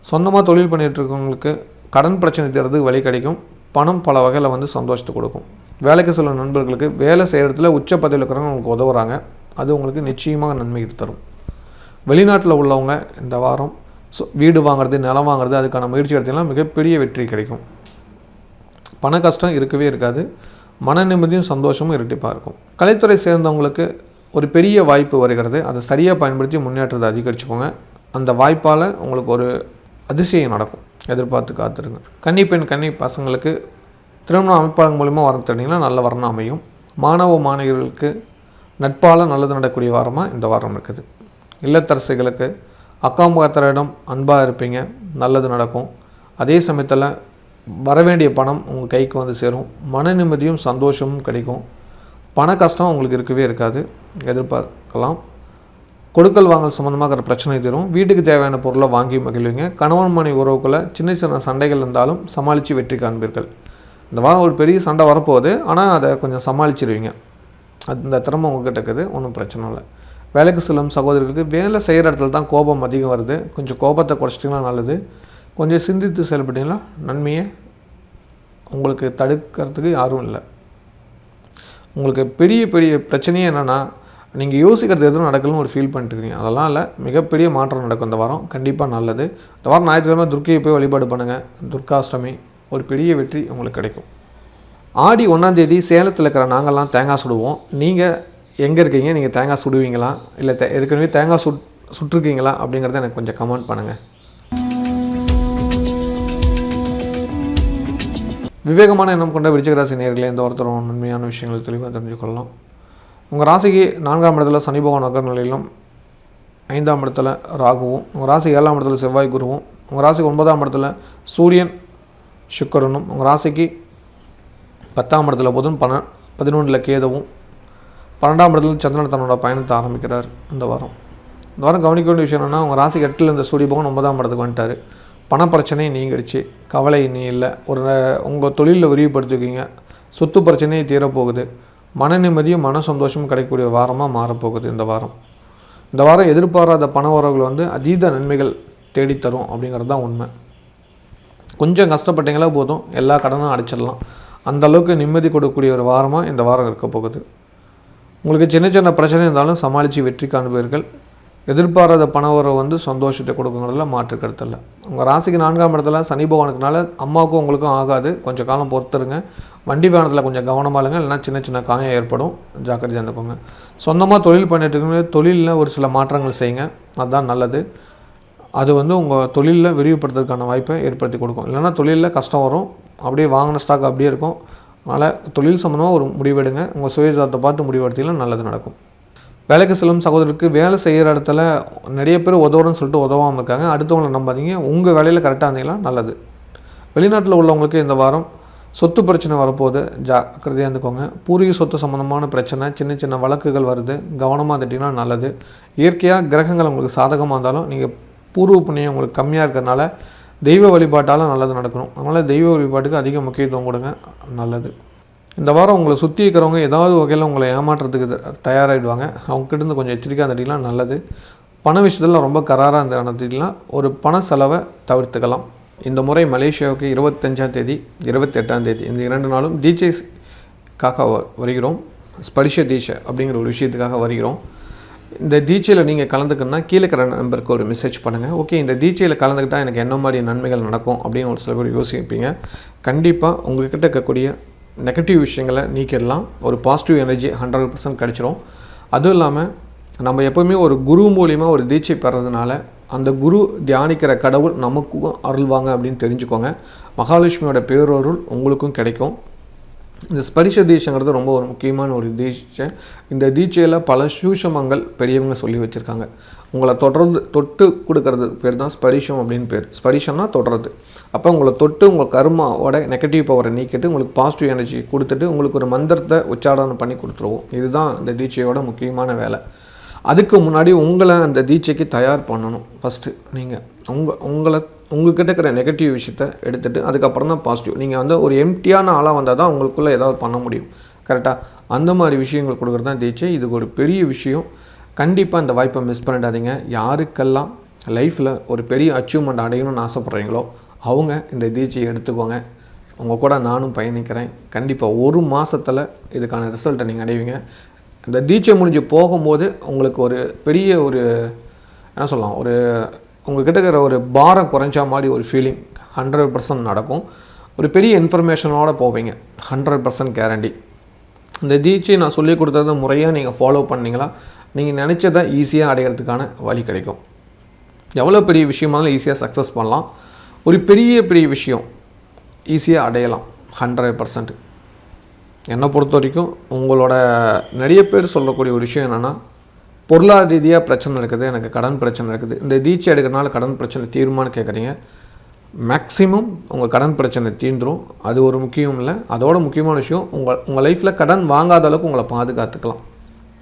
சொந்தமாக தொழில் பண்ணிகிட்ருக்கவங்களுக்கு கடன் பிரச்சனை தீர்றதுக்கு வழி கிடைக்கும். பணம் பல வகையில் வந்து சந்தோஷத்தை கொடுக்கும். வேலைக்கு செல்லும் நண்பர்களுக்கு வேலை செய்கிற இடத்துல உச்ச பதவியில் இருக்கிறவங்க உங்களுக்கு உதவுறாங்க, அது உங்களுக்கு நிச்சயமாக நன்மை தரும். வெளிநாட்டில் உள்ளவங்க இந்த வாரம் வீடு வாங்குறது, நிலம் வாங்குறது, அதுக்கான முயற்சி எடுத்தீங்கன்னா மிகப்பெரிய வெற்றி கிடைக்கும். பண கஷ்டம் இருக்கவே இருக்காது, மன நிம்மதியும் சந்தோஷமும் இரட்டிப்பாக இருக்கும். கலைத்துறை சேர்ந்தவங்களுக்கு ஒரு பெரிய வாய்ப்பு வருகிறது, அதை சரியாக பயன்படுத்தி முன்னேற்றத்தை அதிகரிச்சுக்கோங்க. அந்த வாய்ப்பால் உங்களுக்கு ஒரு அதிசயம் நடக்கும், எதிர்பார்த்து காத்துருங்க. கன்னி பசங்களுக்கு திருமண அமைப்பாளர் மூலிமா வரம் தேடிங்கன்னா நல்ல வரணும் அமையும். மாணவ மாணவிகளுக்கு நட்பால் நல்லது நடக்கக்கூடிய வாரமாக இந்த வாரம் இருக்குது. இல்லத்தரசிகளுக்கு அக்கம் பக்கத்தினரிடம் அன்பாக இருப்பீங்க, நல்லது நடக்கும். அதே சமயத்தில் வரவேண்டிய பணம் உங்கள் கைக்கு வந்து சேரும், மன நிம்மதியும் சந்தோஷமும் கிடைக்கும். பண கஷ்டம் உங்களுக்கு இருக்கவே இருக்காது, எதிர்பார்க்கலாம். கொடுக்கல் வாங்கல் சம்மந்தமாக பிரச்சனை தரும். வீட்டுக்கு தேவையான பொருளை வாங்கி மகிழ்வீங்க. கணவன் மனைவி உறவுக்குள்ளே சின்ன சின்ன சண்டைகள் இருந்தாலும் சமாளித்து வெற்றி காண்பீர்கள். இந்த வாரம் ஒரு பெரிய சண்டை வரப்போகுது, ஆனால் அதை கொஞ்சம் சமாளிச்சிருவீங்க. அந்த திறமை உங்கள்கிட்ட இருக்குது, ஒன்றும் பிரச்சனை இல்லை. வேலைக்கு செல்லும் சகோதரர்களுக்கு வேலை செய்கிற இடத்துல தான் கோபம் அதிகம் வருது, கொஞ்சம் கோபத்தை குறைச்சிட்டிங்கன்னா நல்லது. கொஞ்சம் சிந்தித்து செயல்பட்டிங்கன்னா நன்மையை உங்களுக்கு தடுக்கிறதுக்கு யாரும் இல்லை. உங்களுக்கு பெரிய பெரிய பிரச்சனையே என்னென்னா, நீங்கள் யோசிக்கிறது எதுவும் நடக்கலன்னு ஒரு ஃபீல் பண்ணிட்டுருக்கீங்க. அதெல்லாம் இல்லை, மிகப்பெரிய மாற்றம் நடக்கும் இந்த வாரம், கண்டிப்பாக நல்லது. இந்த வாரம் ஞாயிற்றுக்கிழமை துர்க்கையை போய் வழிபாடு பண்ணுங்கள், துர்காஷ்டமி, ஒரு பெரிய வெற்றி உங்களுக்கு கிடைக்கும். ஆடி 1ஆம் தேதி சேலத்தில் இருக்கிற நாங்கள்லாம் தேங்காய் சுடுவோம். நீங்கள் எங்கே இருக்கீங்க? நீங்கள் தேங்காய் சுடுவீங்களா, இல்லை ஏற்கனவே தேங்காய் சுட்டிருக்கீங்களா அப்படிங்கிறத எனக்கு கொஞ்சம் கமெண்ட் பண்ணுங்கள். விவேகமான எண்ணம் கொண்ட விருச்சிக ராசி நேயர்களே, இந்த வாரத்தோட உண்மையான விஷயங்கள் தெளிவாக தெரிஞ்சுக்கொள்ளலாம். உங்கள் ராசிக்கு 4ஆம் இடத்துல சனி பகவான் நகர் நிலையிலும், 5ஆம் இடத்துல ராகுவும், உங்கள் ராசிக்கு 7ஆம் இடத்துல செவ்வாய் குருவும், உங்கள் ராசிக்கு 9ஆம் இடத்துல சூரியன் சுக்கிரனும், உங்கள் ராசிக்கு 10ஆம் இடத்துல புதன், 11 கேதுவும், 12ஆம் இடத்துல சந்திரன் தன்னோட பயணத்தை ஆரம்பிக்கிறார். இந்த வாரம் கவனிக்க வேண்டிய விஷயம் என்னென்னா, உங்கள் ராசிக்கு 8ல் இந்த சூரிய பகவான் 9ஆம் இடத்துக்கு வந்துட்டார். பணப்பிரச்சனை நீங்கிடுச்சு, கவலை இனி இல்லை. உங்கள் தொழிலில் விரிவுபடுத்திக்கிங்க, சொத்து பிரச்சனையை தீரப்போகுது. மன நிம்மதியும் மன சந்தோஷமும் கிடைக்கக்கூடிய வாரமாக மாறப்போகுது இந்த வாரம். எதிர்பாராத பண வரவுகள் வந்து அதீத நன்மைகள் தேடித்தரும் அப்படிங்கிறது தான் உண்மை. கொஞ்சம் கஷ்டப்பட்டீங்களா போதும், எல்லா கடனும் அடைச்சிடலாம். அந்தளவுக்கு நிம்மதி கொடுக்கக்கூடிய ஒரு வாரமாக இந்த வாரம் இருக்க போகுது. உங்களுக்கு சின்ன சின்ன பிரச்சனை இருந்தாலும் சமாளித்து வெற்றி காண்பீர்கள். எதிர்பாராத பண வரவு வந்து சந்தோஷத்தை கொடுக்குங்கிறதுல மாற்று கருத்தில்லை. உங்கள் ராசிக்கு 4ஆம் இடத்துல சனி பகவானுக்குனால அம்மாவுக்கும் உங்களுக்கும் ஆகாது, கொஞ்சம் காலம் பொறுத்துருங்க. வண்டி பயணத்தில் கொஞ்சம் கவனமாக இருங்க, இல்லைனா சின்ன சின்ன காயம் ஏற்படும், ஜாக்கிரதையாக இருந்துக்கோங்க. சொந்தமாக தொழில் பண்ணிட்டு இருக்கீங்க, தொழிலில் ஒரு சில மாற்றங்கள் செய்யுங்க, அதுதான் நல்லது. அது வந்து உங்கள் தொழிலில் விரிவுபடுத்துறதுக்கான வாய்ப்பை ஏற்படுத்தி கொடுக்கும். இல்லைனா தொழிலில் கஷ்டம் வரும், அப்படியே வாங்கின ஸ்டாக் அப்படியே இருக்கும். அதனால் தொழில் சம்மந்தமாக ஒரு முடிவெடுங்க, உங்கள் சுயஜாதத்தை பார்த்து முடிவெடுத்தீங்கன்னா நல்லது நடக்கும். வேலைக்கு செல்லும் சகோதரருக்கு வேலை செய்கிற இடத்துல நிறைய பேர் உதவுறன்னு சொல்லிட்டு உதவாமல் இருக்காங்க. அடுத்தவங்களை நம்பாதீங்க, உங்கள் வேலையில் கரெக்டாக இருந்தீங்கன்னா நல்லது. வெளிநாட்டில் உள்ளவங்களுக்கு இந்த வாரம் சொத்து பிரச்சனை வரப்போகுது, ஜாக்கிரதையாக இருந்துக்கோங்க. பூர்வீக சொத்து சம்மந்தமான பிரச்சனை, சின்ன சின்ன வழக்குகள் வருது, கவனமாக இருந்துட்டிங்கன்னா நல்லது. இயற்கையாக கிரகங்கள் உங்களுக்கு சாதகமாக இருந்தாலும் நீங்கள் பூர்வ புண்ணியம் உங்களுக்கு கம்மியாக இருக்கிறதுனால தெய்வ வழிபாட்டால் நல்லது நடக்கணும். அதனால் தெய்வ வழிபாட்டுக்கு அதிக முக்கியத்துவம் கொடுங்க, நல்லது. இந்த வாரம் உங்களை சுற்றி இருக்கிறவங்க ஏதாவது வகையில் உங்களை ஏமாற்றுறதுக்கு தயாராகிடுவாங்க. அவங்ககிட்ட கொஞ்சம் எச்சரிக்கையாக இருந்துட்டிங்கன்னா நல்லது. பண விஷயத்தில் ரொம்ப கராராக இருந்துட்டிங்கன்னா ஒரு பண செலவை தவிர்த்துக்கலாம். இந்த முறை மலேசியாவுக்கு 25ஆம் தேதி 28ஆம் தேதி இந்த 2 நாளும் தீட்சைக்காக வருகிறோம். ஸ்பரிஷ தீட்சை அப்படிங்கிற ஒரு விஷயத்துக்காக வருகிறோம். இந்த தீட்சையில் நீங்கள் கலந்துக்கணுன்னா கீழே இருக்கிற நம்பருக்கு ஒரு மெசேஜ் பண்ணுங்கள். ஓகே, இந்த தீட்சையில் கலந்துக்கிட்டால் எனக்கு என்ன மாதிரி நன்மைகள் நடக்கும் அப்படின்னு ஒரு சில பேர் யோசிப்பீங்க. கண்டிப்பாக உங்கள்கிட்ட இருக்கக்கூடிய நெகட்டிவ் விஷயங்களை நீக்கிடலாம். ஒரு பாசிட்டிவ் எனர்ஜி 100% கிடச்சிரும். அதுவும் இல்லாமல் நம்ம எப்போவுமே ஒரு குரு மூலியமாக ஒரு தீட்சை பெறதுனால அந்த குரு தியானிக்கிற கடவுள் நமக்கும் அருள்வாங்க அப்படின்னு தெரிஞ்சுக்கோங்க. மகாலட்சுமியோட பேரருள் உங்களுக்கும் கிடைக்கும். இந்த ஸ்பரிஷ தீட்சைங்கிறது ரொம்ப ஒரு முக்கியமான ஒரு தீட்சை. இந்த தீட்சையில் பல சூஷமங்கள் பெரியவங்க சொல்லி வச்சுருக்காங்க. உங்களை தொட்டு கொடுக்கறது பேர் தான் ஸ்பரிஷம் அப்படின்னு பேர். ஸ்பரிஷம்னா தொடுறது. அப்போ உங்களை தொட்டு உங்கள் கர்மாவோட நெகட்டிவ் பவரை நீக்கிட்டு உங்களுக்கு பாசிட்டிவ் எனர்ஜி கொடுத்துட்டு உங்களுக்கு ஒரு மந்திரத்தை உச்சாரணம் பண்ணி கொடுத்துருவோம். இதுதான் இந்த தீட்சையோட முக்கியமான வேலை. அதுக்கு முன்னாடி உங்களை அந்த தீட்சைக்கு தயார் பண்ணணும். ஃபஸ்ட்டு நீங்கள் உங்கள்கிட்ட இருக்கிற நெகட்டிவ் விஷயத்தை எடுத்துகிட்டு அதுக்கப்புறம் தான் பாசிட்டிவ். நீங்கள் வந்து ஒரு எம்டியான ஆளாக வந்தால் தான் உங்களுக்குள்ளே ஏதாவது பண்ண முடியும். கரெக்டாக? அந்த மாதிரி விஷயங்கள் கொடுக்குறது தான் தீட்சை. இது ஒரு பெரிய விஷயம். கண்டிப்பாக இந்த வாய்ப்பை மிஸ் பண்ணிடாதீங்க. யாருக்கெல்லாம் லைஃப்பில் ஒரு பெரிய அச்சீவ்மெண்ட் அடையணும்னு ஆசைப்பட்றீங்களோ அவங்க இந்த தீட்சையை எடுத்துக்கோங்க. உங்கள் கூட நானும் பயணிக்கிறேன். கண்டிப்பாக 1 மாதத்தில் இதுக்கான ரிசல்ட்டை நீங்கள் அடைவீங்க. இந்த தீட்சை முடிஞ்சு போகும்போது உங்களுக்கு ஒரு பெரிய என்ன சொல்லலாம், உங்கள்கிட்ட இருக்கிற ஒரு பாரம் குறைஞ்சா மாதிரி ஒரு ஃபீலிங் 100% நடக்கும். ஒரு பெரிய இன்ஃபர்மேஷனோடு போவீங்க. 100% கேரண்டி. இந்த தீட்சை நான் சொல்லி கொடுத்தத முறையாக நீங்கள் ஃபாலோ பண்ணிங்களா நீங்கள் நினச்சதை ஈஸியாக அடைகிறதுக்கான வழி கிடைக்கும். எவ்வளோ பெரிய விஷயமானாலும் ஈஸியாக சக்ஸஸ் பண்ணலாம். ஒரு பெரிய விஷயம் ஈஸியாக அடையலாம் 100%. என்னை பொறுத்த வரைக்கும் உங்களோட நிறைய பேர் சொல்லக்கூடிய ஒரு விஷயம் என்னென்னா, பொருளாதார ரீதியாக பிரச்சனை இருக்குது, எனக்கு கடன் பிரச்சனை இருக்குது, இந்த தீட்சை எடுக்கிறனால கடன் பிரச்சனை தீருமான்னு கேட்குறீங்க. மேக்ஸிமம் உங்கள் கடன் பிரச்சனை தீர்ந்துடும். அது ஒரு முக்கியம் இல்லை. அதோட முக்கியமான விஷயம் உங்கள் லைஃப்பில் கடன் வாங்காத அளவுக்கு உங்களை பாதுகாத்துக்கலாம்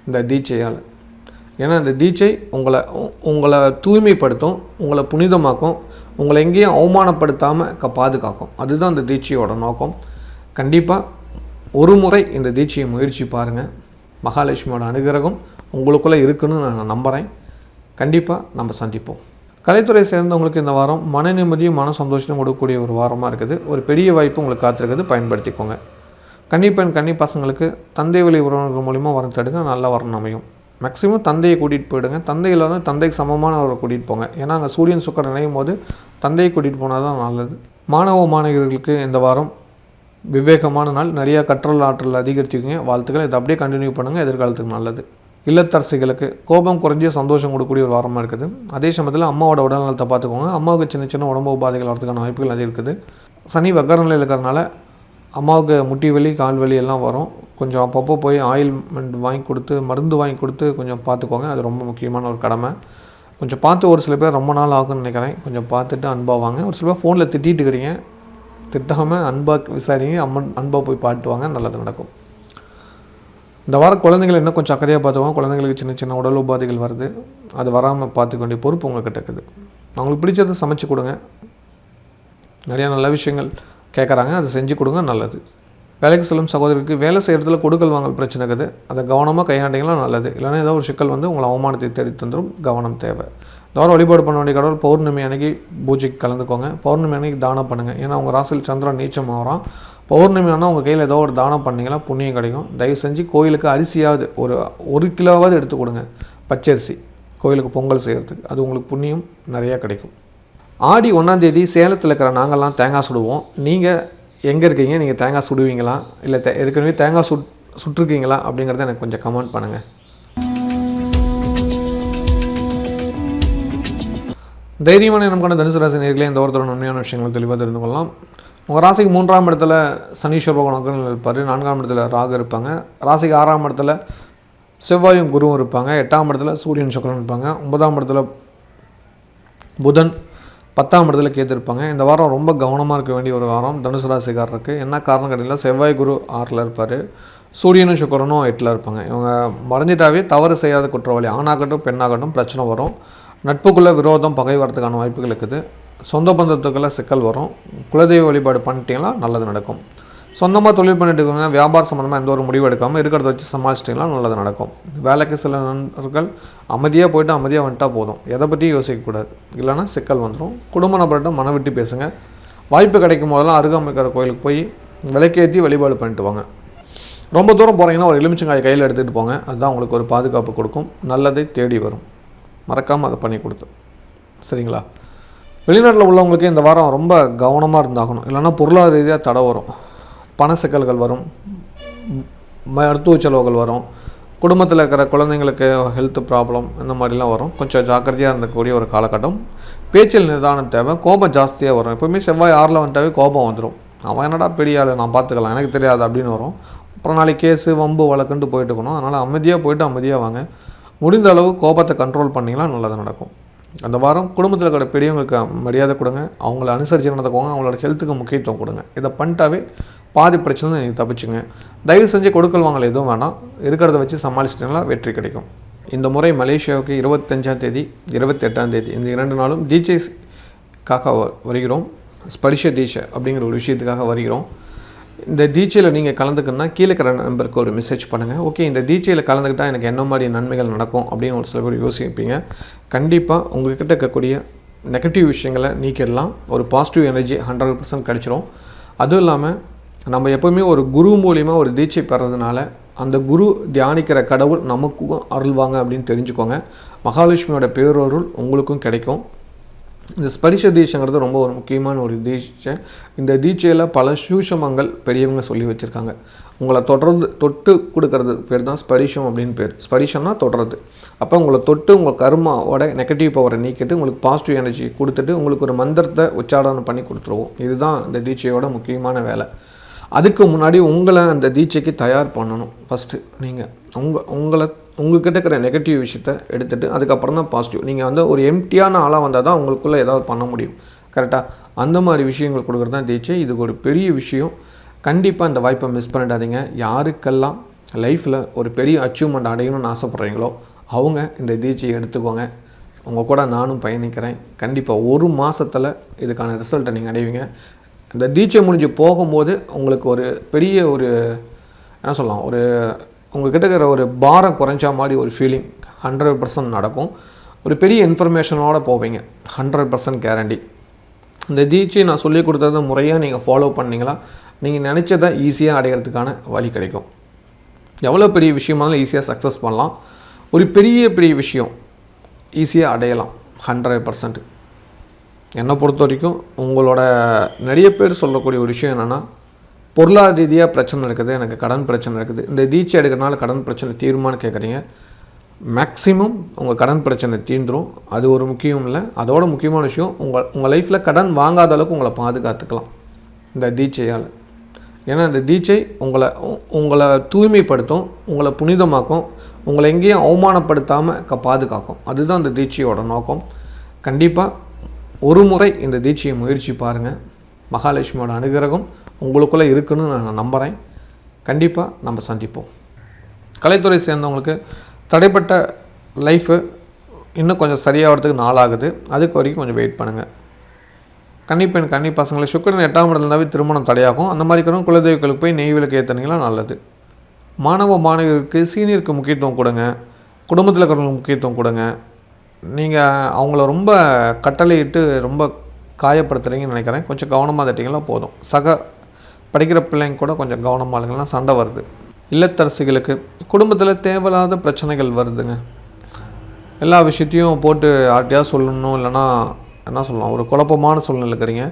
இந்த தீட்சையால். ஏன்னா இந்த தீட்சை உங்களை தூய்மைப்படுத்தும், உங்களை புனிதமாக்கும், உங்களை எங்கேயும் அவமானப்படுத்தாமல் பாதுகாக்கும். அதுதான் இந்த தீட்சையோட நோக்கம். கண்டிப்பாக ஒரு முறை இந்த தீட்சையை முயற்சி பாருங்கள். மகாலட்சுமியோட அனுகிரகம் உங்களுக்குள்ளே இருக்குன்னு நான் நம்புகிறேன். கண்டிப்பாக நம்ம சந்திப்போம். கலைத்துறை சேர்ந்தவங்களுக்கு இந்த வாரம் மன நிம்மதியும் மன சந்தோஷமும் கொடுக்கக்கூடிய ஒரு வாரமாக இருக்குது. ஒரு பெரிய வாய்ப்பு உங்களுக்கு காத்திருக்குது, பயன்படுத்திக்கோங்க. கன்னிப்பெண் கன்னி பசங்களுக்கு தந்தை வழி உறவினர்கள் மூலிமா வரம் தேடுங்க, நல்ல வரம் அமையும். மேக்ஸிமம் தந்தையை கூட்டிகிட்டு போயிடுங்க. தந்தை இல்லாமல் தந்தைக்கு சமமானவரை கூட்டிகிட்டு போங்க. ஏன்னா அங்கே சூரியன் சுக்கரன் இணையும் போது தந்தையை கூட்டிகிட்டு போனால் தான் நல்லது. மாணவர்களுக்கு இந்த வாரம் விவேகமான நாள். நிறையா கற்றல் ஆற்றல் அதிகரிச்சுக்கோங்க. வாழ்த்துக்கள். இதை அப்படியே கண்டினியூ பண்ணுங்கள், எதிர்காலத்துக்கு நல்லது. இல்லத்தரசிகளுக்கு கோபம் குறைஞ்சி சந்தோஷம் கொடுக்கக்கூடிய ஒரு வாரமாக இருக்குது. அதே சமயத்தில் அம்மாவோட உடல்நலத்தை பார்த்துக்கோங்க. அம்மாவுக்கு சின்ன உடம்பு உபாதைகள் வரதுக்கான வாய்ப்புகள் அதிகம் இருக்குது. சனி வக்கரநிலையில் இருக்கிறதுனால அம்மாவுக்கு முட்டி வலி கால் வலி எல்லாம் வரும். கொஞ்சம் அப்பப்போ போய் ஆயில்மெண்ட் வாங்கி கொடுத்து மருந்து வாங்கி கொடுத்து கொஞ்சம் பார்த்துக்கோங்க. அது ரொம்ப முக்கியமான ஒரு கடமை. கொஞ்சம் பார்த்து ஒரு சில பேர் ரொம்ப நாள் ஆகும்னு நினைக்கிறேன். கொஞ்சம் பார்த்துட்டு அன்பாக வாங்க. ஒரு சில பேர் ஃபோனில் திட்டிகிட்டு இருக்கிறீங்க, திட்டாமல் அன்பாக விசாரிங்க. அன்பாக போய் பாட்டுவாங்க, நல்லது நடக்கும். இந்த வாரம் குழந்தைகள் இன்னும் கொஞ்சம் அக்கறையாக பார்த்துக்கோங்க. குழந்தைங்களுக்கு சின்ன உடல் உபாதைகள் வருது, அது வராமல் பார்த்துக்க வேண்டிய பொறுப்பு உங்கள்கிட்ட இருக்குது. அவங்களுக்கு பிடிச்சதை சமைச்சு கொடுங்க. நிறையா நல்ல விஷயங்கள் கேட்குறாங்க, அதை செஞ்சு கொடுங்க, நல்லது. வேலைக்கு செல்லும் சகோதரிக்கு வேலை செய்கிறதுல கொடுக்கல் வாங்கல் பிரச்சனை இருக்குது, அதை கவனமாக கையாண்டிங்கன்னா நல்லது. இல்லைனா ஏதோ ஒரு சிக்கல் வந்து உங்களை அவமானத்தை தேடி தந்துடும். கவனம் தேவை. இந்த வாரம் வழிபாடு பண்ண வேண்டிய கடவுள் பௌர்ணமி அன்னைக்கு பூஜைக்கு கலந்துக்கோங்க. பௌர்ணமி அன்னைக்கு தானம் பண்ணுங்கள். ஏன்னா உங்கள் ராசியில் சந்திரன் நீச்சம் ஆகிறான். பௌர்ணமி ஆனால் உங்கள் கையில் ஏதோ ஒரு தானம் பண்ணிங்கன்னா புண்ணியம் கிடைக்கும். தயவு செஞ்சு கோயிலுக்கு அரிசியாவது ஒரு கிலோவாவது எடுத்து கொடுங்க. பச்சரிசி கோயிலுக்கு பொங்கல் செய்கிறதுக்கு, அது உங்களுக்கு புண்ணியம் நிறையா கிடைக்கும். ஆடி 1ஆம் தேதி சேலத்தில் இருக்கிற நாங்கள்லாம் தேங்காய் சுடுவோம். நீங்கள் எங்கே இருக்கீங்க? நீங்கள் தேங்காய் சுடுவீங்களா, இல்லை ஏற்கனவே தேங்காய் சுட்டிருக்கீங்களா அப்படிங்கிறத எனக்கு கொஞ்சம் கமெண்ட் பண்ணுங்கள். தைரியமான நமக்கான தனுசு ராசி நேயர்களே, இந்த ஒருத்தரோட உண்மையான விஷயங்கள் தெளிவாக தெரிந்து கொள்ளலாம். உங்கள் ராசிக்கு 3ஆம் இடத்துல சனீஸ்வர பகவான் இருப்பார். 4ஆம் இடத்துல ராகு இருப்பாங்க. ராசிக்கு 6ஆம் இடத்துல செவ்வாயும் குருவும் இருப்பாங்க. 8ஆம் இடத்துல சூரியன் சுக்கிரன் இருப்பாங்க. 9ஆம் இடத்துல புதன், 10ஆம் இடத்துல கேத்து இருப்பாங்க. இந்த வாரம் ரொம்ப கவனமாக இருக்க வேண்டிய ஒரு வாரம் தனுசு ராசிக்காரருக்கு. என்ன காரணம் கேட்டீங்கன்னா, செவ்வாய் குரு 6ல் இருப்பார், சூரியனும் சுக்கிரனும் 8ல் இருப்பாங்க. இவங்க மறைஞ்சிட்டாவே தவறு செய்யாத குற்றவாளி. ஆணாகட்டும் பெண்ணாகட்டும் பிரச்சனை வரும். நட்புக்குள்ளே விரோதம் பகை வரதுக்கான வாய்ப்புகள் இருக்குது. சொந்த பந்தத்துக்கெல்லாம் சிக்கல் வரும். குலதெய்வ வழிபாடு பண்ணிட்டீங்கன்னா நல்லது நடக்கும். சொந்தமாக தொழில் பண்ணிட்டு இருக்கவங்க வியாபார சம்மந்தமாக எந்த ஒரு முடிவு எடுக்காமல் இருக்கிறத வச்சு சமாளிச்சிட்டிங்கன்னா நல்லது நடக்கும். வேலைக்கு சில நண்பர்கள் அமைதியாக போய்ட்டு அமைதியாக வந்துட்டா போதும், எதை பற்றியும் யோசிக்கக்கூடாது, இல்லைனா சிக்கல் வந்துடும். குடும்ப நபர்கிட்ட மன விட்டு பேசுங்க. வாய்ப்பு கிடைக்கும் போதெல்லாம் அருகாமைக்கிற கோயிலுக்கு போய் விளக்கேற்றி வழிபாடு பண்ணிட்டு வாங்க. ரொம்ப தூரம் போகிறீங்கன்னா ஒரு எலுமிச்சங்காய் கையில் எடுத்துகிட்டு போங்க. அதுதான் உங்களுக்கு ஒரு பாதுகாப்பு கொடுக்கும், நல்லதை தேடி வரும். மறக்காமல் அதை பண்ணி கொடுத்து சரிங்களா. வெளிநாட்டில் உள்ளவங்களுக்கு இந்த வாரம் ரொம்ப கவனமாக இருந்தாகணும். இல்லைனா பொருளாதார ரீதியாக தடை வரும், பண சிக்கல்கள் வரும், மருத்துவ செலவுகள் வரும், குடும்பத்தில் இருக்கிற குழந்தைங்களுக்கு ஹெல்த் ப்ராப்ளம் இந்த மாதிரிலாம் வரும். கொஞ்சம் ஜாக்கிரதையாக இருந்தக்கூடிய ஒரு காலகட்டம். பேச்சில் நிதானம் தேவை. கோபம் ஜாஸ்தியாக வரும். எப்போவுமே செவ்வாய் 6ல் வந்துட்டாவே கோபம் வந்துடும். அவன் என்னடா பெரிய ஆள், நான் பார்த்துக்கலாம், எனக்கு தெரியாது அப்படின்னு வரும். அப்புறம் நாளைக்கு கேஸு வம்பு வழக்குன்ட்டு போயிட்டு இருக்கணும். அதனால் அமைதியாக போயிட்டு அமைதியாக வாங்க. முடிந்த அளவு கோபத்தை கண்ட்ரோல் பண்ணிங்கன்னா நல்லது நடக்கும். அந்த வாரம் குடும்பத்தில் இருக்கிற பெரியவங்களுக்கு மரியாதை கொடுங்க, அவங்கள அனுசரித்து நடந்துக்கோங்க, அவங்களோட ஹெல்த்துக்கு முக்கியத்துவம் கொடுங்க. இதை பண்ணிட்டாவே பாதி பிரச்சனை நீங்கள் தப்பிச்சுங்க. தயவு செஞ்சு கொடுக்கல் வாங்கல் எதுவும் வேணாம், இருக்கிறத வச்சு சமாளிச்சிட்டிங்கன்னா வெற்றி கிடைக்கும். இந்த முறை மலேசியாவுக்கு 25ஆம் தேதி 28ஆம் தேதி இந்த 2 நாளும் தீட்சைக்காக வருகிறோம். ஸ்பரிஷ தீட்சை அப்படிங்கிற ஒரு விஷயத்துக்காக வருகிறோம். இந்த தீட்சையில் நீங்கள் கலந்துக்கணுன்னா கீழே இருக்கிற நம்பருக்கு ஒரு மெசேஜ் பண்ணுங்கள். ஓகே, இந்த தீட்சையில் கலந்துக்கிட்டால் எனக்கு என்ன மாதிரி நன்மைகள் நடக்கும் அப்படின்னு ஒரு சில பேர் யோசிப்பீங்க. கண்டிப்பாக உங்கள்கிட்ட இருக்கக்கூடிய நெகட்டிவ் விஷயங்களை நீக்கிடலாம். ஒரு பாசிட்டிவ் எனர்ஜி 100% கிடச்சிரும். அதுவும் இல்லாமல் நம்ம எப்போவுமே ஒரு குரு மூலிமா ஒரு தீட்சை பெறதுனால அந்த குரு தியானிக்கிற கடவுள் நமக்கும் அருள்வாங்க அப்படின்னு தெரிஞ்சுக்கோங்க. மகாலட்சுமியோட பேரருள் உங்களுக்கும் கிடைக்கும். இந்த ஸ்பரிஷ தீட்சைங்கிறது ரொம்ப ஒரு முக்கியமான ஒரு தீட்சை. இந்த தீட்சையில் பல சூஷமங்கள் பெரியவங்க சொல்லி வச்சுருக்காங்க. உங்களை தொட்டு கொடுக்கறது பேர் தான் ஸ்பரிஷம் அப்படின்னு பேர். ஸ்பரிஷம்னா தொடுறது. அப்போ உங்களை தொட்டு உங்கள் கர்மாவோட நெகட்டிவ் பவரை நீக்கிட்டு உங்களுக்கு பாசிட்டிவ் எனர்ஜி கொடுத்துட்டு உங்களுக்கு ஒரு மந்திரத்தை உச்சாரணம் பண்ணி கொடுத்துருவோம். இதுதான் இந்த தீட்சையோட முக்கியமான வேலை. அதுக்கு முன்னாடி உங்களை அந்த தீட்சைக்கு தயார் பண்ணணும். ஃபஸ்ட்டு நீங்கள் உங்கள்கிட்ட இருக்கிற நெகட்டிவ் விஷயத்தை எடுத்துகிட்டு அதுக்கப்புறம் தான் பாசிட்டிவ். நீங்கள் வந்து ஒரு எம்டியான ஆளாக வந்தால் தான் உங்களுக்குள்ளே ஏதாவது பண்ண முடியும். கரெக்டாக அந்த மாதிரி விஷயங்கள் கொடுக்குறது தான் தீட்சை. இதுக்கு ஒரு பெரிய விஷயம். கண்டிப்பாக இந்த வாய்ப்பை மிஸ் பண்ணிடாதீங்க. யாருக்கெல்லாம் லைஃப்பில் ஒரு பெரிய அச்சீவ்மெண்ட் அடையணும்னு ஆசைப்பட்றீங்களோ அவங்க இந்த தீட்சையை எடுத்துக்கோங்க. உங்கள் கூட நானும் பயணிக்கிறேன். கண்டிப்பாக 1 மாதத்தில் இதுக்கான ரிசல்ட்டை நீங்கள் அடைவீங்க. இந்த தீட்சை முடிஞ்சு போகும்போது உங்களுக்கு ஒரு பெரிய ஒரு என்ன சொல்லலாம், ஒரு உங்கள்கிட்ட இருக்கிற ஒரு பாரம் குறைஞ்சா மாதிரி ஒரு ஃபீலிங் 100% நடக்கும். ஒரு பெரிய இன்ஃபர்மேஷனோடு போவீங்க, 100% கேரண்டி. இந்த தீட்சை நான் சொல்லி கொடுத்தத முறையாக நீங்கள் ஃபாலோ பண்ணிங்களா நீங்கள் நினச்சதை ஈஸியாக அடையிறதுக்கான வழி கிடைக்கும். எவ்வளோ பெரிய விஷயமானாலும் ஈஸியாக சக்ஸஸ் பண்ணலாம். ஒரு பெரிய விஷயம் ஈஸியாக அடையலாம் 100%. என்னை பொறுத்த வரைக்கும் உங்களோட நிறைய பேர் சொல்லக்கூடிய ஒரு விஷயம் என்னென்னா, பொருளாதார ரீதியாக பிரச்சனை இருக்குது, எனக்கு கடன் பிரச்சனை இருக்குது, இந்த தீட்சை எடுக்கிறனால கடன் பிரச்சனை தீருமான்னு கேட்குறீங்க. மேக்ஸிமம் உங்கள் கடன் பிரச்சனை தீர்ந்துடும். அது ஒரு முக்கியம் இல்லை. அதோட முக்கியமான விஷயம் உங்கள் லைஃப்பில் கடன் வாங்காத அளவுக்கு உங்களை பாதுகாத்துக்கலாம் இந்த தீட்சையால். ஏன்னா இந்த தீட்சை உங்களை தூய்மைப்படுத்தும், உங்களை புனிதமாக்கும், உங்களை எங்கேயும் அவமானப்படுத்தாமல் பாதுகாக்கும். அதுதான் இந்த தீட்சையோட நோக்கம். கண்டிப்பாக ஒரு முறை இந்த தீட்சையை முயற்சி பாருங்கள். மகாலட்சுமியோட அனுகிரகம் உங்களுக்குள்ளே இருக்குன்னு நான் நம்புகிறேன். கண்டிப்பாக நம்ம சந்திப்போம். கலைத்துறை சேர்ந்தவங்களுக்கு தடைப்பட்ட லைஃபு இன்னும் கொஞ்சம் சரியாகிறதுக்கு நாளாகுது. அதுக்கு வரைக்கும் கொஞ்சம் வெயிட் பண்ணுங்கள். கன்னிப்பெண் கன்னி பசங்களை சுக்கிரன் 8ஆம் இடத்துல இருந்தாவே திருமணம் தடையாகும். அந்த மாதிரி இருக்கிறவங்க குலதெய்வங்களுக்கு போய் நெய் விளக்கு ஏற்றுனீங்களா நல்லது. மாணவர்களுக்கு சீனியருக்கு முக்கியத்துவம் கொடுங்க. குடும்பத்தில் இருக்கிறவங்களுக்கு முக்கியத்துவம் கொடுங்க. நீங்கள் அவங்கள ரொம்ப கட்டளையிட்டு ரொம்ப காயப்படுத்துகிறீங்கன்னு நினைக்கிறேன். கொஞ்சம் கவனமாக தட்டிங்களா போதும். படிக்கிற பிள்ளைங்க கூட கொஞ்சம் கவனமாக இல்லைங்கலாம் சண்டை வருது. இல்லத்தரசிகளுக்கு குடும்பத்தில் தேவையில்லாத பிரச்சனைகள் வருதுங்க. எல்லா விஷயத்தையும் போட்டு ஆட்டியாக சொல்லணும், இல்லைனா என்ன சொல்லலாம், ஒரு குழப்பமான சூழ்நிலை இருக்கிறீங்க.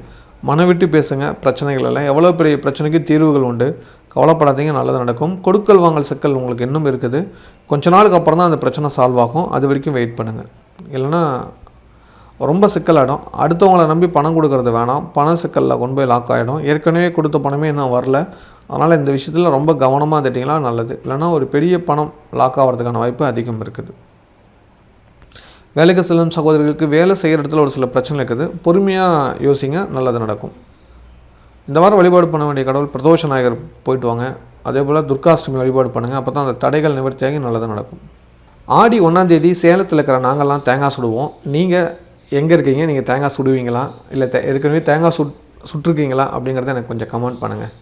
மனவிட்டு பேசுங்க. பிரச்சனைகள் எல்லாம் எவ்வளோ பெரிய பிரச்சனைக்கு தீர்வுகள் உண்டு. கவலைப்படாதீங்க, நல்லது நடக்கும். கொடுக்கல் வாங்கல் சிக்கல் உங்களுக்கு இன்னும் இருக்குது. கொஞ்ச நாளுக்கு அப்புறம் தான் அந்த பிரச்சனை சால்வ் ஆகும். அது வரைக்கும் வெயிட் பண்ணுங்கள். இல்லைன்னா ரொம்ப சிக்கலாகிடும். அடுத்தவங்களை நம்பி பணம் கொடுக்கறது வேணாம். பண சிக்கலில் கொண்டு போய் லாக் ஆகிடும். ஏற்கனவே கொடுத்த பணமே இன்னும் வரல. அதனால் இந்த விஷயத்தில் ரொம்ப கவனமாக தட்டிங்களா நல்லது. இல்லைனா ஒரு பெரிய பணம் லாக் ஆகிறதுக்கான வாய்ப்பு அதிகம் இருக்குது. வேலைக்கு செல்லும் சகோதரிகளுக்கு வேலை செய்கிற இடத்துல ஒரு சில பிரச்சனை இருக்குது. பொறுமையாக யோசிங்க, நல்லது நடக்கும். இந்த வாரம் வழிபாடு பண்ண வேண்டிய கடவுள் பிரதோஷ நாயகர் போயிட்டு வாங்க. அதே போல் துர்காஷ்டமி வழிபாடு பண்ணுங்கள். அப்போ தான் அந்த தடைகள் நிவர்த்தியாகி நல்லது நடக்கும். ஆடி 1ஆம் தேதி சேலத்தில் இருக்கிற நாங்கள்லாம் தேங்காய் சுடுவோம். நீங்கள் எங்கே இருக்கீங்க? நீங்கள் தேங்காய் சுடுவீங்களா, இல்லை ஏற்கனவே தேங்காய் சுட்டிருக்கீங்களா அப்படிங்கிறத எனக்கு கொஞ்சம் கமெண்ட் பண்ணுங்கள்.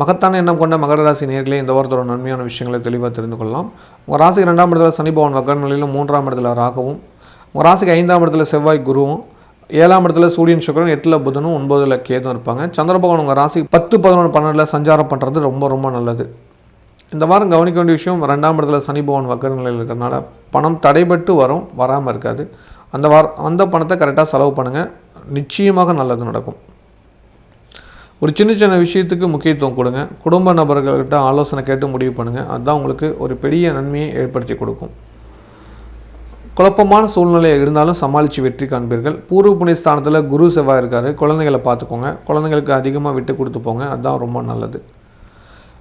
மகத்தான எண்ணம் கொண்ட மகர ராசி நேயர்களே, இந்த வாரத்தோட நன்மையான விஷயங்களை தெளிவாக தெரிந்து கொள்ளலாம். உங்கள் ராசிக்கு 2ஆம் இடத்துல சனி பகவான் வக்கர நிலையிலும் 3ஆம் இடத்துல ராகவும், உங்கள் ராசிக்கு 5ஆம் இடத்துல செவ்வாய் குருவும், 7ஆம் இடத்துல சூரியன் சுக்கிரன், 8ல் புதனும், 9ல் கேதும் இருப்பாங்க. சந்திர பகவான் உங்கள் ராசிக்கு 10, 11, 12 சஞ்சாரம் பண்ணுறது ரொம்ப ரொம்ப நல்லது. இந்த வாரம் கவனிக்க வேண்டிய விஷயம், 2ஆம் இடத்துல சனி பகவான் வக்கர நிலையில் இருக்கிறதுனால பணம் தடைபட்டு வரும், வராமல் இருக்காது. அந்த பணத்தை கரெக்டாக செலவு பண்ணுங்கள். நிச்சயமாக நல்லது நடக்கும். ஒரு சின்ன சின்ன விஷயத்துக்கு முக்கியத்துவம் கொடுங்க. குடும்ப நபர்கள்கிட்ட ஆலோசனை கேட்டு முடிவு பண்ணுங்கள். அதுதான் உங்களுக்கு ஒரு பெரிய நன்மையை ஏற்படுத்தி கொடுக்கும். குழப்பமான சூழ்நிலை இருந்தாலும் சமாளித்து வெற்றி காண்பீர்கள். பூர்வ புண்ணிய ஸ்தானத்தில் குரு செவ்வாய் இருக்கார். குழந்தைகளை பார்த்துக்கோங்க. குழந்தைங்களுக்கு அதிகமாக விட்டு கொடுத்து போங்க. அதுதான் ரொம்ப நல்லது.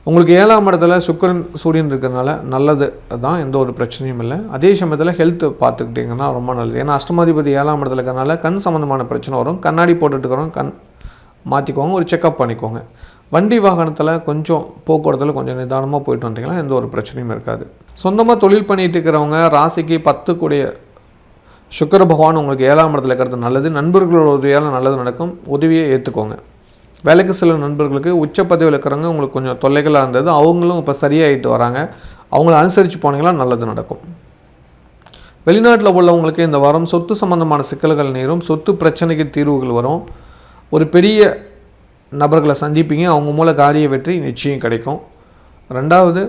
உங்களுக்கு 7ஆம் இடத்துல சுக்கிரன் சூரியன் இருக்கிறதுனால நல்லது, அதுதான், எந்த ஒரு பிரச்சனையும் இல்லை. அதே சமயத்தில் ஹெல்த் பார்த்துக்கிட்டிங்கன்னா ரொம்ப நல்லது. ஏன்னா அஷ்டமாதிபதி 7ஆம் இடத்துல இருக்கிறதுனால கண் சம்மந்தமான பிரச்சனை வரும். கண்ணாடி போட்டுட்டுக்கிறோம், கண் மாற்றிக்கோங்க, ஒரு செக்கப் பண்ணிக்கோங்க. வண்டி வாகனத்தில் கொஞ்சம் போக்குவரத்தில் கொஞ்சம் நிதானமாக போயிட்டு வந்தீங்கன்னா எந்த ஒரு பிரச்சனையும் இருக்காது. சொந்தமாக தொழில் பண்ணிட்டு இருக்கிறவங்க ராசிக்கு 10 கூடிய சுக்கிர பகவான் உங்களுக்கு 7ஆம் இடத்துல இருக்கிறது நல்லது. நண்பர்களோட உதவியால் நல்லது நடக்கும். உதவியை ஏற்றுக்கோங்க. வேலைக்கு சில நண்பர்களுக்கு உச்ச பதவியில் இருக்கிறவங்க உங்களுக்கு கொஞ்சம் தொல்லைகளாக இருந்தது, அவங்களும் இப்போ சரியாயிட்டு வராங்க. அவங்கள அனுசரித்து போனீங்கன்னா நல்லது நடக்கும். வெளிநாட்டில் உள்ளவங்களுக்கு இந்த வாரம் சொத்து சம்பந்தமான சிக்கல்கள் நேரும். சொத்து பிரச்சனைக்கு தீர்வுகள் வரும். ஒரு பெரிய நபர்களை சந்திப்பீங்க. அவங்க மூலம் காரிய வெற்றி நிச்சயம் கிடைக்கும். 2வது,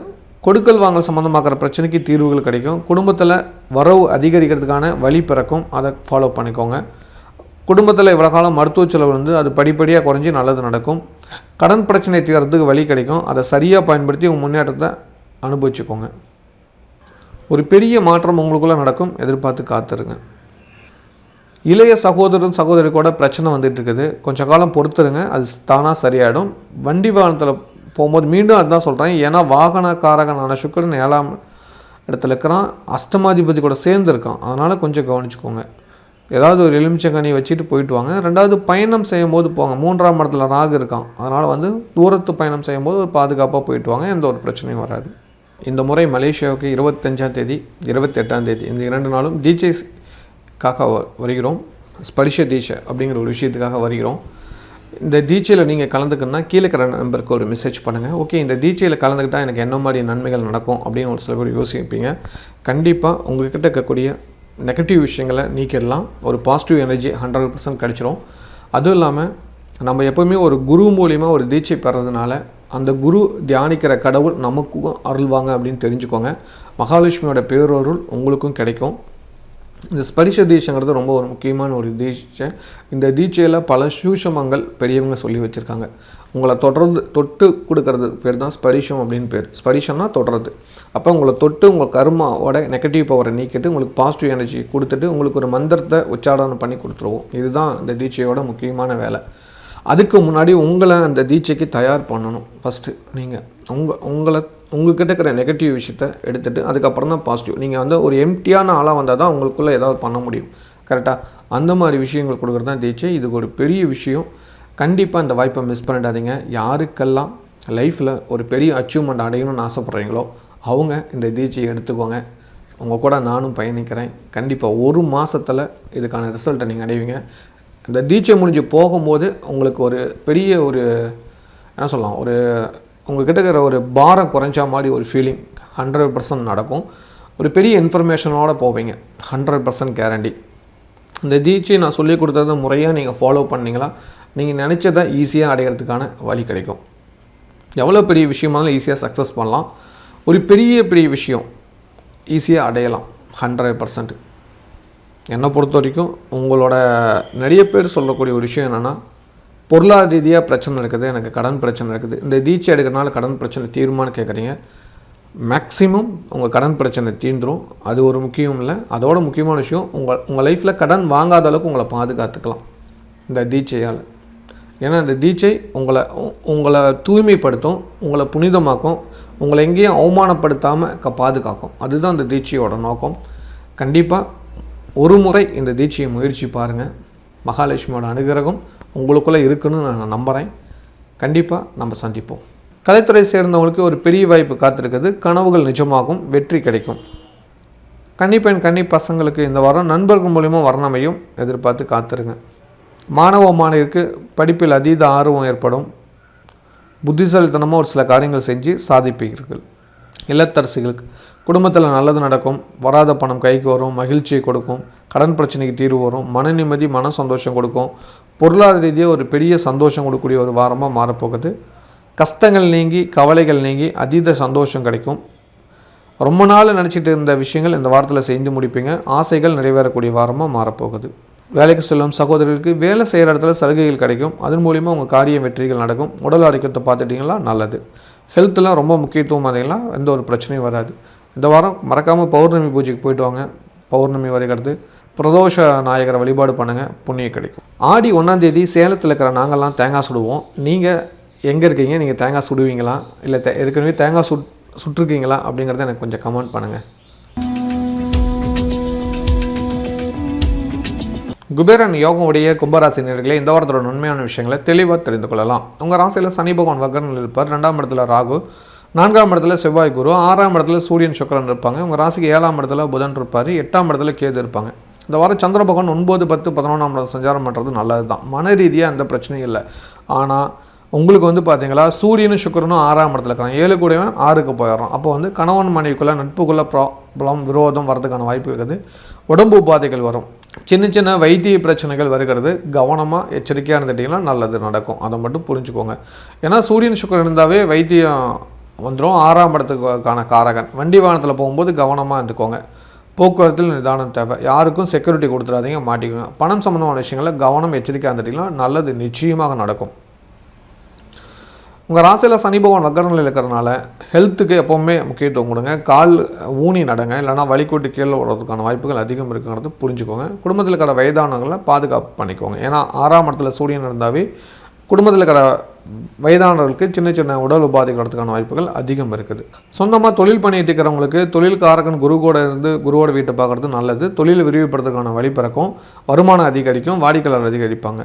கொடுக்கல் வாங்கல் சம்மந்தமாக்கிற பிரச்சனைக்கு தீர்வுகள் கிடைக்கும். குடும்பத்தில் வரவு அதிகரிக்கிறதுக்கான வழி பிறக்கும். அதை ஃபாலோ பண்ணிக்கோங்க. குடும்பத்தில் இவ்வளோ காலம் மருத்துவ செலவு அது படிப்படியாக குறைஞ்சி நல்லது நடக்கும். கடன் பிரச்சனை தீர்றதுக்கு வழி கிடைக்கும். அதை சரியாக பயன்படுத்தி உங்கள் முன்னேற்றத்தை அனுபவிச்சுக்கோங்க. ஒரு பெரிய மாற்றம் உங்களுக்குள்ளே நடக்கும். எதிர்பார்த்து காத்துருங்க. இளைய சகோதரன் சகோதரி கூட பிரச்சனை வந்துட்டு இருக்குது. கொஞ்சம் காலம் பொறுத்துருங்க, அது தானாக சரியாயிடும். வண்டி வாகனத்தில் போகும்போது மீண்டும் அதுதான் சொல்கிறேன். ஏன்னா வாகனக்காரகனான சுக்கிரன் 7ஆம் இடத்துல இருக்கிறான், அஷ்டமாதிபதி கூட சேர்ந்துருக்கான். அதனால் கொஞ்சம் கவனிச்சுக்கோங்க. ஏதாவது ஒரு எலுமிச்சங்கனி வச்சுட்டு போயிட்டு வாங்க. 2வது, பயணம் செய்யும் போது போங்க. 3ஆம் இடத்துல ராகு இருக்கான். அதனால் தூரத்து பயணம் செய்யும்போது ஒரு பாதுகாப்பாக போயிட்டு வாங்க. எந்த ஒரு பிரச்சனையும் வராது. இந்த முறை மலேசியாவுக்கு 25ஆம் தேதி 28ஆம் தேதி இந்த 2 நாளும் தீட்சைக்காக வருகிறோம். ஸ்பரிஷ தீட்சை அப்படிங்கிற ஒரு விஷயத்துக்காக வருகிறோம். இந்த தீட்சையில் நீங்கள் கலந்துக்கணுன்னா கீழே இருக்கிற நம்பருக்கு ஒரு மெசேஜ் பண்ணுங்கள். ஓகே, இந்த தீட்சையில் கலந்துக்கிட்டால் எனக்கு என்ன மாதிரி நன்மைகள் நடக்கும் அப்படின்னு ஒரு சில பேர் யோசிப்பீங்க. கண்டிப்பாக உங்கள்கிட்ட இருக்கக்கூடிய நெகட்டிவ் விஷயங்களை நீக்கிடலாம். ஒரு பாசிட்டிவ் எனர்ஜி 100% கிடச்சிரும். அதுவும் இல்லாமல் நம்ம எப்போவுமே ஒரு குரு மூலியமாக ஒரு தீட்சை பெறதுனால அந்த குரு தியானிக்கிற கடவுள் நமக்கும் அருள்வாங்க அப்படின்னு தெரிஞ்சுக்கோங்க. மகாலட்சுமியோட பேரருள் உங்களுக்கும் கிடைக்கும். இந்த ஸ்பரிஷ தீட்சைங்கிறது ரொம்ப ஒரு முக்கியமான ஒரு தீட்சை. இந்த தீட்சையில் பல சூஷமங்கள் பெரியவங்க சொல்லி வச்சுருக்காங்க. உங்களை தொட்டு கொடுக்கறது பேர் தான் ஸ்பரிஷம் அப்படின்னு பேர். ஸ்பரிஷம்னா தொடர்றது. அப்போ உங்களை தொட்டு உங்கள் கர்மாவோட நெகட்டிவ் பவரை நீக்கிட்டு உங்களுக்கு பாசிட்டிவ் எனர்ஜி கொடுத்துட்டு உங்களுக்கு ஒரு மந்திரத்தை உச்சாரணம் பண்ணி கொடுத்துருவோம். இதுதான் இந்த தீட்சையோட முக்கியமான வேலை. அதுக்கு முன்னாடி உங்களை அந்த தீட்சைக்கு தயார் பண்ணணும். ஃபஸ்ட்டு நீங்கள் உங்கள்கிட்ட இருக்கிற நெகட்டிவ் விஷயத்தை எடுத்துகிட்டு அதுக்கப்புறம் தான் பாசிட்டிவ். நீங்கள் ஒரு எம்டியான ஆளாக வந்தால் தான் உங்களுக்குள்ளே ஏதாவது பண்ண முடியும். கரெக்டாக? அந்த மாதிரி விஷயங்கள் கொடுக்குறது தான் தீட்சை. இதுக்கு ஒரு பெரிய விஷயம். கண்டிப்பாக இந்த வாய்ப்பை மிஸ் பண்ணிடாதீங்க. யாருக்கெல்லாம் லைஃப்பில் ஒரு பெரிய அச்சீவ்மெண்ட் அடையணும்னு ஆசைப்பட்றீங்களோ அவங்க இந்த தீட்சையை எடுத்துக்கோங்க. உங்கள் கூட நானும் பயணிக்கிறேன். கண்டிப்பாக 1 மாதத்தில் இதுக்கான ரிசல்ட்டை நீங்கள் அடைவீங்க. இந்த தீட்சை முடிஞ்சு போகும்போது உங்களுக்கு ஒரு பெரிய என்ன சொல்லலாம், உங்கள்கிட்ட இருக்கிற ஒரு பாரம் குறைஞ்ச மாதிரி ஒரு ஃபீலிங் 100% நடக்கும். ஒரு பெரிய இன்ஃபர்மேஷனோடு போவீங்க. 100% கேரண்டி. இந்த தீட்சை நான் சொல்லி கொடுத்தத முறையாக நீங்கள் ஃபாலோ பண்ணிங்களா நீங்கள் நினச்சதை ஈஸியாக அடைகிறதுக்கான வழி கிடைக்கும். எவ்வளோ பெரிய விஷயமானாலும் ஈஸியாக சக்ஸஸ் பண்ணலாம். ஒரு பெரிய விஷயம் ஈஸியாக அடையலாம் 100%. என்னை பொறுத்த வரைக்கும் உங்களோட நிறைய பேர் சொல்லக்கூடிய ஒரு விஷயம் என்னென்னா, பொருளாதார ரீதியாக பிரச்சனை இருக்குது, எனக்கு கடன் பிரச்சனை இருக்குது, இந்த தீட்சை எடுக்கிறனால கடன் பிரச்சனை தீருமான்னு கேட்குறீங்க. மேக்ஸிமம் உங்கள் கடன் பிரச்சனை தீர்ந்துடும். அது ஒரு முக்கியம் இல்லை. அதோட முக்கியமான விஷயம் உங்கள் லைஃப்பில் கடன் வாங்காத அளவுக்கு உங்களை பாதுகாத்துக்கலாம் இந்த தீட்சையால். ஏன்னா இந்த தீட்சை உங்களை தூய்மைப்படுத்தும், உங்களை புனிதமாக்கும், உங்களை எங்கேயும் அவமானப்படுத்தாமல் பாதுகாக்கும். அதுதான் இந்த தீட்சையோட நோக்கம். கண்டிப்பாக ஒரு முறை இந்த தீட்சையை முயற்சி பாருங்கள். மகாலட்சுமியோட அனுகிரகம் உங்களுக்குள்ளே இருக்குன்னு நான் நம்புகிறேன். கண்டிப்பாக நம்ம சந்திப்போம். கலைத்துறை சேர்ந்தவங்களுக்கு ஒரு பெரிய வாய்ப்பு காத்திருக்குது. கனவுகள் நிஜமாகும், வெற்றி கிடைக்கும். கன்னிப்பெண் கன்னி பசங்களுக்கு இந்த வாரம் நண்பர்கள் மூலிமா வர்ணமையும் எதிர்பார்த்து காத்துருங்க. மாணவ மாணவிற்கு படிப்பில் அதீத ஆர்வம் ஏற்படும். புத்திசாலித்தனமாக ஒரு சில காரியங்கள் செஞ்சு சாதிப்பீர்கள். இல்லத்தரசிகளுக்கு குடும்பத்தில் நல்லது நடக்கும். வராத பணம் கைக்கு வரும், மகிழ்ச்சியை கொடுக்கும். கடன் பிரச்சனைக்கு தீர்வு வரும். மன நிம்மதி, மன சந்தோஷம் கொடுக்கும். பொருளாதார ரீதியாக ஒரு பெரிய சந்தோஷம் கொடுக்கக்கூடிய ஒரு வாரமாக மாறப்போகுது. கஷ்டங்கள் நீங்கி கவலைகள் நீங்கி அதீத சந்தோஷம் கிடைக்கும். ரொம்ப நாள் நினச்சிட்டு இருந்த விஷயங்கள் இந்த வாரத்தில் செஞ்சு முடிப்பீங்க. ஆசைகள் நிறைவேறக்கூடிய வாரமாக மாறப்போகுது. வேலைக்கு செல்லும் சகோதரர்களுக்கு வேலை செய்கிற இடத்துல சலுகைகள் கிடைக்கும். அதன் மூலிமா உங்கள் காரிய வெற்றிகள் நடக்கும். உடல் ஆரோக்கியத்தை பார்த்துட்டிங்களா நல்லது. ஹெல்த்லாம் ரொம்ப முக்கியத்துவம் பார்த்தீங்கன்னா எந்த ஒரு பிரச்சனையும் வராது. இந்த வாரம் மறக்காமல் பௌர்ணமி பூஜைக்கு போயிட்டு வாங்க. பௌர்ணமி வருகிறது. பிரதோஷ நாயகரை வழிபாடு பண்ணுங்கள், புண்ணியம் கிடைக்கும். ஆடி 1ஆம் தேதி சேலத்தில் இருக்கிற நாங்கள்லாம் தேங்காய் சுடுவோம். நீங்கள் எங்கே இருக்கீங்க? நீங்கள் தேங்காய் சுடுவீங்களா, இல்லை ஏற்கனவே தேங்காய் சுட்டிருக்கீங்களா அப்படிங்கிறத எனக்கு கொஞ்சம் கமெண்ட் பண்ணுங்கள். குபேரன் யோகம் உடைய கும்பராசினியர்களே, இந்த வாரத்தோட உண்மையான விஷயங்களை தெளிவாக தெரிந்து கொள்ளலாம். உங்கள் ராசியில் சனி பகவான் வக்கரனில் இருப்பார். 2ஆம் இடத்துல ராகு, 4ஆம் இடத்துல செவ்வாய் குரு, 6ஆம் இடத்துல சூரியன் சுக்கிரன் இருப்பாங்க. உங்கள் ராசிக்கு 7ஆம் இடத்துல புதன் இருப்பார். 8ஆம் இடத்துல கேது இருப்பாங்க. இந்த வாரம் சந்திர பகவான் 9, 10, 11ஆம் இடம் சஞ்சாரம் பண்ணுறது நல்லது தான். மன ரீதியாக எந்த பிரச்சனையும் இல்லை. ஆனால் உங்களுக்கு பார்த்தீங்களா, சூரியனும் சுக்கிரனும் 6ஆம் இடத்துல இருக்காங்க. 7 கூடவன் 6க்கு போயிடுறோம். அப்போ கணவன் மனைவிக்குள்ளே நட்புக்குள்ளே ப்ராப்ளம், விரோதம் வரதுக்கான வாய்ப்பு இருக்குது. உடம்பு உபாதைகள் வரும். சின்ன சின்ன வைத்திய பிரச்சனைகள் வருகிறது. கவனமாக எச்சரிக்கையாக இருந்துட்டிங்கன்னா நல்லது நடக்கும். அதை மட்டும் புரிஞ்சுக்கோங்க. ஏன்னா சூரியன் சுக்கிரன் இருந்தாவே வைத்தியம் வந்துடும். 6ஆம் இடத்துக்கான காரகன். வண்டி வாகனத்தில் போகும்போது கவனமாக இருந்துக்கோங்க. போக்குவரத்தில் நிதானம் தேவை. யாருக்கும் செக்யூரிட்டி கொடுத்துடாதீங்க, மாட்டிக்குங்க. பணம் சம்மந்தமான விஷயங்களில் கவனம் எச்சரிக்கையாக இருந்துட்டிங்கன்னா நல்லது நிச்சயமாக நடக்கும். உங்கள் ராசியில் சனி பகவான் வக்கரநிலையில் இருக்கிறதுனால ஹெல்த்துக்கு எப்போவுமே முக்கியத்துவம் கொடுங்க. கால் ஊனி நடங்க, இல்லைனா வலிக்கூட்டு கீழே விடுறதுக்கான வாய்ப்புகள் அதிகம் இருக்குங்கிறது புரிஞ்சுக்கோங்க. குடும்பத்தில் இருக்கிற வயதானவங்களை பாதுகாப்பு பண்ணிக்கோங்க. ஏன்னா 6ஆம் இடத்துல சூரியன் இருந்தாவே குடும்பத்தில் இருக்கிற வயதானவர்களுக்கு சின்ன சின்ன உடல் உபாதைகள் வரதுக்கான வாய்ப்புகள் அதிகம் இருக்குது. சொந்தமாக தொழில் பண்ணிட்டு இருக்கிறவங்களுக்கு தொழில் காரகன் குரு கூட இருந்து குருவோட வீட்டை பார்க்குறது நல்லது. தொழில் விரிவுபடுறதுக்கான வழி பிறக்கும். வருமானம் அதிகரிக்கும். வாடிக்கையாளர் அதிகரிப்பாங்க.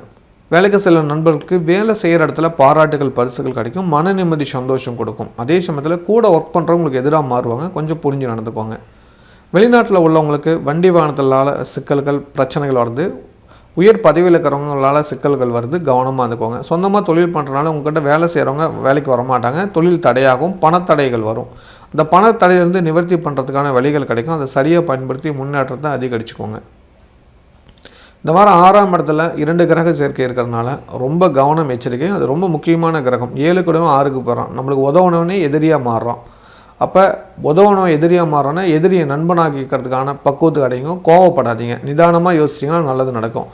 வேலைக்கு செல்ல நண்பர்களுக்கு வேலை செய்கிற இடத்துல பாராட்டுகள், பரிசுகள் கிடைக்கும். மன நிம்மதி, சந்தோஷம் கொடுக்கும். அதே சமயத்தில் கூட ஒர்க் பண்ணுறவங்களுக்கு எதிராக மாறுவாங்க. கொஞ்சம் புரிஞ்சு நடந்துக்குவாங்க. வெளிநாட்டில் உள்ளவங்களுக்கு வண்டி வாகனத்தினால சிக்கல்கள், பிரச்சனைகள் வருது. உயர் பதவியில் இருக்கிறவங்களால சிக்கல்கள் வருது. கவனமாக இருந்துக்கோங்க. சொந்தமாக தொழில் பண்ணுறதுனால உங்கள்கிட்ட வேலை செய்கிறவங்க வேலைக்கு வரமாட்டாங்க. தொழில் தடையாகும். பணத்தடைகள் வரும். அந்த பணத்தடையிலிருந்து நிவர்த்தி பண்ணுறதுக்கான வழிகள் கிடைக்கும். அதை சரியாக பயன்படுத்தி முன்னேற்றத்தை அதிகரிச்சுக்கோங்க. இந்த வாரம் 6ஆம் இடத்துல 2 கிரக சேர்க்கை இருக்கிறதுனால ரொம்ப கவனம், எச்சரிக்கை. அது ரொம்ப முக்கியமான கிரகம். 7 கூடவும் 6க்கு போகிறான். நம்மளுக்கு உதவனவனே எதிரியாக மாறுறான். அப்போ உதவணும் எதிரியாக மாறோன்னா எதிரியை நண்பனாக்கிக்கிறதுக்கான பக்குவத்துக்கு அடையுங்க. கோவப்படாதீங்க. நிதானமாக யோசிச்சிங்கன்னா நல்லது நடக்கும்.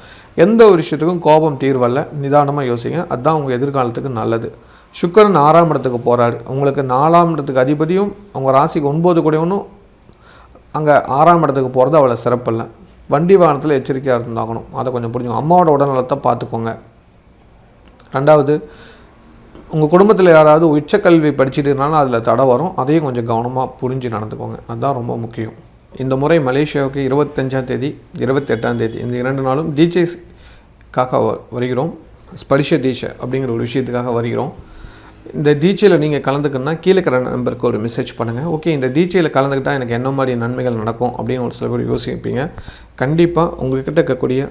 எந்த ஒரு விஷயத்துக்கும் கோபம் தீர்வல்ல. நிதானமாக யோசிங்க. அதுதான் உங்கள் எதிர்காலத்துக்கு நல்லது. சுக்கிரன் 6ஆம் இடத்துக்கு போகிறாரு. உங்களுக்கு 4ஆம் இடத்துக்கு அதிபதியும் உங்கள் ராசிக்கு 9 கூடவனும் அங்கே 6ஆம் இடத்துக்கு போகிறது அவ்வளோ சிறப்பில்லை. வண்டி வாகனத்தில் எச்சரிக்கையாக இருந்தாகணும். அதை கொஞ்சம் புரிஞ்சுக்கோங்க. அம்மாவோட உடல்நலத்தை பார்த்துக்கோங்க. 2வது, உங்கள் குடும்பத்தில் யாராவது உச்சக்கல்வி படிச்சுட்டு இருந்தாலும் அதில் தடை வரும். அதையும் கொஞ்சம் கவனமாக புரிஞ்சு நடந்துக்கோங்க. அதுதான் ரொம்ப முக்கியம். இந்த முறை மலேசியாவுக்கு 25ஆம் தேதி, 28ஆம் தேதி இந்த 2 நாளும் தீட்சைக்காக வருகிறோம். ஸ்பரிஷ தீட்சை அப்படிங்கிற ஒரு விஷயத்துக்காக வருகிறோம். இந்த தீட்சையில் நீங்கள் கலந்துக்கணுன்னா கீழே இருக்கிற நம்பருக்கு ஒரு மெசேஜ் பண்ணுங்கள். ஓகே, இந்த தீட்சையில் கலந்துக்கிட்டால் எனக்கு என்ன மாதிரி நன்மைகள் நடக்கும் அப்படின்னு ஒரு சில பேர் யோசிப்பீங்க. கண்டிப்பாக உங்கள்கிட்ட இருக்கக்கூடிய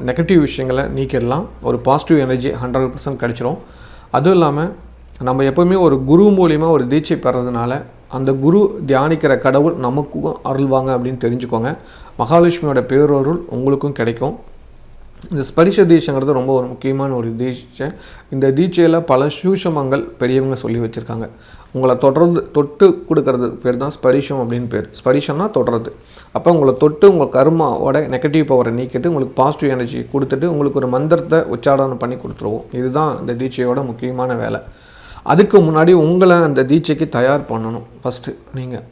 நெகட்டிவ் விஷயங்களை நீக்கிடலாம். ஒரு பாசிட்டிவ் எனர்ஜி 100% கிடச்சிரும். அதுவும் இல்லாமல் நம்ம எப்போவுமே ஒரு குரு மூலியமாக ஒரு தீட்சை பெறதுனால அந்த குரு தியானிக்கிற கடவுள் நமக்கும் அருள்வாங்க அப்படின்னு தெரிஞ்சுக்கோங்க. மகாலட்சுமியோட பேரருள் உங்களுக்கும் கிடைக்கும். இந்த ஸ்பரிஷ தீட்சைங்கிறது ரொம்ப ஒரு முக்கியமான ஒரு தீட்சை. இந்த தீட்சையில் பல சூஷமங்கள் பெரியவங்க சொல்லி வச்சுருக்காங்க. உங்களை தொட்டு கொடுக்கறது பேர் தான் ஸ்பரிஷம் அப்படின்னு பேர். ஸ்பரிஷம்னா தொடுறது. அப்போ உங்களை தொட்டு உங்கள் கர்மாவோட நெகட்டிவ் பவரை நீக்கிட்டு உங்களுக்கு பாசிட்டிவ் எனர்ஜி கொடுத்துட்டு உங்களுக்கு ஒரு மந்திரத்தை உச்சாரணம் பண்ணி கொடுத்துருவோம். இதுதான் இந்த தீட்சையோட முக்கியமான வேலை. அதுக்கு முன்னாடி உங்களை அந்த தீட்சைக்கு தயார் பண்ணணும். ஃபஸ்ட்டு நீங்கள்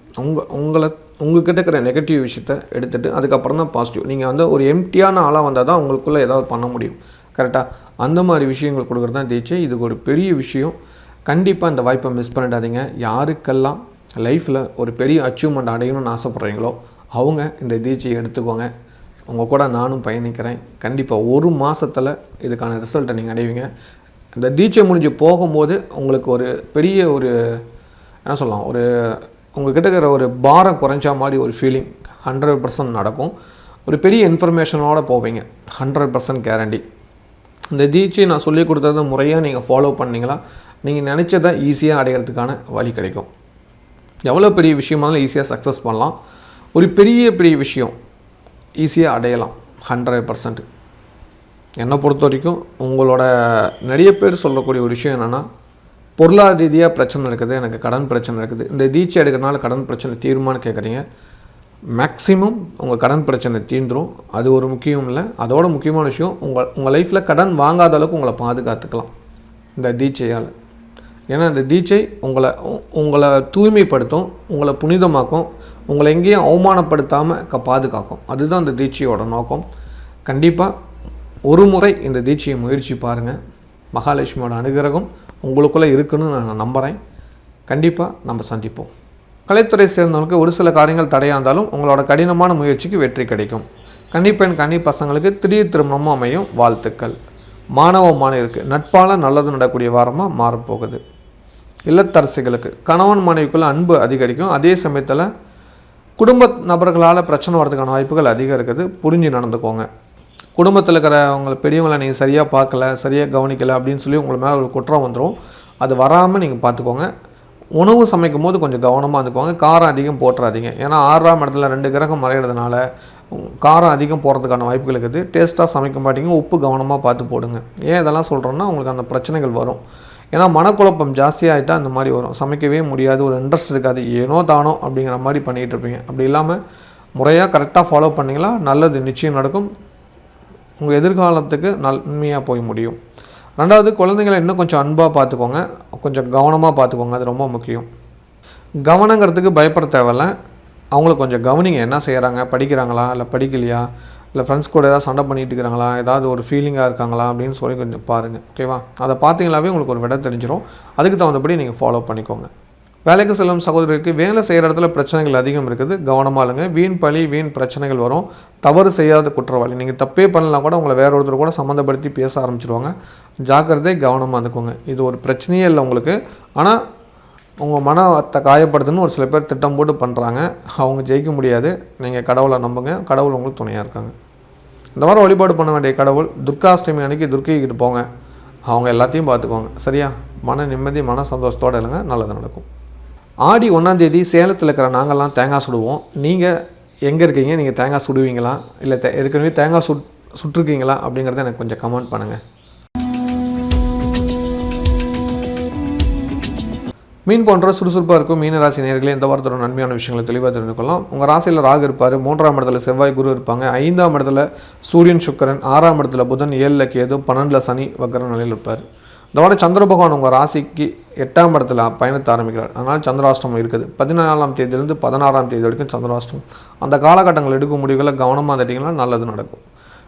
உங்கள்கிட்ட இருக்கிற நெகட்டிவ் விஷயத்தை எடுத்துகிட்டு அதுக்கப்புறம் தான் பாசிட்டிவ். நீங்கள் ஒரு எம்டியான ஆளாக வந்தால் தான் உங்களுக்குள்ளே ஏதாவது பண்ண முடியும். கரெக்டாக? அந்த மாதிரி விஷயங்கள் கொடுக்குறது தான் தீட்சை. இதுக்கு ஒரு பெரிய விஷயம். கண்டிப்பாக இந்த வாய்ப்பை மிஸ் பண்ணிடாதீங்க. யாருக்கெல்லாம் லைஃப்பில் ஒரு பெரிய அச்சீவ்மெண்ட் அடையணும்னு ஆசைப்பட்றீங்களோ அவங்க இந்த தீட்சையை எடுத்துக்கோங்க. உங்கள் கூட நானும் பயணிக்கிறேன். கண்டிப்பாக 1 மாதத்தில் இதுக்கான ரிசல்ட்டை நீங்கள் அடைவீங்க. இந்த தீட்சை முடிஞ்சு போகும்போது உங்களுக்கு ஒரு பெரிய என்ன சொல்லலாம், உங்கள்கிட்ட இருக்கிற ஒரு பாரம் குறைஞ்சா மாதிரி ஒரு ஃபீலிங் 100% நடக்கும். ஒரு பெரிய இன்ஃபர்மேஷனோடு போவீங்க. 100% கேரண்டி. இந்த தீட்சை நான் சொல்லி கொடுத்தத முறையாக நீங்கள் ஃபாலோ பண்ணிங்களா நீங்கள் நினச்சதை ஈஸியாக அடைகிறதுக்கான வழி கிடைக்கும். எவ்வளோ பெரிய விஷயமானாலும் ஈஸியாக சக்ஸஸ் பண்ணலாம். ஒரு பெரிய விஷயம் ஈஸியாக அடையலாம் 100%. என்னை பொறுத்த வரைக்கும் உங்களோட நிறைய பேர் சொல்லக்கூடிய ஒரு விஷயம் என்னென்னா, பொருளாதார ரீதியாக பிரச்சனை இருக்குது, எனக்கு கடன் பிரச்சனை இருக்குது, இந்த தீட்சை எடுக்கிறனால கடன் பிரச்சனை தீருமான்னு கேட்குறீங்க. மேக்ஸிமம் உங்கள் கடன் பிரச்சனை தீர்ந்துடும். அது ஒரு முக்கியம் இல்லை. அதோட முக்கியமான விஷயம் உங்கள் லைஃப்பில் கடன் வாங்காத அளவுக்கு உங்களை பாதுகாத்துக்கலாம் இந்த தீட்சையால். ஏன்னா இந்த தீட்சை உங்களை தூய்மைப்படுத்தும், உங்களை புனிதமாக்கும், உங்களை எங்கேயும் அவமானப்படுத்தாமல் பாதுகாக்கும். அதுதான் இந்த தீட்சையோட நோக்கம். கண்டிப்பாக ஒரு முறை இந்த தீட்சையை முயற்சி பாருங்கள். மகாலட்சுமியோட அனுகிரகம் உங்களுக்குள்ளே இருக்குன்னு நான் நம்புகிறேன். கண்டிப்பாக நம்ம சந்திப்போம். கலைத்துறை சேர்ந்தவங்களுக்கு ஒரு சில காரியங்கள் தடையாக இருந்தாலும் உங்களோட கடினமான முயற்சிக்கு வெற்றி கிடைக்கும். கன்னிப்பெண் கன்னி பசங்களுக்கு திடீர் திருமணமும் அமையும். வாழ்த்துக்கள். மாணவ மாணவியருக்கு நட்பால் நல்லது நடக்கூடிய வாரமாக மாறப்போகுது. இல்லத்தரசிகளுக்கு கணவன் மனைவிக்குள்ளே அன்பு அதிகரிக்கும். அதே சமயத்தில் குடும்ப நபர்களால் பிரச்சனை வர்றதுக்கான வாய்ப்புகள் அதிகம் இருக்குது. புரிஞ்சு நடந்துக்கோங்க. குடும்பத்தில் இருக்கிறவங்களை பெரியவங்களை நீங்கள் சரியாக பார்க்கல, சரியாக கவனிக்கலை அப்படின்னு சொல்லி உங்களை மேலே ஒரு குற்றம் வந்துடும். அது வராமல் நீங்கள் பார்த்துக்கோங்க. உணவு சமைக்கும் போது கொஞ்சம் கவனமாக இருந்துக்கோங்க. காரம் அதிகம் போட்டுறாதீங்க. ஏன்னா 6ஆம் இடத்துல 2 கிரகம் மறைகிறதுனால காரம் அதிகம் போடுறதுக்கான வாய்ப்புகள் இருக்குது. டேஸ்ட்டாக சமைக்க மாட்டீங்க. உப்பு கவனமாக பார்த்து போடுங்க. ஏன் இதெல்லாம் சொல்கிறோன்னா உங்களுக்கு அந்த பிரச்சனைகள் வரும். ஏன்னா மனக்குழப்பம் ஜாஸ்தியாகிட்டால் அந்த மாதிரி வரும். சமைக்கவே முடியாது, ஒரு இன்ட்ரெஸ்ட் இருக்காது, ஏனோ தானோ அப்படிங்கிற மாதிரி பண்ணிகிட்டு இருப்பீங்க. அப்படி இல்லாமல் முறையாக கரெக்டாக ஃபாலோ பண்ணிங்களா நல்லது நிச்சயம் நடக்கும். உங்கள் எதிர்காலத்துக்கு நன்மையாக போய் முடியும். 2வது, குழந்தைங்களை இன்னும் கொஞ்சம் அன்பாக பார்த்துக்கோங்க, கொஞ்சம் கவனமாக பார்த்துக்கோங்க. அது ரொம்ப முக்கியம். கவனங்கிறதுக்கு பயப்பட தேவையில்ல. அவங்கள கொஞ்சம் கவனிங்க. என்ன செய்கிறாங்க, படிக்கிறாங்களா இல்லை படிக்கலையா, இல்லை ஃப்ரெண்ட்ஸ் கூட ஏதாவது சண்டை பண்ணிட்டு இருக்கிறாங்களா, ஏதாவது ஒரு ஃபீலிங்காக இருக்காங்களா அப்படின்னு சொல்லி கொஞ்சம் பாருங்கள். ஓகேவா? அதை பார்த்தீங்களாவே உங்களுக்கு ஒரு விட தெரிஞ்சிடும். அதுக்கு தகுந்தபடி நீங்கள் ஃபாலோ பண்ணிக்கோங்க. வேலைக்கு செல்லும் சகோதரருக்கு வேலை செய்கிற இடத்துல பிரச்சனைகள் அதிகம் இருக்குது. கவனமாக இருங்க. வீண் பழி வீண் பிரச்சனைகள் வரும். தவறு செய்யாத குற்றவாளி. நீங்கள் தப்பே பண்ணலாம் கூட உங்களை வேற ஒருத்தர் கூட சம்மந்தப்படுத்தி பேச ஆரம்பிச்சிடுவாங்க. ஜாக்கிரதை, கவனமாக இருந்துக்கோங்க. இது ஒரு பிரச்சனையே இல்லை உங்களுக்கு. ஆனால் உங்கள் மனத்தை காயப்படுத்துன்னு ஒரு சில பேர் திட்டம் போட்டு பண்ணுறாங்க. அவங்க ஜெயிக்க முடியாது. நீங்கள் கடவுளை நம்புங்க. கடவுள் உங்களுக்கு துணையாக இருக்காங்க. இந்த வாரம் வழிபாடு பண்ண வேண்டிய கடவுள் துர்காஷ்டமி அன்றைக்கி துர்க்கைக்கிட்டு போங்க. அவங்க எல்லாத்தையும் பார்த்துக்குவாங்க. சரியா? மன நிம்மதி, மன சந்தோஷத்தோடு இல்லைங்க, நல்லது நடக்கும். ஆடி 1ஆம் தேதி சேலத்தில் இருக்கிற நாங்கள்லாம் தேங்காய் சுடுவோம். நீங்கள் எங்கே இருக்கீங்க? நீங்கள் தேங்காய் சுடுவீங்களா, இல்லை ஏற்கனவே தேங்காய் சுட்டுருக்கீங்களா அப்படிங்கிறத எனக்கு கொஞ்சம் கமெண்ட் பண்ணுங்கள். மீன் போன்ற சுறுசுறுப்பாக இருக்கும் மீனராசி நேயர்களே, இந்த வாரத்தோட நன்மையான விஷயங்களை தெளிவாக தெரிஞ்சுக்கலாம். உங்கள் ராசியில் ராகு இருப்பார். 3ஆம் இடத்துல செவ்வாய் குரு இருப்பாங்க. 5ஆம் இடத்துல சூரியன் சுக்கிரன், 6ஆம் இடத்துல புதன், 7ல் கேது, 12ல் சனி வக்கர நிலையில் இருப்பார். இந்த வாரம் சந்திர பகவான் உங்கள் ராசிக்கு 8ஆம் இடத்துல பயணத்தை ஆரம்பிக்கிறார். அதனால் சந்திராஷ்டமம் இருக்குது. 14ஆம் தேதியிலேருந்து 16ஆம் தேதி வரைக்கும் சந்திராஷ்டமம். அந்த காலகட்டங்கள் எடுக்கும் முடிவுகளை கவனமாக தட்டிங்கன்னா நல்லது நடக்கும்.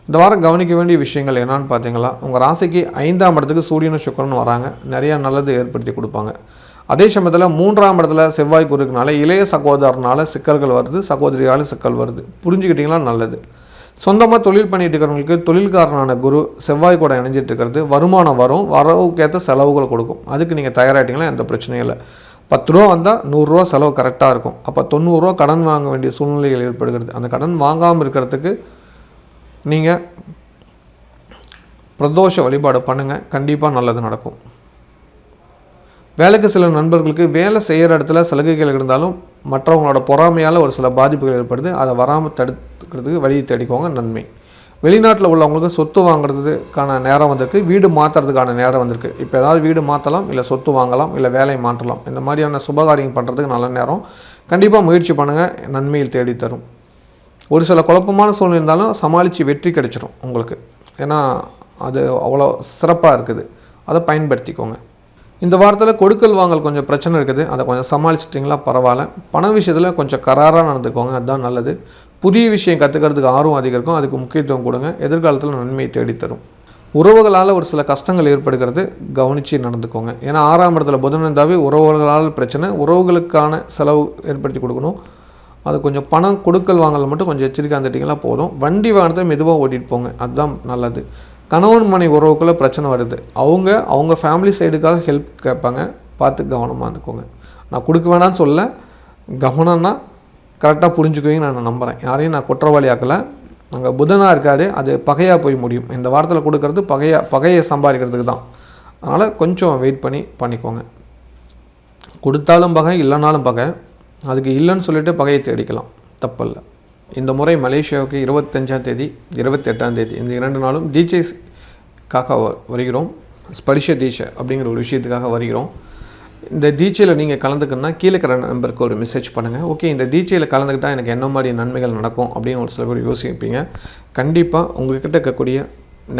இந்த வாரம் கவனிக்க வேண்டிய விஷயங்கள் என்னன்னு பார்த்தீங்களா, உங்கள் ராசிக்கு 5ஆம் இடத்துக்கு சூரியனும் சுக்கிரனும் வராங்க. நிறையா நல்லது ஏற்படுத்தி கொடுப்பாங்க. அதே சமயத்தில் 3ஆம் இடத்துல செவ்வாய் குருக்குனால இளைய சகோதரனால சிக்கல்கள் வருது, சகோதரியால் சிக்கல் வருது. புரிஞ்சுக்கிட்டிங்களா நல்லது. சொந்தமாக தொழில் பண்ணிட்டு இருக்கிறவங்களுக்கு தொழில்காரனான குரு செவ்வாய் கூட இணைஞ்சிட்டு இருக்கிறது வருமானம் வரும், வரவுக்கேற்ற செலவுகள் கொடுக்கும். அதுக்கு நீங்கள் தயாராகிட்டிங்களா எந்த பிரச்சனையும் இல்லை. 10 ரூபா வந்தால் 100 ரூபா செலவு கரெக்டாக இருக்கும். அப்போ 90 ரூபா கடன் வாங்க வேண்டிய சூழ்நிலைகள் ஏற்படுகிறது. அந்த கடன் வாங்காமல் இருக்கிறதுக்கு நீங்கள் பிரதோஷ வழிபாடு பண்ணுங்கள். கண்டிப்பாக நல்லது நடக்கும். வேலைக்கு சில நண்பர்களுக்கு வேலை செய்கிற இடத்துல சலுகைகள் இருந்தாலும் மற்றவங்களோட பொறாமையால் ஒரு சில பாதிப்புகள் ஏற்படுது. அதை வராமல் தடுக்கிறதுக்கு வழியை தேடிக்கோங்க. நன்மை. வெளிநாட்டில் உள்ளவங்களுக்கு சொத்து வாங்குறதுக்கான நேரம் வந்திருக்கு. வீடு மாற்றுறதுக்கான நேரம் வந்திருக்கு. இப்போ ஏதாவது வீடு மாற்றலாம், இல்லை சொத்து வாங்கலாம், இல்லை வேலை மாற்றலாம். இந்த மாதிரியான சுபகாரியம் பண்ணுறதுக்கு நல்ல நேரம். கண்டிப்பாக முயற்சி பண்ணுங்கள். நன்மையில் தேடி தரும். ஒரு சில குழப்பமான சூழ்நிலை இருந்தாலும் சமாளித்து வெற்றி கிடைச்சிடும் உங்களுக்கு. ஏன்னா அது அவ்வளோ சிறப்பாக இருக்குது. அதை பயன்படுத்திக்கோங்க. இந்த வாரத்தில் கொடுக்கல் வாங்கல் கொஞ்சம் பிரச்சனை இருக்குது. அதை கொஞ்சம் சமாளிச்சிட்டிங்களா பரவாயில்ல. பண விஷயத்தில் கொஞ்சம் கராராக நடந்துக்கோங்க. அதுதான் நல்லது. புதிய விஷயம் கற்றுக்கிறதுக்கு ஆர்வம் அதிகம் இருக்கும். அதுக்கு முக்கியத்துவம் கொடுங்க. எதிர்காலத்தில் நன்மையை தேடித்தரும். உறவுகளால் ஒரு சில கஷ்டங்கள் ஏற்படுகிறது. கவனித்து நடந்துக்கோங்க. ஏன்னா 6ஆம் இடத்துல புதன் இருந்தாவே உறவுகளால் பிரச்சனை. உறவுகளுக்கான செலவு ஏற்படுத்தி கொடுக்கணும். அது கொஞ்சம் பணம் கொடுக்கல் வாங்கல் மட்டும் கொஞ்சம் எச்சரிக்கை வந்துட்டிங்களா போதும். வண்டி வாகனத்தை மெதுவாக ஓட்டிகிட்டு போங்க. அதுதான் நல்லது. கணவன் மனை உறவுக்குள்ளே பிரச்சனை வருது. அவங்க ஃபேமிலி சைடுக்காக ஹெல்ப் கேட்பாங்க. பார்த்து கவனமாக இருந்துக்கோங்க. நான் கொடுக்க வேணான்னு சொல்ல, கவனம்னா கரெக்டாக புரிஞ்சுக்குவீங்க நான் நம்புகிறேன். யாரையும் நான் குற்றவாளி ஆக்கலை. அங்கே புதனாக இருக்காது, அது பகையாக போய் முடியும். இந்த வாரத்தில் கொடுக்கறது பகையை சம்பாதிக்கிறதுக்கு தான். அதனால் கொஞ்சம் வெயிட் பண்ணிக்கோங்க. கொடுத்தாலும் பகை, இல்லைனாலும் பகை. அதுக்கு இல்லைன்னு சொல்லிட்டு பகையை தேடிக்கலாம், தப்பில்லை. இந்த முறை மலேசியாவுக்கு 25ஆம் தேதி 28ஆம் தேதி இந்த 2 நாளும் தீட்சைக்காக வருகிறோம். ஸ்பரிஷ தீட்சை அப்படிங்கிற ஒரு விஷயத்துக்காக வருகிறோம். இந்த தீட்சையில் நீங்கள் கலந்துக்கணுன்னா கீழே இருக்கிற நம்பருக்கு ஒரு மெசேஜ் பண்ணுங்கள். ஓகே, இந்த தீட்சையில் கலந்துக்கிட்டால் எனக்கு என்ன மாதிரி நன்மைகள் நடக்கும் அப்படின்னு ஒரு சில பேர் யோசிப்பீங்க. கண்டிப்பாக உங்கள்கிட்ட இருக்கக்கூடிய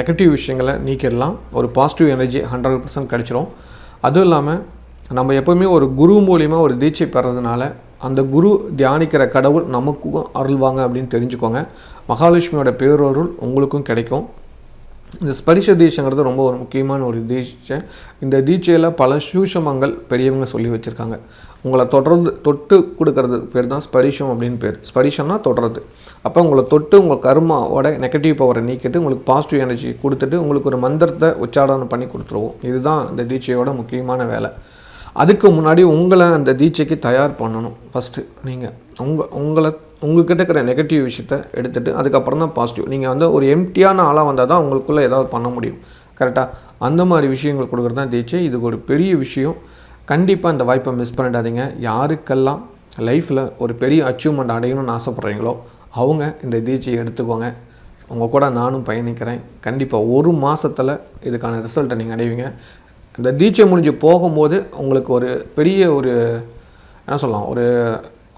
நெகட்டிவ் விஷயங்களை நீக்கிடலாம். ஒரு பாசிட்டிவ் எனர்ஜி 100% கிடச்சிரும். அதுவும் இல்லாமல் நம்ம எப்போவுமே ஒரு குரு மூலிமா ஒரு தீட்சை பெறதுனால அந்த குரு தியானிக்கிற கடவுள் நமக்கும் அருள்வாங்க அப்படின்னு தெரிஞ்சுக்கோங்க. மகாலட்சுமியோட பேரருள் உங்களுக்கும் கிடைக்கும். இந்த ஸ்பரிச தீட்சைங்கிறது ரொம்ப ஒரு முக்கியமான ஒரு தீட்சை. இந்த தீட்சையில் பல சூஷமங்கள் பெரியவங்க சொல்லி வச்சுருக்காங்க. உங்களை தொட்டு கொடுக்கறது பேர் தான் ஸ்பரிசம் அப்படின்னு பேர். ஸ்பரிசம்னா தொடுறது. அப்போ உங்களை தொட்டு உங்கள் கர்மாவோட நெகட்டிவ் பவரை நீக்கிட்டு உங்களுக்கு பாசிட்டிவ் எனர்ஜி கொடுத்துட்டு உங்களுக்கு ஒரு மந்திரத்தை உச்சாரணம் பண்ணி கொடுத்துருவோம். இதுதான் இந்த தீட்சையோட முக்கியமான வேலை. அதுக்கு முன்னாடி உங்களை அந்த தீட்சைக்கு தயார் பண்ணணும். ஃபஸ்ட்டு நீங்கள் உங்கள்கிட்ட இருக்கிற நெகட்டிவ் விஷயத்தை எடுத்துகிட்டு அதுக்கப்புறம் தான் பாசிட்டிவ். நீங்கள் வந்து ஒரு எம்டியான ஆளாக வந்தால் தான் உங்களுக்குள்ளே ஏதாவது பண்ண முடியும். கரெக்டாக? அந்த மாதிரி விஷயங்கள் கொடுக்குறது தான் தீட்சை. இது ஒரு பெரிய விஷயம். கண்டிப்பாக இந்த வாய்ப்பை மிஸ் பண்ணிடாதீங்க. யாருக்கெல்லாம் லைஃப்பில் ஒரு பெரிய அச்சீவ்மெண்ட் அடையணும்னு ஆசைப்பட்றீங்களோ அவங்க இந்த தீட்சையை எடுத்துக்கோங்க. உங்கள் கூட நானும் பயணிக்கிறேன். கண்டிப்பாக 1 மாதத்தில் இதுக்கான ரிசல்ட்டை நீங்கள் அடைவீங்க. இந்த தீட்சை முடிஞ்சு போகும்போது உங்களுக்கு ஒரு பெரிய ஒரு என்ன சொல்லலாம், ஒரு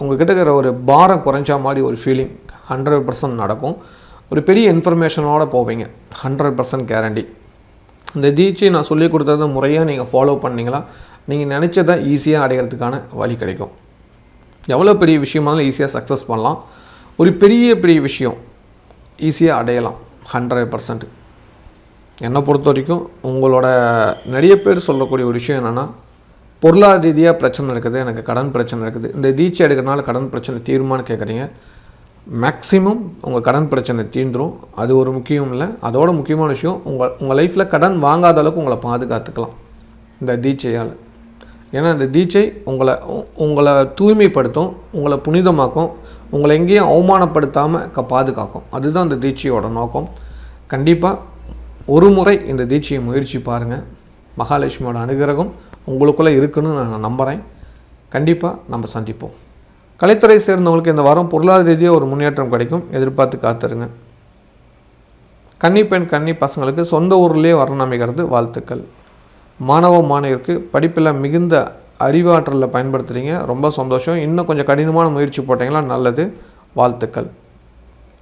உங்கள்கிட்ட இருக்கிற ஒரு பாரம் குறைஞ்சா மாதிரி ஒரு ஃபீலிங் 100% நடக்கும். ஒரு பெரிய இன்ஃபர்மேஷனோடு போவீங்க. 100% கேரண்டி. இந்த தீட்சை நான் சொல்லி கொடுத்தத முறையாக நீங்கள் ஃபாலோ பண்ணிங்களா நீங்கள் நினச்சதை ஈஸியாக அடைகிறதுக்கான வழி கிடைக்கும். எவ்வளோ பெரிய விஷயமானாலும் ஈஸியாக சக்ஸஸ் பண்ணலாம். ஒரு பெரிய விஷயம் ஈஸியாக அடையலாம் 100%. என்னை பொறுத்த வரைக்கும் உங்களோட நிறைய பேர் சொல்லக்கூடிய ஒரு விஷயம் என்னென்னா, பொருளாதார ரீதியாக பிரச்சனை இருக்குது, எனக்கு கடன் பிரச்சனை இருக்குது, இந்த தீட்சை எடுக்கிறனால கடன் பிரச்சனை தீருமான்னு கேட்குறீங்க. மேக்ஸிமம் உங்கள் கடன் பிரச்சனை தீர்ந்துடும். அது ஒரு முக்கியம் இல்லை. அதோட முக்கியமான விஷயம் உங்கள் லைஃப்பில் கடன் வாங்காத அளவுக்கு உங்களை பாதுகாத்துக்கலாம் இந்த தீட்சையால். ஏன்னா இந்த தீட்சை உங்களை தூய்மைப்படுத்தும், உங்களை புனிதமாக்கும், உங்களை எங்கேயும் அவமானப்படுத்தாமல் பாதுகாக்கும். அதுதான் இந்த தீட்சையோட நோக்கம். கண்டிப்பாக ஒரு முறை இந்த தீட்சையை முயற்சி பாருங்கள். மகாலட்சுமியோட அனுகிரகம் உங்களுக்குள்ளே இருக்குன்னு நான் நம்புகிறேன். கண்டிப்பாக நம்ம சந்திப்போம். கலைத்துறை சேர்ந்தவங்களுக்கு இந்த வாரம் பொருளாதார ரீதியாக ஒரு முன்னேற்றம் கிடைக்கும். எதிர்பார்த்து காத்துருங்க. கன்னி பெண் கன்னி பசங்களுக்கு சொந்த ஊர்லேயே வரணம் அமைகிறது. வாழ்த்துக்கள். மாணவியருக்கு படிப்பில் மிகுந்த அறிவாற்றலில் பயன்படுத்துகிறீங்க. ரொம்ப சந்தோஷம். இன்னும் கொஞ்சம் கடினமான முயற்சி போட்டிங்களா நல்லது. வாழ்த்துக்கள்.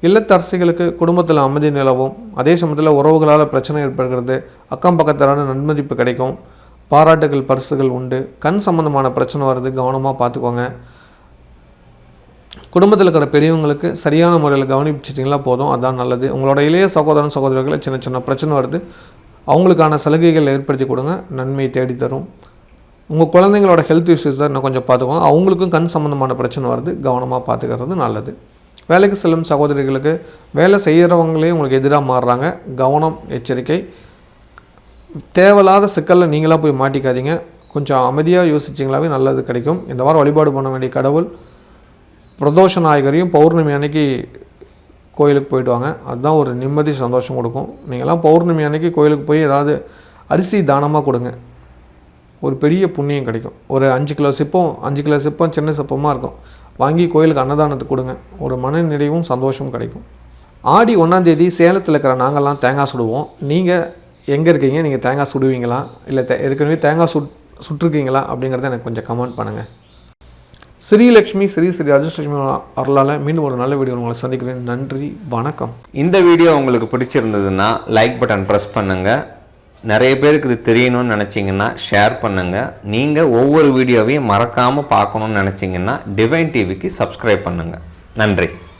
இல்லத்தரசிகளுக்கு குடும்பத்தில் அமைதி நிலவும். அதே சமயத்தில் உறவுகளால் பிரச்சனை ஏற்படுகிறது. அக்கம் பக்கத்திலான நன்மதிப்பு கிடைக்கும். பாராட்டுகள் பரிசுகள் உண்டு. கண் சம்பந்தமான பிரச்சனை வருது, கவனமாக பார்த்துக்கோங்க. குடும்பத்தில் இருக்கிற பெரியவங்களுக்கு சரியான முறையில் கவனிச்சிட்டிங்களா போதும், அதுதான் நல்லது. உங்களோட இளைய சகோதரன் சகோதரர்களை சின்ன பிரச்சனை வருது, அவங்களுக்கான சலுகைகள் ஏற்படுத்தி கொடுங்க, நன்மை தேடி தரும். உங்கள் குழந்தைங்களோட ஹெல்த் இஷ்யூஸ் தான் இன்னும் கொஞ்சம் பார்த்துக்கோங்க. அவங்களுக்கும் கண் சம்மந்தமான பிரச்சனை வருது, கவனமாக பார்த்துக்கிறது நல்லது. வேலைக்கு செல்லும் சகோதரிகளுக்கு வேலை செய்கிறவங்களே உங்களுக்கு எதிராக மாறுறாங்க, கவனம் எச்சரிக்கை. தேவையில்லாத சிக்கலில் நீங்களாக போய் மாட்டிக்காதீங்க. கொஞ்சம் அமைதியாக யோசிச்சிங்களாவே நல்லது கிடைக்கும். இந்த வாரம் வழிபாடு பண்ண வேண்டிய கடவுள் பிரதோஷ நாயகரையும் பௌர்ணமி அன்னைக்கு கோயிலுக்கு போயிட்டு வாங்க. அதுதான் ஒரு நிம்மதி சந்தோஷம் கொடுக்கும். நீங்களாம் பௌர்ணமி அன்னைக்கு கோயிலுக்கு போய் ஏதாவது அரிசி தானமாக கொடுங்க, ஒரு பெரிய புண்ணியம் கிடைக்கும். ஒரு 5 கிலோ சிப்பம் சின்ன சிப்பமாக இருக்கும், வாங்கி கோயிலுக்கு அன்னதானத்துக்கு கொடுங்க, ஒரு மன நிறைவும் சந்தோஷமும் கிடைக்கும். ஆடி 1ஆம் தேதி சேலத்தில் இருக்கிற நாங்கள்லாம் தேங்காய் சுடுவோம். நீங்கள் எங்கே இருக்கீங்க? நீங்கள் தேங்காய் சுடுவீங்களா, இல்லை ஏற்கனவே தேங்காய் சுட்டிருக்கீங்களா அப்படிங்கிறத எனக்கு கொஞ்சம் கமெண்ட் பண்ணுங்கள். ஸ்ரீலக்ஷ்மி ஸ்ரீ ராஜலட்சுமி அருளால் மீண்டும் ஒரு நல்ல வீடியோ உங்களை சந்திக்கிறேன். நன்றி, வணக்கம். இந்த வீடியோ உங்களுக்கு பிடிச்சிருந்ததுன்னா லைக் பட்டன் ப்ரெஸ் பண்ணுங்கள். நிறைய பேருக்கு இது தெரியணும்னு நினச்சிங்கன்னா ஷேர் பண்ணுங்கள். நீங்கள் ஒவ்வொரு வீடியோவையும் மறக்காமல் பார்க்கணுன்னு நினச்சிங்கன்னா டிவைன் டிவிக்கு சப்ஸ்கிரைப் பண்ணுங்கள். நன்றி.